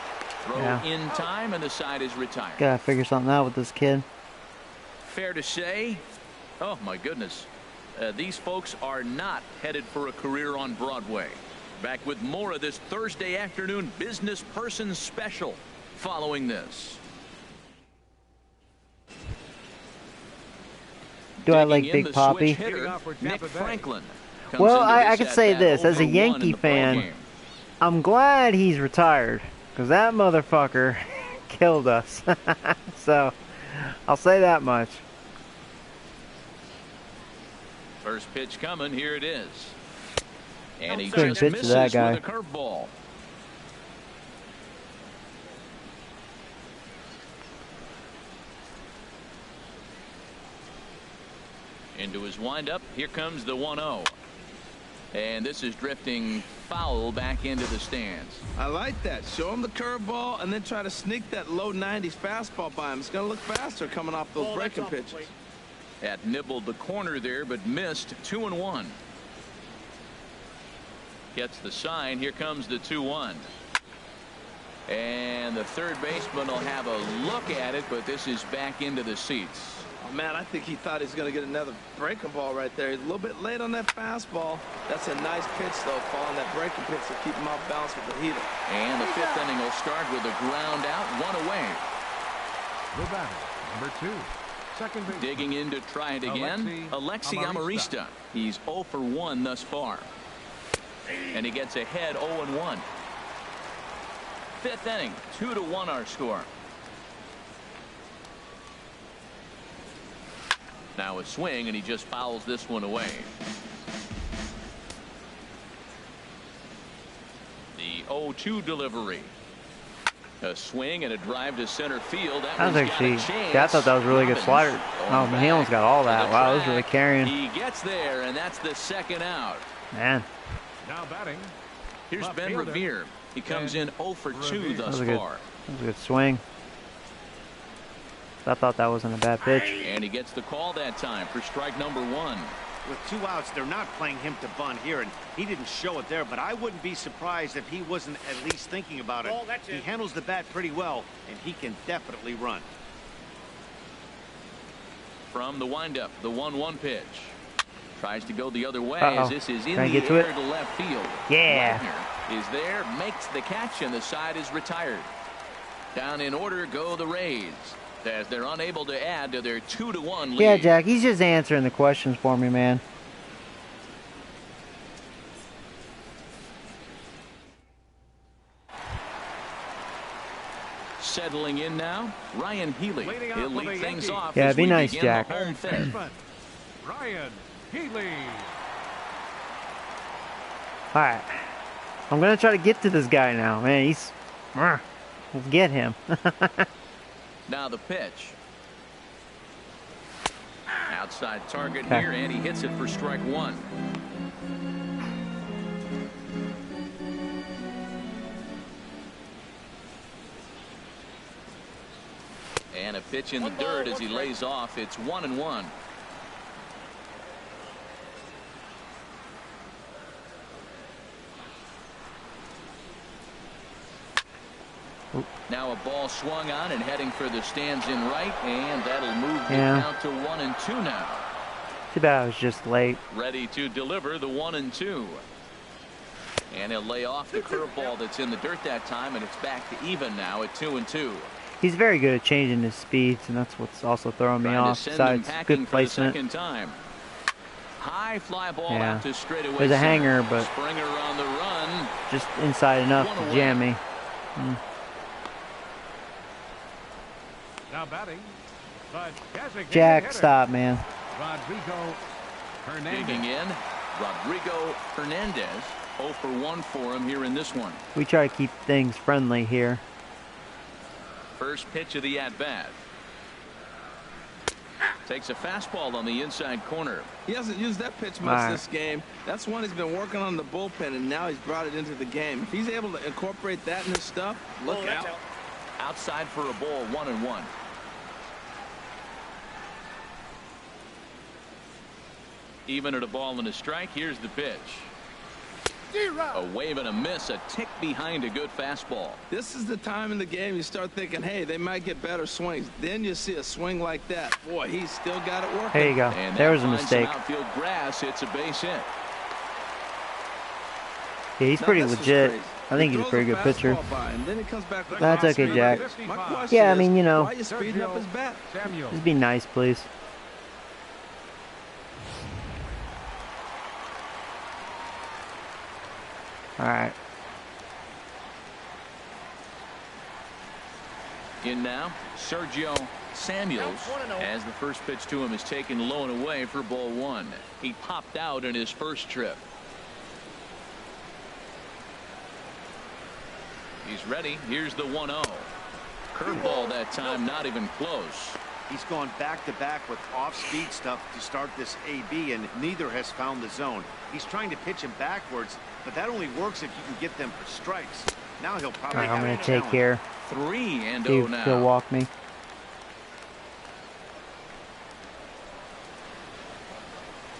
Throw Yeah. in time, and the side is retired. Gotta figure something out with this kid. Fair to say, oh my goodness, these folks are not headed for a career on Broadway. Back with more of this Thursday afternoon Business Person Special following this. Do I Digging like in, Big the Poppy? switch hitter, Nick Franklin. comes Well, into I this could say at-bat this. As a 0-1 Yankee in the fan, ballgame. I'm glad he's retired, because that motherfucker killed us. So, I'll say that much. First pitch coming. Here it is. And he Good just pitch to misses that with guy. a curveball. Into his windup. Here comes the 1-0. And this is drifting foul back into the stands. I like that. Show him the curveball and then try to sneak that low 90s fastball by him. It's going to look faster coming off those breaking pitches. That nibbled the corner there, but missed. 2-1. Gets the sign. Here comes the 2-1. And the third baseman will have a look at it, but this is back into the seats. Oh, man, I think he thought he was going to get another breaking ball right there. He's a little bit late on that fastball. That's a nice pitch, though, following that breaking pitch to keep him off balance with the heater. And the fifth inning will start with a ground out, one away. The batter, number 2. Second base. Digging in to try it again, Alexi Amarista. He's 0 for 1 thus far. And he gets ahead 0-1. Fifth inning, 2-1 our score. Now a swing, and he just fouls this one away. The 0-2 delivery. A swing and a drive to center field. That was actually, I thought that was a really good slider. Oh, Mahelan's got all that. Wow, that was really carrying. He gets there, and that's the second out. Man. Now batting. Here's Ben Revere. He comes in 0 for 2 thus far. That was a good swing. I thought that wasn't a bad pitch. And he gets the call that time for strike number 1. With 2 outs, they're not playing him to bunt here, and he didn't show it there, but I wouldn't be surprised if he wasn't at least thinking about it. He handles the bat pretty well, and he can definitely run. From the windup, the 1-1 pitch. Tries to go the other way as this is in Can I the get to air it? to left field. Yeah. Wagner is there, makes the catch, and the side is retired. Down in order go the Rays, as they're unable to add to their 2-1 lead. Yeah, Jack, he's just answering the questions for me, man. Settling in now, Ryan Healy. He'll lead things off. Yeah, as be we nice, begin Jack. the home fifth. Ryan Healy. All right. I'm going to try to get to this guy now. Man, he's... Let's get him. Now the pitch. Outside target here, and he hits it for strike 1. And a pitch in the dirt as he lays off. It's 1-1. Now a ball swung on and heading for the stands in right, and that'll move the count to 1-2 now. Too bad I was just late. Ready to deliver the 1-2. And he'll lay off the curveball that's in the dirt that time, and it's back to even now at 2-2. He's very good at changing his speeds, and that's what's also throwing me off. Besides good placement. High fly ball out to straightaway. There's a hanger, but Springer on the run. Just inside enough to jam me. Now batting. Jack, stop, man. Rodrigo Hernandez. Digging in, Rodrigo Hernandez. 0 for 1 for him here in this one. We try to keep things friendly here. First pitch of the at-bat. Takes a fastball on the inside corner. He hasn't used that pitch much this game. That's one he's been working on the bullpen, and now he's brought it into the game. If he's able to incorporate that in his stuff, look out. Outside for a ball, 1-1. Even at a ball and a strike, here's the pitch. A wave and a miss, a tick behind a good fastball. This is the time in the game you start thinking, hey, they might get better swings. Then you see a swing like that. Boy, he's still got it working. There you go. And there was a mistake. Outfield grass, it's a base hit. Yeah, he's pretty legit. I think he's a pretty good pitcher. That's okay, Jack. Yeah, I mean, you know, why are you speeding up his bat? just be nice, please. All right. In now, Sergio Samuels, as the first pitch to him is taken low and away for ball 1. He popped out in his first trip. He's ready. Here's the 1-0. Curveball that time, not even close. He's gone back-to-back with off-speed stuff to start this AB, and neither has found the zone. He's trying to pitch him backwards, but that only works if you can get them for strikes. Now he'll probably I'm going to take here. 3-0 now. He'll walk me.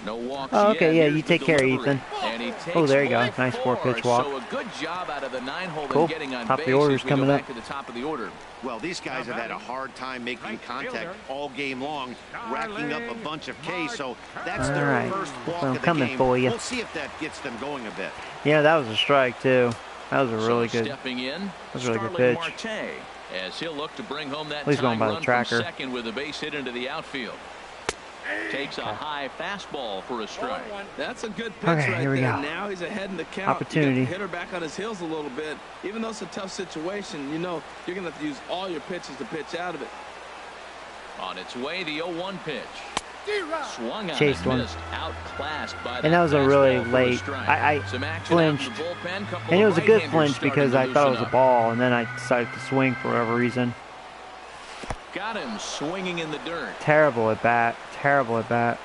No walks Oh, okay, yet. yeah, Here's you the take care, delivery. Ethan. And he takes Oh, there you go. ball Nice 4-pitch 4. walk. So a good job out of the 9-hole Cool. and getting on Top base of the order's as we coming go up. back to the top of the order. Well, these guys have had a hard time making contact all game long, racking up a bunch of Ks, so that's All their right. first walk I'm of the coming game. for you. We'll see if that gets them going a bit. Yeah, that was a strike, too. That was a really So good. stepping in, That was a really good Starling pitch. Marte, as he'll look to bring home that He's going tying by the run tracker. from second with a base hit into the outfield. Takes a high fastball for a strike. That's a good pitch Okay, right here we there. go. Now he's ahead in the count. Opportunity. You got the hitter back on his heels a little bit. Even though it's a tough situation, you know you're going to have to use all your pitches to pitch out of it. On its way, the 0-1 pitch. Swung on Chased and one. missed, outclassed by And that was a really fastball for a late. strike. I Some action out in flinched. the bullpen, couple And it of was a good right-handers flinch starting because to I thought it was loosen a up. ball, and then I decided to swing for whatever reason. Got him swinging in the dirt. Terrible at bat. Terrible at bat.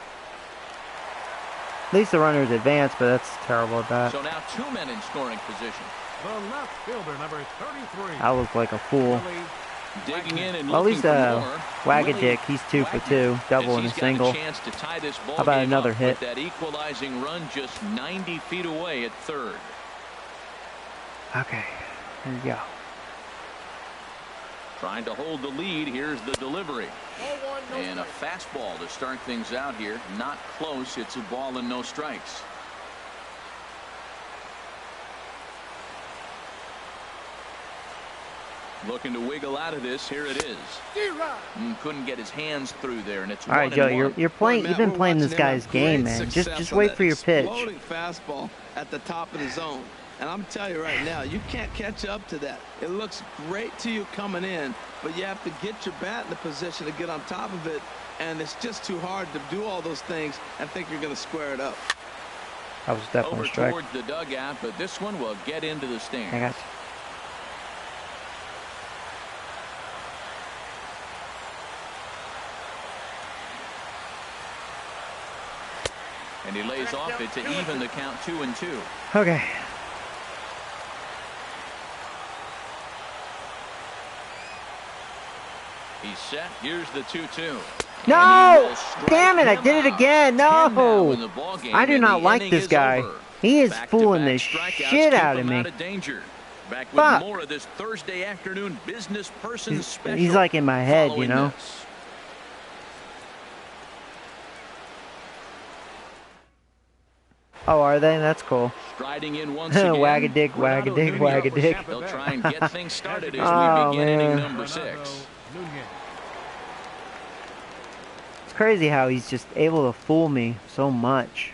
At least the runner's advanced, but that's terrible at bat. So now 2 men in scoring position. The left fielder, number 33. I look like a fool. Digging in and Well, at looking least for more. Wagadick, he's 2 for 2, double and a single. Chance to tie this ball How about game another up hit? with that equalizing run just 90 feet away at third. Okay, here we go. Trying to hold the lead. Here's the delivery. And a fastball to start things out here. Not close. It's a ball and no strikes. Looking to wiggle out of this. Here it is. Couldn't get his hands through there, and it's All right, Joe, 1-1. you're playing. Boy, You've Matt, been we're playing this watching him guy's have game, great man. success Just on wait that for your pitch. exploding fastball at the top of the zone. And I'm telling you right now, you can't catch up to that. It looks great to you coming in, but you have to get your bat in the position to get on top of it. And it's just too hard to do all those things and think you're going to square it up. That was definitely Over a strike. towards the dugout, but this one will get into the stand. I got you. And he lays off it to even the count 2-2. Okay. He's set. Here's the 2-2. No! Damn it, I did it again. No! I do not like this guy. He is fooling the shit out of me. Back with Fuck. more of this Thursday afternoon business person special. He's like in my head, you following know? this. Oh, are they? That's cool. Striding in once again. Wagadick, wagadick, wagadick. They'll try and get things started as Oh, we begin inning man. number 6. It's crazy how he's just able to fool me so much.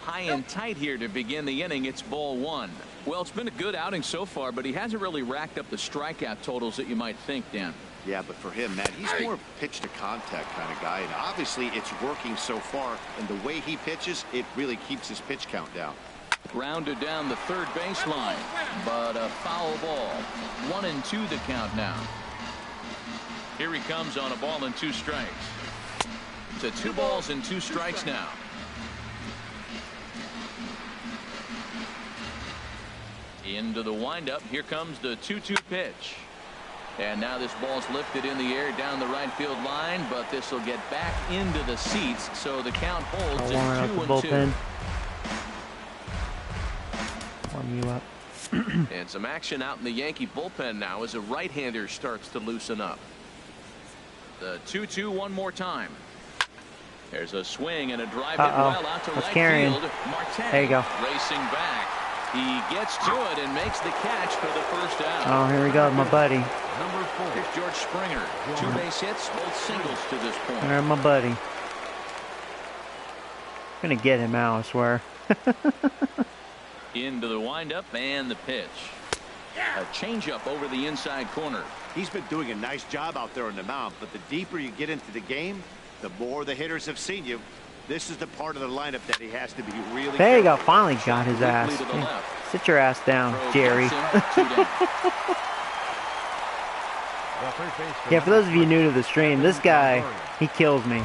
High and tight here to begin the inning. It's ball 1. Well, it's been a good outing so far, but he hasn't really racked up the strikeout totals that you might think, Dan. Yeah, but for him, Matt, he's more of a pitch-to-contact kind of guy, and obviously it's working so far, and the way he pitches, it really keeps his pitch count down. Grounded down the third baseline, but a foul ball. 1-2 the count now. Here he comes on a ball and 2 strikes. To 2 balls and 2 strikes now. Into the windup. Here comes the 2-2 pitch. And now this ball's lifted in the air down the right field line, but this will get back into the seats, so the count holds I'll warm at up the 2-2. bullpen. Warm you up. And some action out in the Yankee bullpen now as a right-hander starts to loosen up. The 2-2 one more time. There's a swing and a drive hit well out to That's right carrying. field. Marte There you go. racing back. He gets to it and makes the catch for the first out. Oh, here we go, my buddy. Number 4. Here's George Springer. 2 base hits, both singles to this point. There, my buddy. Gonna get him out, I swear. Into the windup and the pitch. A changeup over the inside corner. He's been doing a nice job out there on the mound, but the deeper you get into the game, the more the hitters have seen you. This is the part of the lineup that he has to be really There you go. careful. Finally got his ass. Yeah. Sit your ass down, Jerry. Yeah, for those of you new to the stream, this guy, he kills me.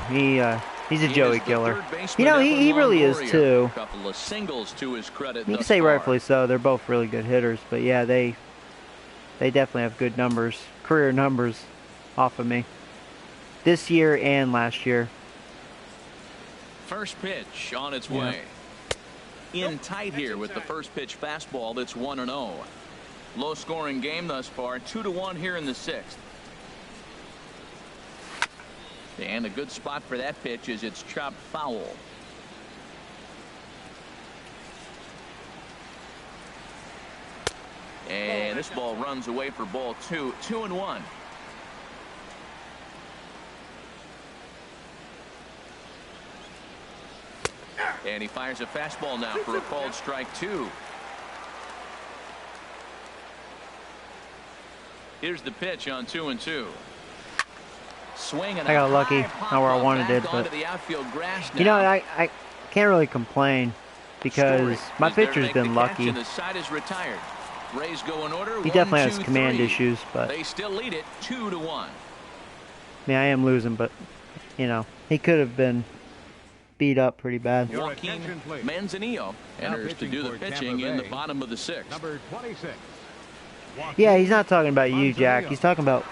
He's a Joey killer. You know, he really is too. Couple of singles to his credit. You can say rightfully so. They're both really good hitters, but yeah, they definitely have good numbers, career numbers, off of me. This year and last year. First pitch on its way. In tight here with the first pitch fastball that's 1-0. Low scoring game thus far, 2-1 here in the 6th. And a good spot for that pitch is it's chopped foul. And this ball runs away for ball 2. 2-1. And he fires a fastball now for a called strike 2. Here's the pitch on 2-2. Swing and I got lucky, not where I wanted it, but you know, I can't really complain because my pitcher's been lucky. The side is retired. Rays go in order. He definitely has command issues, but they still lead it 2-1. I mean, I am losing, but you know, he could have been beat up pretty bad. Joaquin Manzanillo enters to do the pitching in the bottom of the 6th. Number 26. Yeah, he's not talking about you, Jack. He's talking about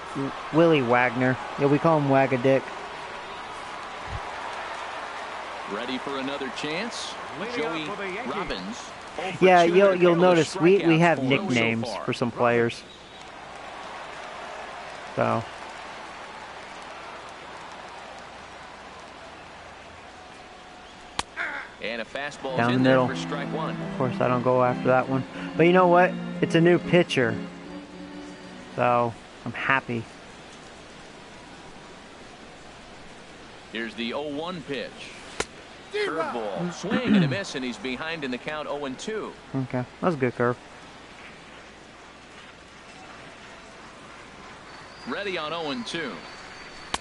Willie Wagner. Yeah, we call him Wag-a-dick. Ready for another chance? Joey Robbins. Yeah, you'll notice we have nicknames for some players. So. And a fastball down the in middle. there for strike 1. Of course, I don't go after that one. But you know what? It's a new pitcher. So, I'm happy. Here's the 0-1 pitch. Curveball. Swing and a miss, and he's behind in the count 0-2. Okay, that was a good curve. Ready on 0-2.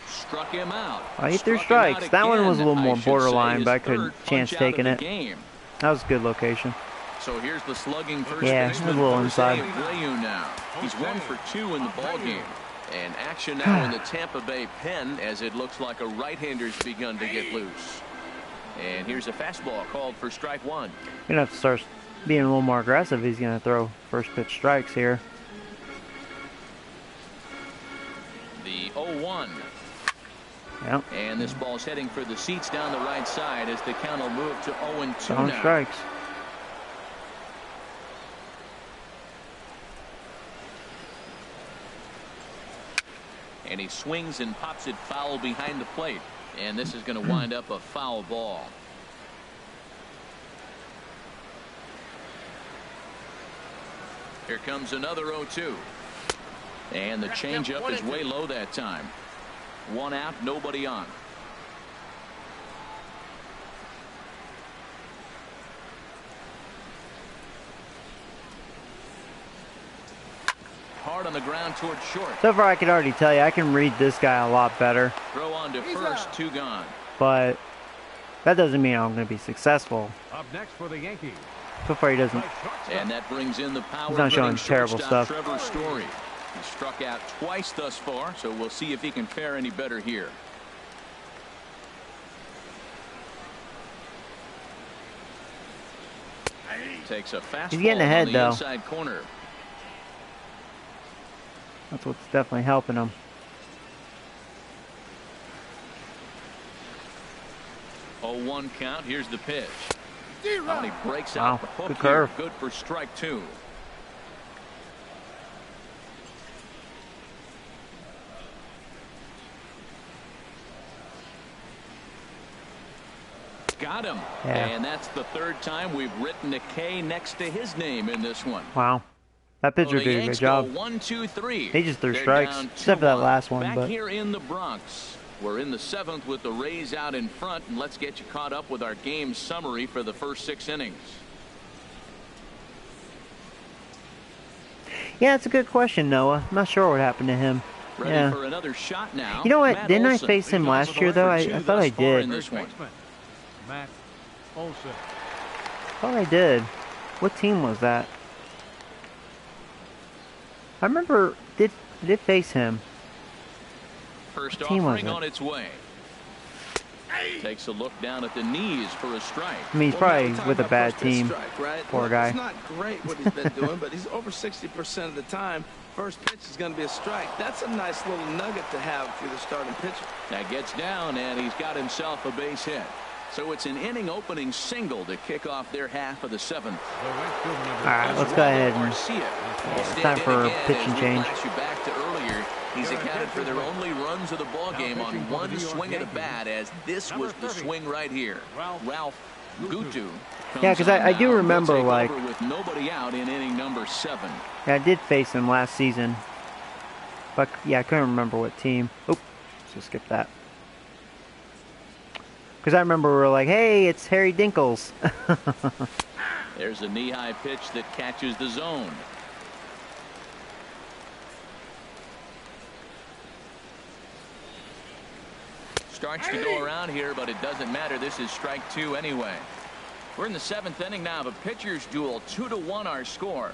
Struck him out. He threw strikes. That one was a little more borderline, but I couldn't chance taking it. That was a good location. So here's the slugging first baseman, a little inside. Now. He's 1 for 2 in the ball game. And action now in the Tampa Bay pen as it looks like a right-hander's begun to get loose. And here's a fastball called for strike 1. Gonna have to start being a little more aggressive. He's gonna throw first pitch strikes here. The 0-1. Yep. And this ball's heading for the seats down the right side as the count will move to 0-2 now. Strikes. And he swings and pops it foul behind the plate. And this is going to wind up a foul ball. Here comes another 0-2. And the changeup is way low that time. 1 out, nobody on. Hard on the ground towards short. So far, I can already tell you, I can read this guy a lot better. Throw on to first, 2 gone. But that doesn't mean I'm going to be successful. Up next for the Yankees. So far, he doesn't. And that brings in the power. He's not showing terrible stuff. Trevor Story. He struck out twice thus far, so we'll see if he can fare any better here. Takes a fastball. He's getting ahead, on the though. Inside corner. That's what's definitely helping him. Oh, 1 count. Here's the pitch. And he breaks out the hook good curve. Here. Good for strike 2. Got him. Yeah. And that's the 3rd time we've written a K next to his name in this one. Wow. That pitcher did a good job. 1, 2, 3. He just threw strikes, except for that last one. Back but here in the Bronx, We're in the 7th with the Rays out in front, and let's get you caught up with our game summary for the first 6 innings. Yeah, it's a good question, Noah. I'm not sure what happened to him. Ready for another shot now. You know what? Matt Didn't Olson I face him last year, though? I thought I did. This one. Matt Olson. I thought I did. What team was that? I remember did face him. First Team was offering it? on its way. Takes a look down at the knees for a strike. I mean, he's probably with a bad team. Poor guy. It's not great what he's been doing, but he's over 60% of the time. First pitch is going to be a strike. That's a nice little nugget to have for the starting pitcher. That gets down, and he's got himself a base hit. So it's an inning opening single to kick off their half of the 7th. All right, let's go ahead and it's time for a pitching change. You back to earlier. He's accounted for their only runs of the ball game on one swing of the bat, as this was the swing right here. Ralph Gutu. Yeah, because I do remember, like, with nobody out in inning number 7. Yeah, I did face him last season. But yeah, I couldn't remember what team. Oop, so skip that. Because I remember we were like, hey, it's Harry Dinkles. There's a knee-high pitch that catches the zone. Starts to go around here, but it doesn't matter. This is strike 2 anyway. We're in the 7th inning now of a pitcher's duel. 2-1 our score.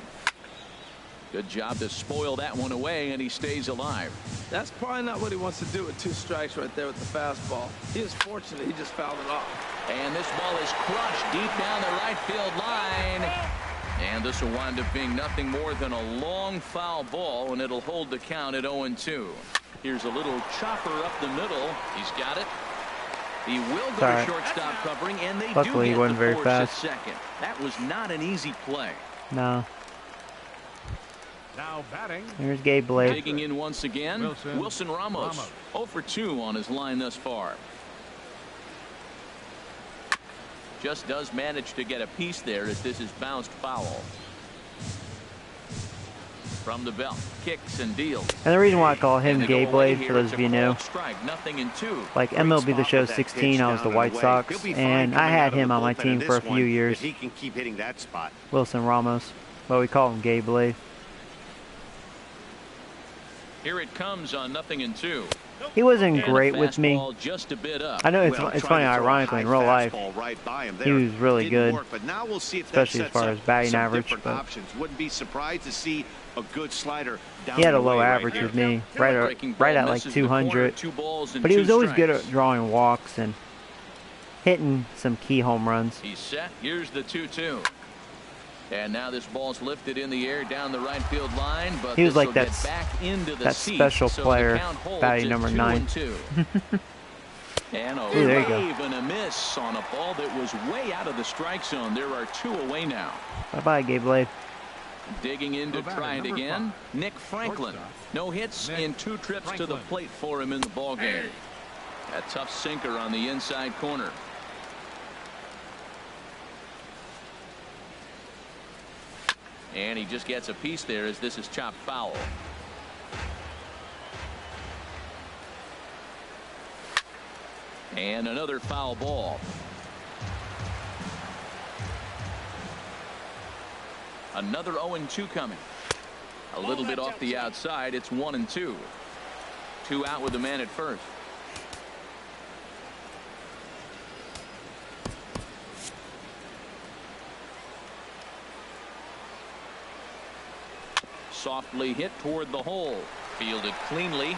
Good job to spoil that one away, and he stays alive. That's probably not what he wants to do with 2 strikes right there with the fastball. He is fortunate he just fouled it off. And this ball is crushed deep down the right field line. And this will wind up being nothing more than a long foul ball, and it'll hold the count at 0-2. Here's a little chopper up the middle. He's got it. He will go to shortstop covering, and they Luckily, do he wasn't get the very force fast. at second. That was not an easy play. No. Now batting. Here's Gabe Blake. Digging in once again, Wilson Ramos. 0 for 2 on his line thus far. Just does manage to get a piece there as this is bounced foul. From the belt, kicks and deals. And the reason why I call him Gabe Blade, for those of you who know, like MLB The Show 16, I was the White Sox, and I had him on my team for a few years. He can keep hitting that spot. Wilson Ramos, but we call him Gabe Blade. Here it comes on 0-2. He wasn't great with me. Just a bit up. I know it's funny, ironically, in real life, he was really good, especially as far as batting average. But wouldn't be surprised to see a good slider down he had a the low way average right with me, right at like 200. But he was always good at drawing walks and hitting some key home runs. He's set. Here's the 2-2. And now this ball's lifted in the air down the right field line, but he was like that special player, batting number 9. And a there you go. wave and a miss on a ball that was way out of the strike zone. There are 2 away now. Bye-bye, Gabe Blade. Digging in to try it again, Nick Franklin. No hits in 2 trips to the plate for him in the ballgame. A tough sinker on the inside corner. And he just gets a piece there as this is chopped foul. And another foul ball. Another 0-2 coming. A little bit off the outside. It's 1-2. 2 out with the man at first. Softly hit toward the hole. Fielded cleanly.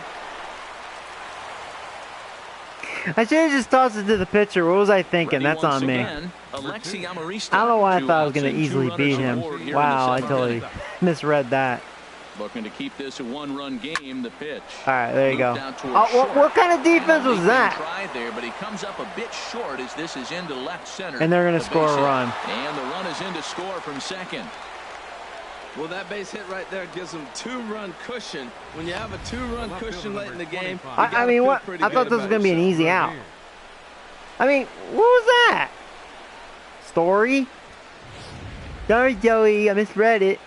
I should have just tossed it to the pitcher. What was I thinking? That's on me. I don't know why I thought I was going to easily beat him. Wow, I totally misread that. Looking to keep this a 1-run game. The pitch. All right, there you go. What kind of defense was that? There, but he comes up a bit short as this is into left center. And they're going to score a run. And the run is in to score from second. Well, that base hit right there gives them 2-run cushion. When you have a 2-run cushion late in the game, I mean, what? I thought this was going to be an easy out. I mean, what was that? Story? Sorry, Joey, I misread it.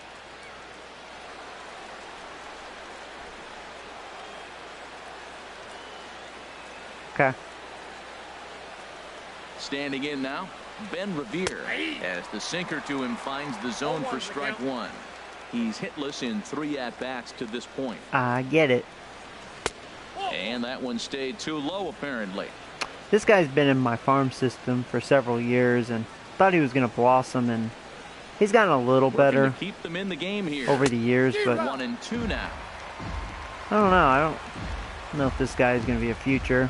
Okay. Standing in now, Ben Revere, as the sinker to him finds the zone for strike one. He's hitless in 3 at-bats to this point. I get it. And that one stayed too low, apparently. This guy's been in my farm system for several years, and thought he was going to blossom, and he's gotten a little better to keep them in the game here. over the years, but 1-2 now. I don't know. I don't know if this guy is going to be a future.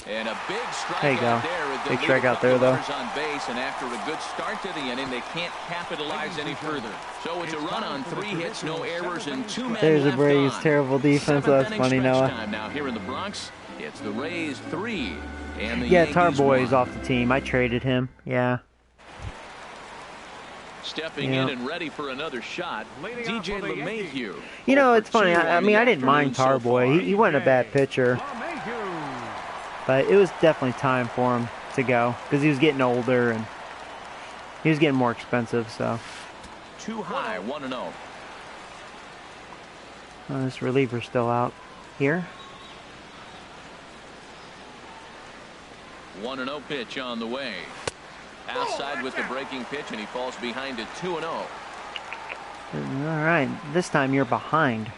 And a big strike There you go. out there. Big strike out there, though. On base, and after a good start to the inning, they can't capitalize any further. So it's a run on 3 hits, no errors, and 2 men There's a left Braves on. terrible defense. That's funny, Noah. Time now here in the Bronx. It's the Rays 3 and the Yeah, Yankees Tarboy's 1. off the team. I traded him. Yeah. Stepping in and ready for another shot, DJ LeMahieu. You know, it's funny. I on mean, the I didn't mind afternoon so far. Tarboy. He wasn't a bad pitcher, but it was definitely time for him to go because he was getting older and he was getting more expensive. So Too high, 1-0. this reliever's still out here. 1-0 pitch on the way. Outside with the breaking pitch, and he falls behind at 2-0. All right, this time you're behind.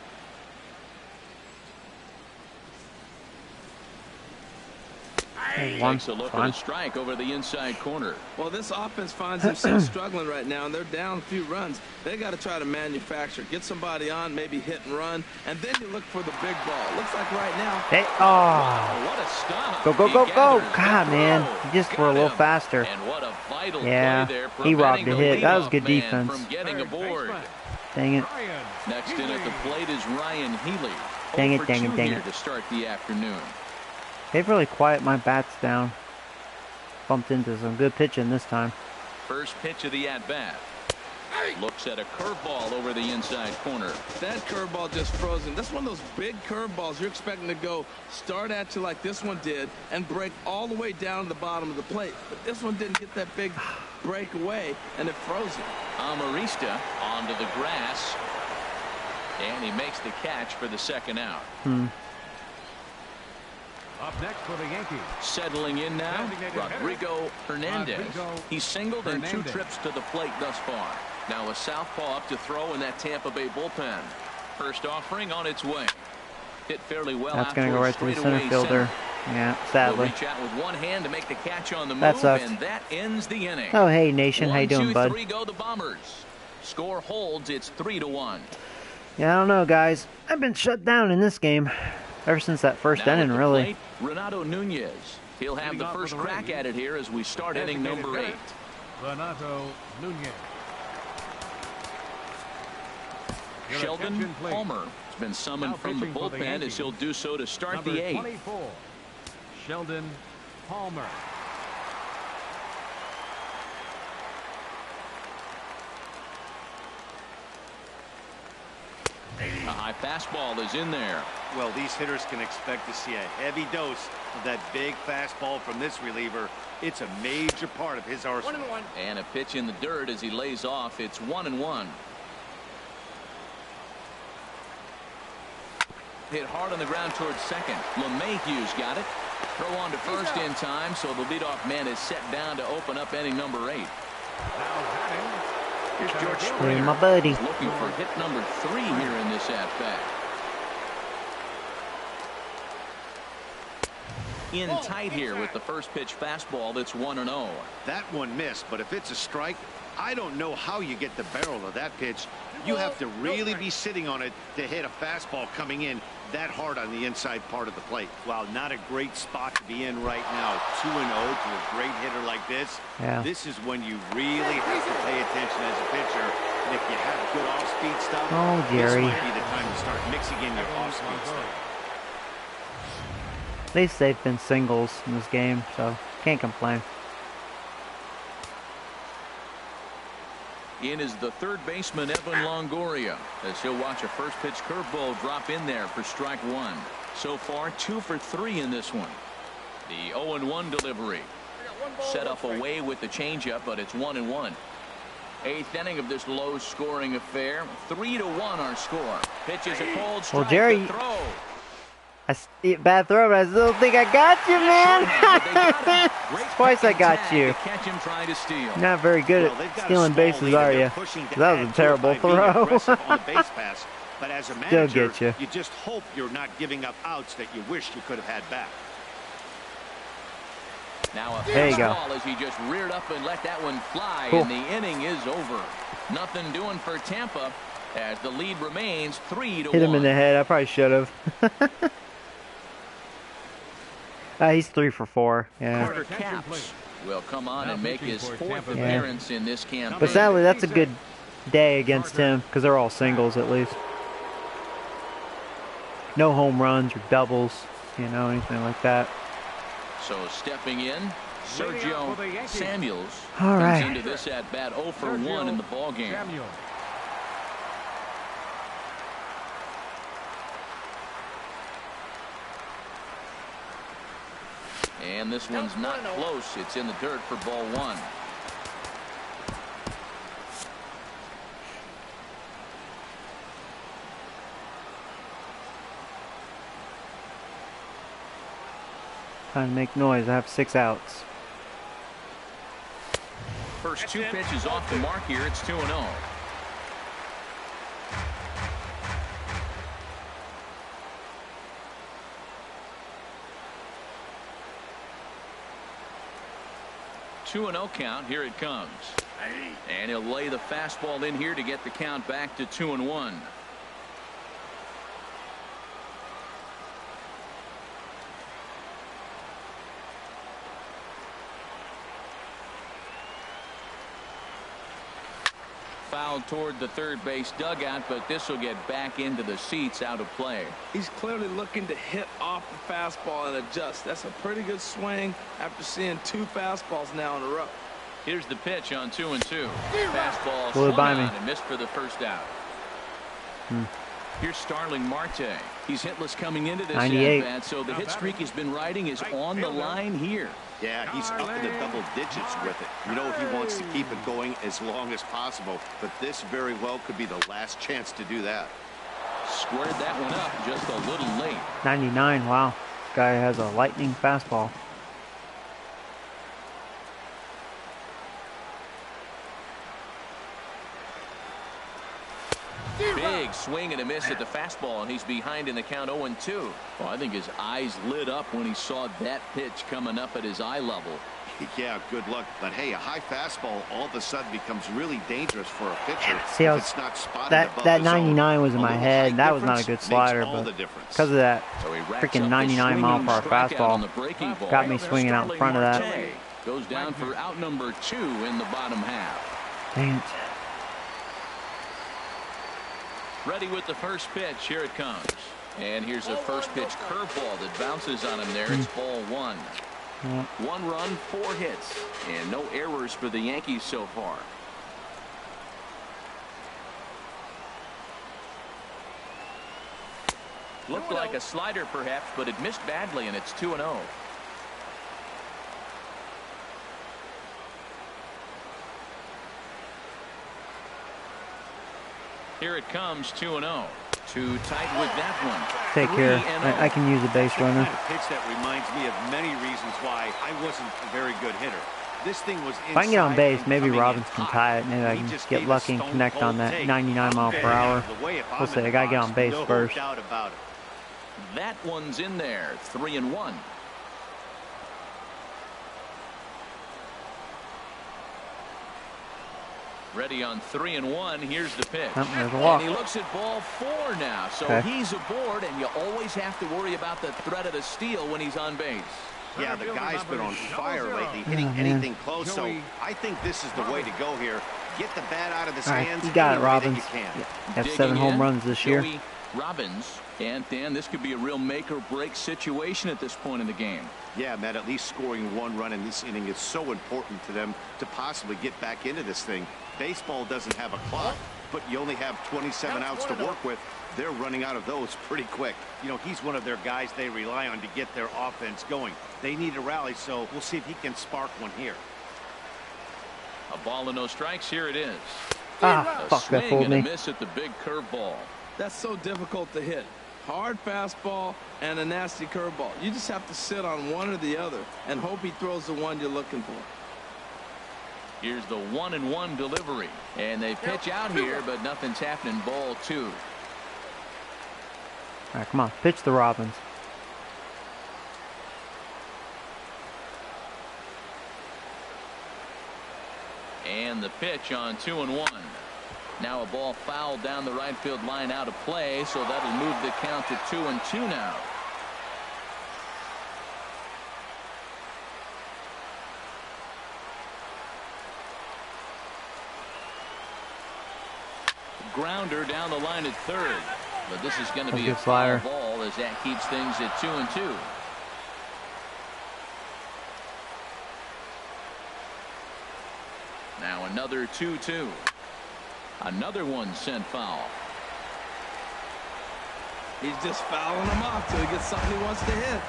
Takes a look at a strike over the inside corner. Well, this offense finds themselves struggling right now, and they're down a few runs. They got to try to manufacture, get somebody on, maybe hit and run, and then you look for the big ball. Looks like right now. Hey, What a stop. Go, go, go, He go. gathers God, the man. throw. He just Got were a little him. faster. And what a vital Yeah, play there, he robbed preventing a the hit. That was leadoff good man defense. from getting aboard. Dang it. Next in at the plate is Ryan Healy. Dang it, 0 for dang it, 2 dang here it. to start the afternoon. They've really quieted my bats down. Bumped into some good pitching this time. First pitch of the at-bat. Looks at a curveball over the inside corner. That curveball just frozen. That's one of those big curveballs you're expecting to go start at you like this one did and break all the way down to the bottom of the plate. But this one didn't get that big break away, and it froze it. Amarista onto the grass. And he makes the catch for the second out. Up next for the Yankees. Settling in now, Rodrigo Hernandez. He's singled in 2 trips to the plate thus far. Now a southpaw up to throw in that Tampa Bay bullpen. First offering on its way. Hit fairly well. That's out going to go right to the center straightaway fielder. Yeah, He'll sadly. reach out with one hand to make the catch on the move, That sucks. and that ends the inning. Oh, hey, Nation. How you doing, 1, 2, bud? 3 go the Bombers. Score holds. It's 3-1. Yeah, I don't know, guys. I've been shut down in this game ever since that first Now inning, at the really. plate, Renato Nunez. He'll have the first crack at it here as we start inning number 8. Renato Nunez. Sheldon Palmer has been summoned from the bullpen as he'll do so to start the 8th. 24, Sheldon Palmer. A high fastball is in there. Well, these hitters can expect to see a heavy dose of that big fastball from this reliever. It's a major part of his arsenal. 1-1. And a pitch in the dirt as he lays off. It's 1-1. Hit hard on the ground towards second. LeMahieu's got it. Throw on to first in time, so the leadoff man is set down to open up inning number 8. Here's George Hey, Springer. my buddy. He's looking for hit number 3 here in this at-bat. In tight here with the first pitch fastball that's 1-0. That one missed, but if it's a strike, I don't know how you get the barrel of that pitch. You have to really be sitting on it to hit a fastball coming in that hard on the inside part of the plate. Wow, not a great spot to be in right now. 2-0 to a great hitter like this. Yeah. This is when you really have to pay attention as a pitcher. And if you have good off-speed stuff, Oh, Jerry. this might be the time to start mixing in your off-speed stuff. At least they've been singles in this game, so can't complain. In is the third baseman, Evan Longoria, as he'll watch a first pitch curveball drop in there for strike 1. So far, 2 for 3 in this one. The 0-1 delivery. Set up away with the changeup, but it's 1-1. Eighth inning of this low-scoring affair. 3-1 our score. Pitches a cold strike. Well, Jerry, to throw. Bad throw, but I still think I got you, man. Twice I got you. Catch him trying to steal. Not very good at stealing bases, are you? That was a terrible throw. But as a Still manager, get you. You just hope you're not giving up outs that you wish you could have had back. Now a there you go. ball as he just reared up and let that one fly, Cool. and the inning is over. Nothing doing for Tampa as the lead remains 3-1. Hit him in the head. I probably should have. He's 3 for 4. Yeah. Carter Capps will come on and make his 4th appearance in this campaign. But sadly, that's a good day against him because they're all singles at least. No home runs or doubles, you know, anything like that. So stepping in, Sergio Samuels All right. comes into this at bat 0 for 1 in the ball game. And this one's not close. It's in the dirt for ball 1. Trying to make noise. I have 6 outs. First 2 pitches off the mark here. It's 2-0. Two and 0 count. Here it comes. And he'll lay the fastball in here to get the count back to 2-1. Fouled toward the third base dugout, but this will get back into the seats, out of play. He's clearly looking to hit off the fastball and adjust. That's a pretty good swing after seeing 2 fastballs now in a row. Here's the pitch on 2-2. Fastball Blew it by swung me. on and missed for the first out. Here's Starling Marte. He's hitless coming into this 98. at-bat, so the hit streak he's been riding is on the line here. Yeah, he's up in the double digits with it. You know, he wants to keep it going as long as possible, but this very well could be the last chance to do that. Squared that one up just a little late. 99. Wow. This guy has a lightning fastball. Big swing and a miss at the fastball, and he's behind in the count 0-2. Well, I think his eyes lit up when he saw that pitch coming up at his eye level. Yeah, good luck. But hey, a high fastball all of a sudden becomes really dangerous for a pitcher. See, if it's not spotted above that the zone. 99 was in A my little head. height That was not a difference good slider, makes all but the difference. because of that So he wraps freaking up the 99 mile per hour swinging strikeout on the fastball, breaking ball. got me swinging out in front of that. Marte goes down for out number 2 in the bottom half. Dang it. Ready with the first pitch. Here it comes. And here's a first pitch curveball that bounces on him there. It's ball 1. Yeah. 1 run, 4 hits, and no errors for the Yankees so far. Looked like a slider perhaps, but it missed badly, and it's 2-0. Here it comes, 2-0. Too tight with that one. Take care. I can use a base runner. A pitch that reminds me of many reasons why I wasn't a very good hitter. This thing was If I can get on inside base, and maybe coming in Robbins can hot. tie it. Maybe I He can just get gave a lucky and stone connect on cold that take. 99 mile per Getting out hour. of the way if I'm We'll in see. the I gotta get box. on base No first. doubt about it. That one's in there. 3-1. Ready on 3-1. Here's the pitch. Oh, there's a walk. And he looks at ball 4 now. So Okay. he's aboard, and you always have to worry about the threat of the steal when he's on base. Yeah, the guy's been on fire lately, hitting man. anything close. So I think this is the way to go here. Get the bat out of his All right, hands you got it, any way that Robbins. you can. Have Digging 7 home in, runs this year. Joey Robbins. And Dan, this could be a real make or break situation at this point in the game. Yeah, Matt, at least scoring 1 run in this inning is so important to them to possibly get back into this thing. Baseball doesn't have a clock, but you only have 27 outs to work with. They're running out of those pretty quick. You know, he's one of their guys they rely on to get their offense going. They need a rally, so we'll see if he can spark one here. A ball and no strikes. Here it is. Ah, fuck, that fooled me. A miss at the big curveball. That's so difficult to hit. Hard fastball and a nasty curveball. You just have to sit on one or the other and hope he throws the one you're looking for. Here's the 1-1 delivery. And they pitch out here, but nothing's happening. Ball 2. All right, come on. Pitch the Robins. And the pitch on 2-1. Now a ball fouled down the right field line out of play, so that'll move the count to 2-2 now. Grounder down the line at third, but this is going to be a foul ball as that keeps things at 2-2. Now another 2-2. Another one sent foul. He's just fouling them off till he gets something he wants to hit.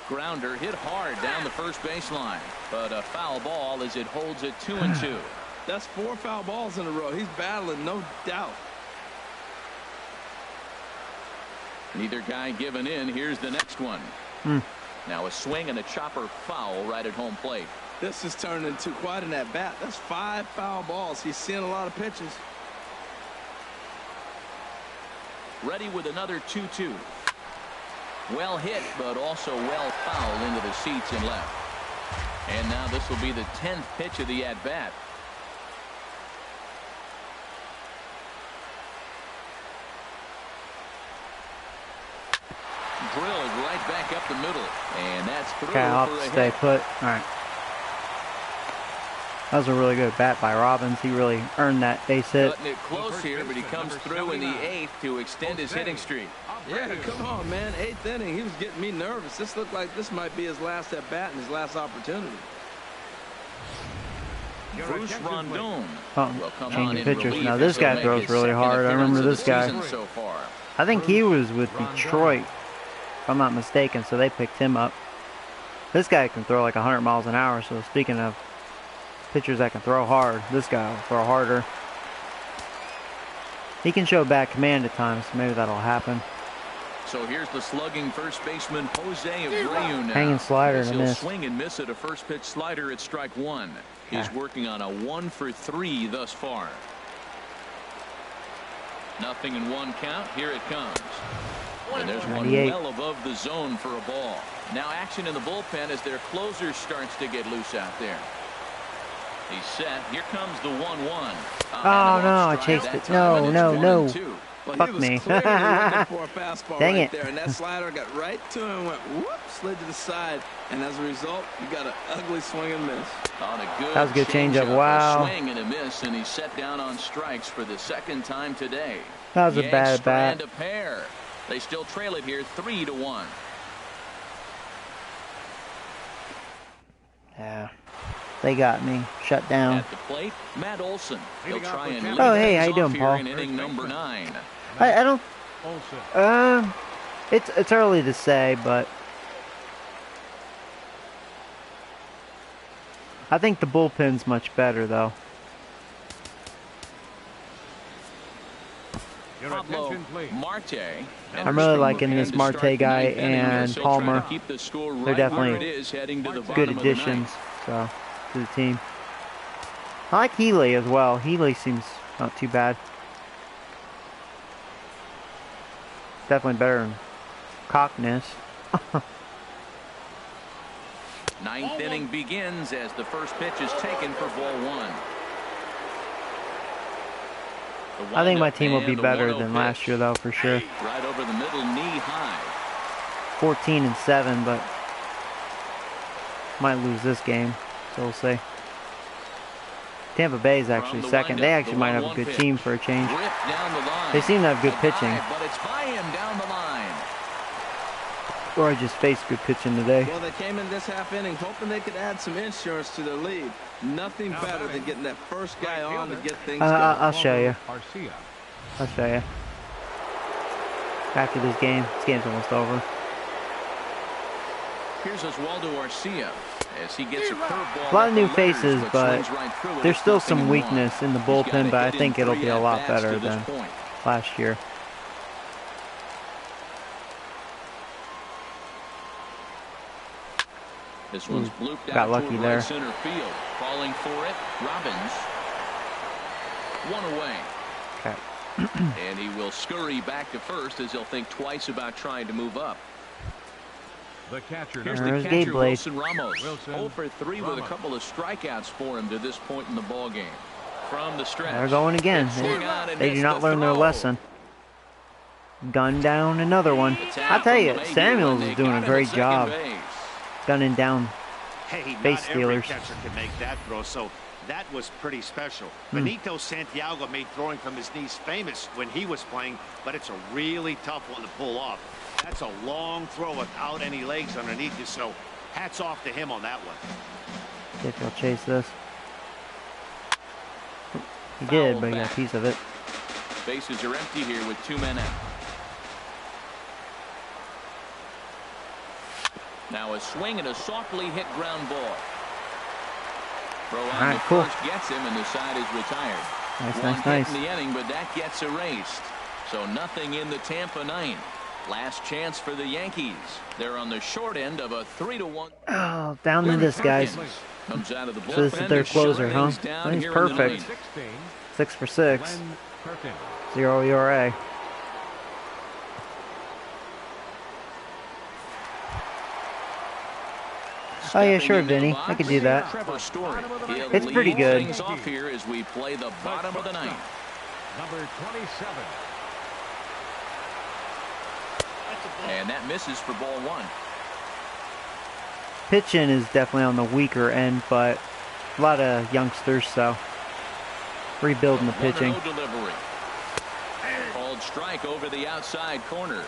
Grounder hit hard down the first baseline, but a foul ball as it holds it 2-2. That's 4 foul balls in a row. He's battling, no doubt. Neither guy giving in. Here's the next one. Now a swing and a chopper foul right at home plate. This is turning into quite an at-bat. That's 5 foul balls. He's seeing a lot of pitches. Ready with another 2-2. Well hit, but also well fouled into the seats and left. And now this will be the 10th pitch of the at-bat. Drilled right back up the middle, and that's through. Okay, I'll for a stay hit. put. All right. That was a really good bat by Robbins. He really earned that base hit. Cutting it close here, but he comes through in the 8th to extend his hitting streak. Yeah, come on, man. 8th inning. He was getting me nervous. This looked like this might be his last at-bat and his last opportunity. Bruce Rondon will come on changing in pitchers. relief Now this as he'll guy make throws his really second hard. I appearance remember of the this guy. season so far. I think he was with Detroit, if I'm not mistaken, so they picked him up. This guy can throw like 100 miles an hour, so speaking of pitchers that can throw hard, this guy will throw harder. He can show bad command at times, so maybe that'll happen. So here's the slugging first baseman Jose Abreu now. Hanging slider and a He'll miss. swing and miss at a first pitch slider at strike 1. He's working on a 1-for-3 thus far. Nothing in 1 count. Here it comes. And there's one 98. well above the zone for a ball. Now action in the bullpen as their closer starts to get loose out there. He's set. Here comes the 1-1. Oh, no, I chased it. No, no, no. Well, Fuck he was me. clearly looking for a fastball Dang right it. there, and that slider got right to him and went whoop, slid to the side, and as a result, you got an ugly swing and miss. On a good That was a good changeup. changeup, Wow. A swing and a miss, and he's set down on strikes for the 2nd time today. That was a Yanks bad bat. strand a pair. They still trail it here 3-1. Yeah, they got me. Shut down. At the plate, Matt Olson. He'll try and lead Oh, hey, how you things off doing, here Paul? in inning number 9. I don't. Olsen. It's early to say, but I think the bullpen's much better, though. Your Pablo attention, please. Marte. I'm really liking this Marte guy and Palmer. They're definitely good additions to the team. I like Healy as well. Healy seems not too bad. Definitely better than Cockness. 9th inning begins as the first pitch is taken for ball 1. I think my team will be better than last year, though, for sure. Right over the middle, knee high. 14-7, but might lose this game, so we'll see. Tampa Bay is actually second. They actually might have a good team for a change. They seem to have good pitching. But it's by him down the line. Or I just faced good pitching today. Well, they came in this half inning hoping they could add some insurance to their lead. Nothing better than getting that first guy on to get things going. I'll show you. Garcia. I'll show you. after this game. This game's almost over. Here's Oswaldo Arcia as he gets a curveball. A lot of new faces, but there's still some weakness in the bullpen, but I think it'll be a lot better than last year. This one's blooped out. Got lucky there. Center field. Calling for it. Robbins. One away. Okay. And he will scurry back to first as he'll think twice about trying to move up. The catcher. Here's There's the catcher, Blade. Wilson Ramos. Wilson 0 for 3 with a couple of strikeouts for him to this point in the ball game. From the stretch. They're going again. They do not learn their lesson. Gun down another one. I tell you, Samuels is doing a great job gunning down base stealers. Catcher can make that throw, so that was pretty special. Benito Santiago made throwing from his knees famous when he was playing, but it's a really tough one to pull off. That's a long throw without any legs underneath you, so hats off to him on that one. See if he'll chase this. He did, but he got a piece of it. Bases are empty here with 2 men out. Now a swing and a softly hit ground ball. Throw on the Cool. first gets him, and the side is retired. Nice. One hit in the inning, but that gets erased. So nothing in the Tampa 9. Last chance for the Yankees. They're on the short end of a 3-1. Oh, down to this, guys. Comes out of the bullpen. So this is their closer, huh? He's perfect. 16. 6 for 6. Glenn Perkins. 0 ERA. Oh yeah, sure, Vinny. I could do that. It's pretty good. Things off here as we play the bottom of the 9th. Number 27. And that misses for ball 1. Pitching is definitely on the weaker end, but a lot of youngsters, so rebuilding the pitching. 1-0 delivery. Called strike over the outside corner.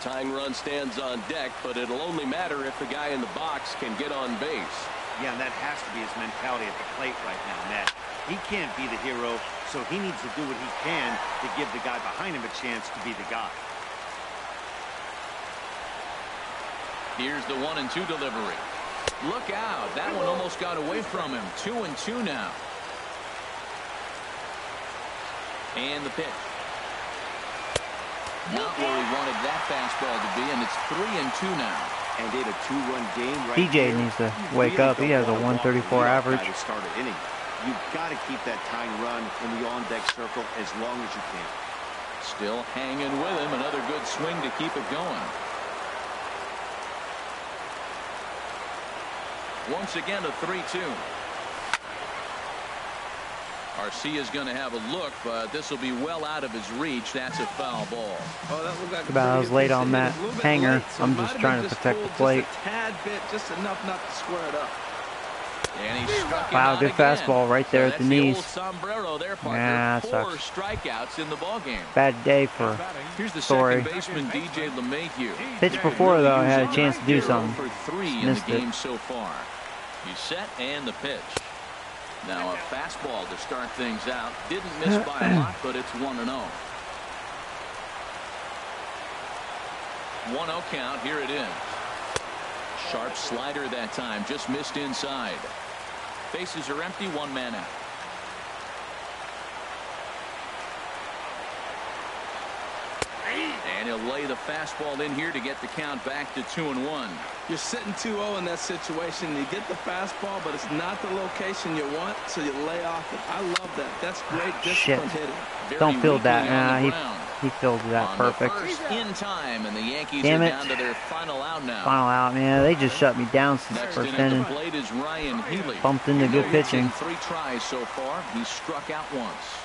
Tying run stands on deck, but it'll only matter if the guy in the box can get on base. Yeah, and that has to be his mentality at the plate right now, Matt. He can't be the hero, so he needs to do what he can to give the guy behind him a chance to be the guy. Here's the 1-2 delivery. Look out. That one almost got away from him. 2-2 now. And the pitch. Not where he wanted that fastball to be, and it's 3-2 now. And in a 2-run game right DJ here, needs to wake up. He has a 134 average. To start an inning. You've got to keep that tying run in the on-deck circle as long as you can. Still hanging with him. Another good swing to keep it going. Once again, a 3-2. Arcia's going to have a look, but this will be well out of his reach. That's a foul ball. Oh, that looked like I was late on that hanger. I'm just trying to protect the plate. Just a tad bit, just enough not to square it up. And he struck him Wow, out good again. fastball right there at the knees. Old sombrero there, partner. Yeah, 4 sucks. strikeouts in the ballgame. Bad day for Here's the Story. second baseman, DJ LeMahieu. pitch before, though. I had a chance to do 0 something. for 3 in the Missed it. game so far. He's set and the pitch. Now a fastball to start things out. Didn't miss by a lot, but it's 1-0. 1-0 count. Here it is. Sharp slider that time. Just missed inside. Bases are empty. 1 man out. And he'll lay the fastball in here to get the count back to 2-1. You're sitting 2-0 in that situation. You get the fastball, but it's not the location you want, so you lay off it. I love that. That's great disciplined hitting. Don't field that. Very weakly on the Nah, ground. he filled that On perfect. the first in time, and the Yankees Damn are it. down to their final out now. Final out, man. They just shut me down since the Next first in at the inning. plate is Ryan Healy. Bumped into good He's pitching. in 3 tries so far. He's struck out once.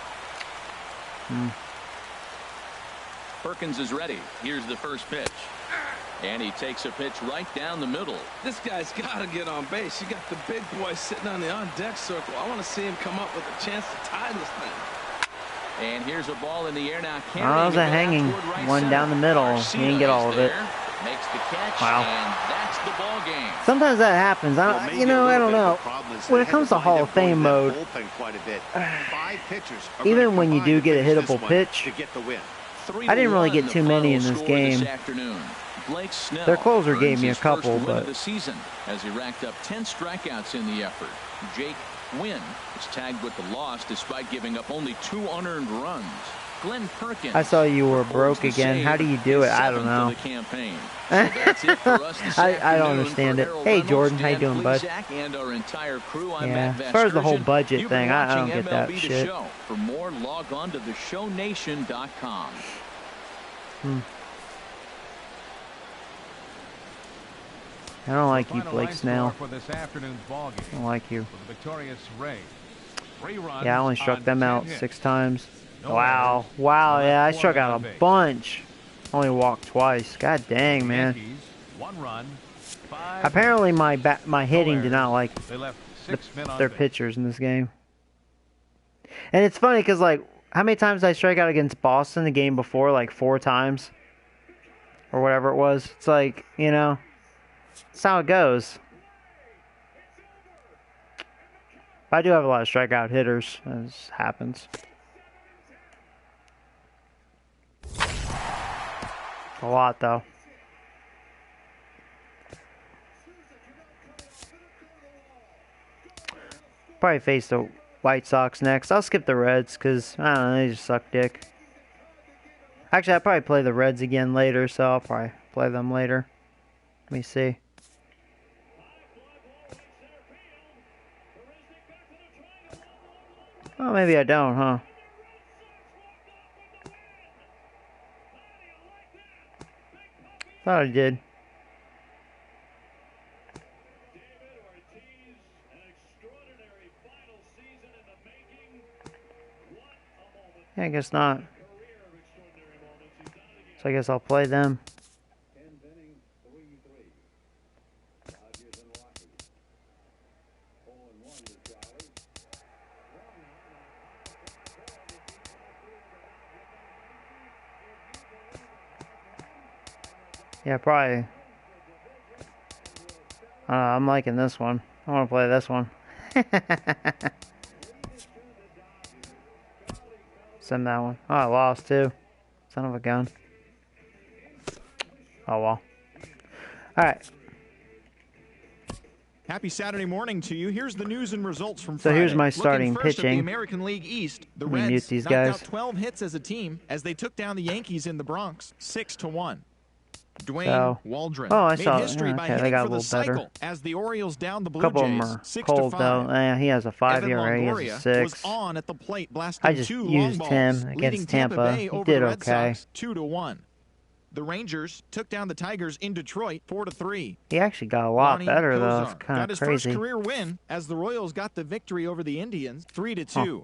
Perkins is ready. Here's the first pitch. And he takes a pitch right down the middle. This guy's got to get on base. You got the big boy sitting on the on-deck circle. I want to see him come up with a chance to tie this thing. And here's a ball in the air now. Oh, that was a hanging one down the middle. He didn't get all of it. Makes the catch, Wow. and that's the ball game. Sometimes that happens. I don't know. When it comes to Hall of Fame mode, even when you do get a hittable pitch, I didn't really get too many in this game. Blake Snell Their closer earns gave me a his couple, first win but of the season as he racked up 10 strikeouts in the effort. Jake Quinn is tagged with the loss despite giving up only 2 unearned runs. Glenn Perkins. I saw you were broke again. How do you do it? I don't know. I don't understand it. Hey Jordan, how you doing, bud? Yeah, as far as the whole budget thing, I don't get that shit. For more, log on to theshownation.com. I don't like you, Blake Snell. For this afternoon's ball game. I don't like you. For the victorious Rays. 3 runs Yeah, I only struck them out 6 times. No wow. errors. Wow, yeah, I Four struck out men a base. bunch. Only walked twice. God dang, man. Yankees, 1 run, 5 Apparently my hitting did not like They left 6 men on their base. pitchers in this game. And it's funny because, like, how many times did I strike out against Boston the game before? Like 4 times? Or whatever it was. It's like, you know, that's how it goes. I do have a lot of strikeout hitters, as happens. A lot, though. Probably face the White Sox next. I'll skip the Reds because, I don't know, they just suck dick. Actually, I'll probably play the Reds again later, so I'll probably play them later. Let me see. Oh, maybe I don't, huh? Thought I did. Yeah, I guess not. So I guess I'll play them. Yeah, probably. I'm liking this one. I want to play this one. Send that one. Oh, I lost too. Son of a gun. Oh well. Alright. Happy Saturday morning to you. Here's the news and results from So Friday. here's my starting Looking first at pitching. the American League East, the Let me mute Reds these knocked guys. out 12 hits as a team as they took down the Yankees in the Bronx 6-1. Dwayne So- Waldron Oh, I made saw it. history Yeah, by okay, they hitting got a for the little better. cycle as the Orioles down the Blue A couple of them Jays are 6-5. cold though. He has a 5 Evan ERA. He has Longoria a 6. was on at the plate, blasting I just 2 long used balls, him leading against Tampa Tampa. Bay He over did the Red okay. Sox 2-1. The Rangers took down the Tigers in Detroit 4-3. He actually got a lot Lonnie better though. It's Kozar kind got of his crazy. first career win as the Royals got the victory over the Indians 3-2.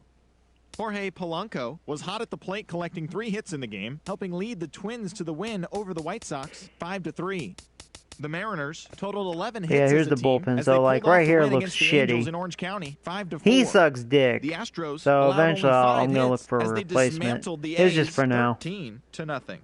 Jorge Polanco was hot at the plate, collecting 3 hits in the game, helping lead the Twins to the win over the White Sox 5-3. The Mariners totaled 11 hits. Yeah, here's as a the team bullpen. as So, they like, pulled off right the here win looks against the Angels shitty. in Orange County 5-4. He sucks dick. The Astros So allowed eventually only 5 I'm gonna look hits for a as they replacement. dismantled the It's just A's for now. 13-0.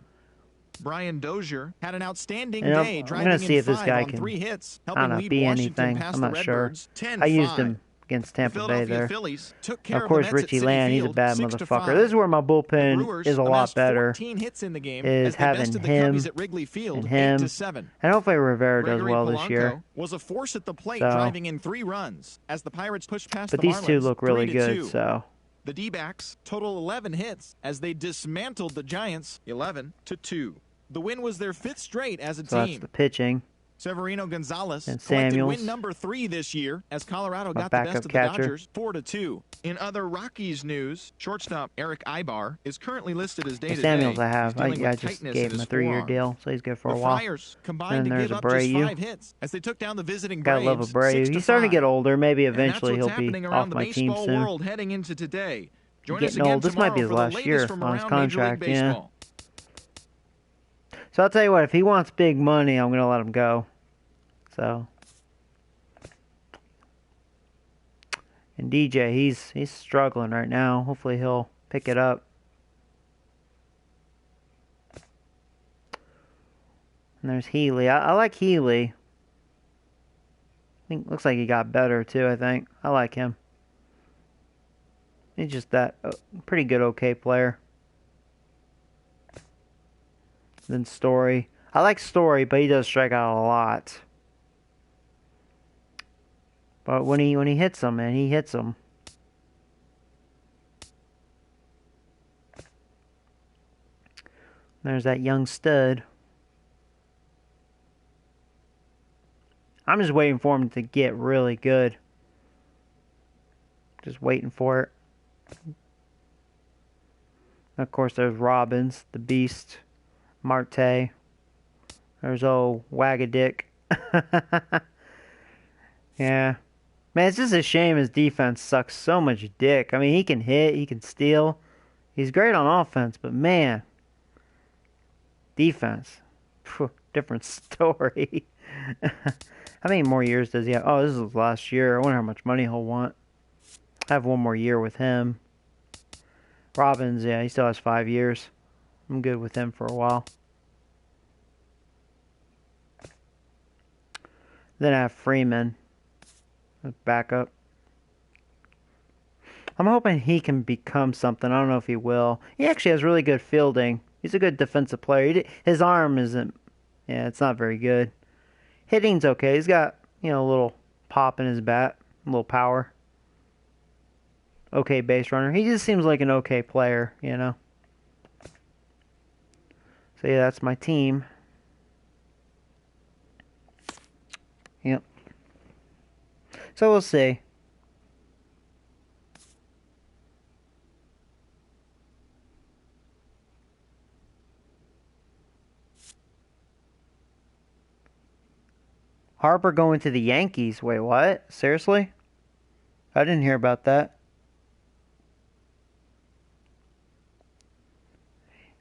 Brian Dozier had an outstanding You know, day, I'm driving gonna see in if this 5 guy on can, 3 hits, I helping don't know, lead be Washington anything. past I'm the not sure. Redbirds 10-5. I used him against The Tampa Bay Philadelphia there. Phillies took care Of course, the Mets at Richie Citi Land, he's a Field, bad 6-5. motherfucker. This is where my The bullpen Brewers is a lot amassed better. 14 hits in the game Is as they having bested the him Cubbies at Wrigley Field and him. 8-7. And hopefully Rivera does Gregory well this Polanco year. was a force at the plate, So- driving in 3 runs as the Pirates pushed past But the these two Marlins look really 3-2. good, so. The D-backs total 11 hits as they dismantled the Giants 11-2. The win was their 5th straight as a So that's team. the pitching. Severino Gonzalez And collected Samuels. win number 3 this year as Colorado My got the best backup of the catcher. Dodgers 4-2. In other Rockies news, shortstop Eric Ibar is currently listed as The day-to-day. Samuels I have. He's dealing I with just tightness gave in him a his 3-year forearm. deal, so he's good for The a while. Friars combined And to there's give a up just Abreu. 5 hits as they took down the visiting Gotta love Braves a Abreu. 6-5. He's starting to get older. Maybe And that's eventually what's he'll be happening off around the my team baseball soon. world heading into today. Join Getting us again old. This might be his tomorrow last for the year latest from on his around Major League contract, yeah. Baseball. So I'll tell you what, if he wants big money, I'm gonna let him go. So. And DJ, he's struggling right now. Hopefully he'll pick it up. And there's Healy. I like Healy. I think looks like he got better too. I think I like him. He's just that pretty good, okay player. than Story. I like Story, but he does strike out a lot. But when he hits them, man, he hits them. There's that young stud. I'm just waiting for him to get really good. Just waiting for it. Of course, there's Robbins, the Beast, Marte. There's old Wagadick. Yeah. Man, it's just a shame his defense sucks so much dick. I mean, he can hit, he can steal. He's great on offense, but man, defense. Phew, different story. How many more years does he have? Oh, this is last year. I wonder how much money he'll want. I have one more year with him. Robbins, yeah, he still has 5 years. I'm good with him for a while. Then I have Freeman. Backup. I'm hoping he can become something. I don't know if he will. He actually has really good fielding. He's a good defensive player. His arm isn't... Yeah, it's not very good. Hitting's okay. He's got, a little pop in his bat. A little power. Okay base runner. He just seems like an okay player, So yeah, that's my team. Yep. So we'll see. Harper going to the Yankees. Wait, what? Seriously? I didn't hear about that.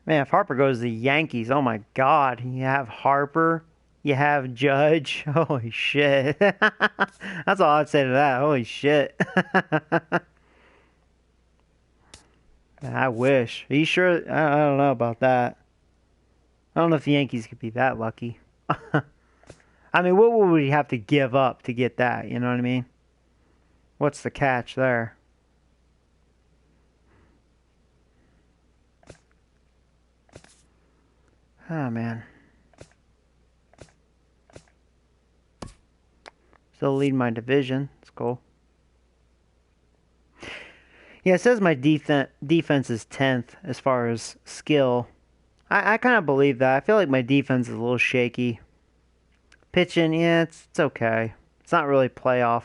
Man, if Harper goes to the Yankees, oh my God. You have Harper, you have Judge. Holy shit. That's all I'd say to that. Holy shit. I wish. Are you sure? I don't know about that. I don't know if the Yankees could be that lucky. I mean, what would we have to give up to get that? You know what I mean? What's the catch there? Oh, man. Still leading my division. It's cool. Yeah, it says my defense is 10th as far as skill. I kind of believe that. I feel like my defense is a little shaky. Pitching, yeah, it's okay. It's not really playoff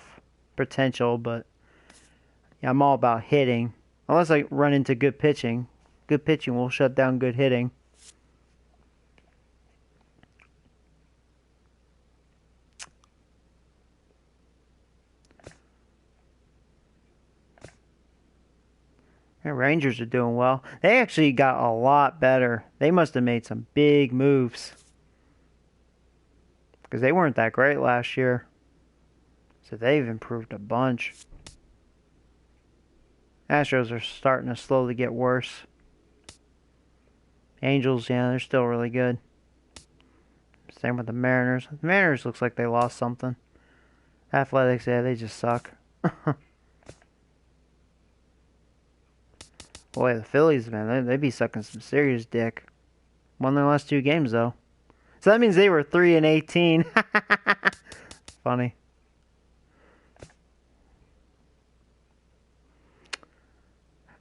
potential, but yeah, I'm all about hitting. Unless I run into good pitching. Good pitching will shut down good hitting. The Rangers are doing well. They actually got a lot better. They must have made some big moves. Because they weren't that great last year. So they've improved a bunch. Astros are starting to slowly get worse. Angels, yeah, they're still really good. Same with the Mariners. The Mariners looks like they lost something. Athletics, yeah, they just suck. Boy, the Phillies, man, they be sucking some serious dick. Won their last 2 games, though. So that means they were 3-18. Funny.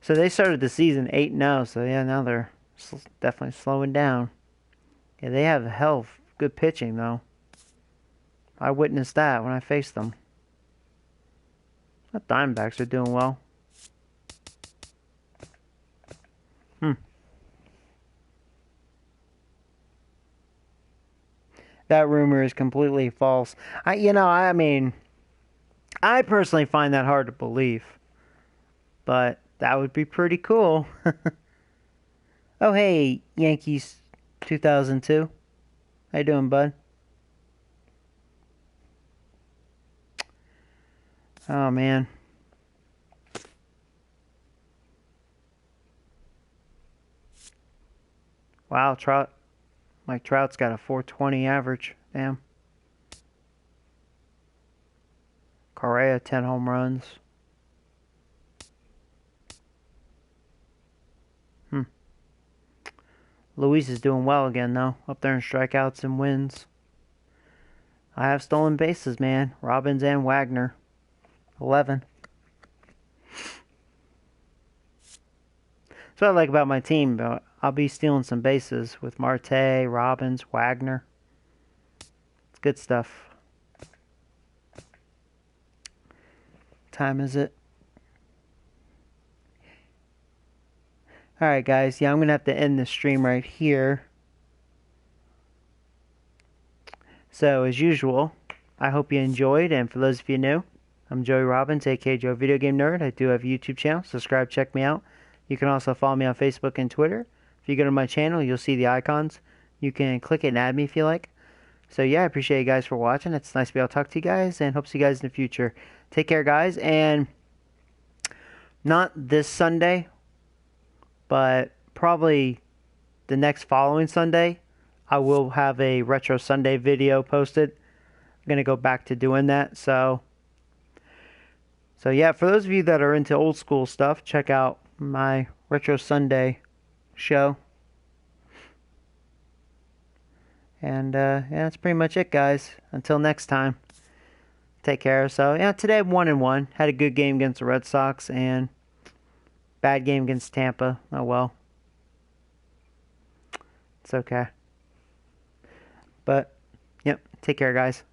So they started the season 8-0. So yeah, now they're definitely slowing down. Yeah, they have a hell of good pitching, though. I witnessed that when I faced them. The Diamondbacks are doing well. That rumor is completely false. I personally find that hard to believe. But that would be pretty cool. Oh, hey, Yankees 2002. How you doing, bud? Oh, man. Wow, Mike Trout's got a 420 average. Damn. Correa, 10 home runs. Luis is doing well again, though. Up there in strikeouts and wins. I have stolen bases, man. Robbins and Wagner. 11. That's what I like about my team. But I'll be stealing some bases with Marte, Robbins, Wagner. It's good stuff. Time is it? Alright guys, yeah, I'm going to have to end the stream right here. So, as usual, I hope you enjoyed, and for those of you new, I'm Joey Robbins, aka Joe Video Game Nerd. I do have a YouTube channel. Subscribe, check me out. You can also follow me on Facebook and Twitter. If you go to my channel, you'll see the icons. You can click it and add me if you like. So yeah, I appreciate you guys for watching. It's nice to be able to talk to you guys, and hope to see you guys in the future. Take care, guys, and not this Sunday, but probably the next following Sunday, I will have a Retro Sunday video posted. I'm going to go back to doing that. So yeah, for those of you that are into old school stuff, check out my Retro Sunday show. And yeah, that's pretty much it, guys. Until next time, take care. So yeah, today 1-1. Had a good game against the Red Sox and bad game against Tampa. Oh well. It's okay. But, yep, take care, guys.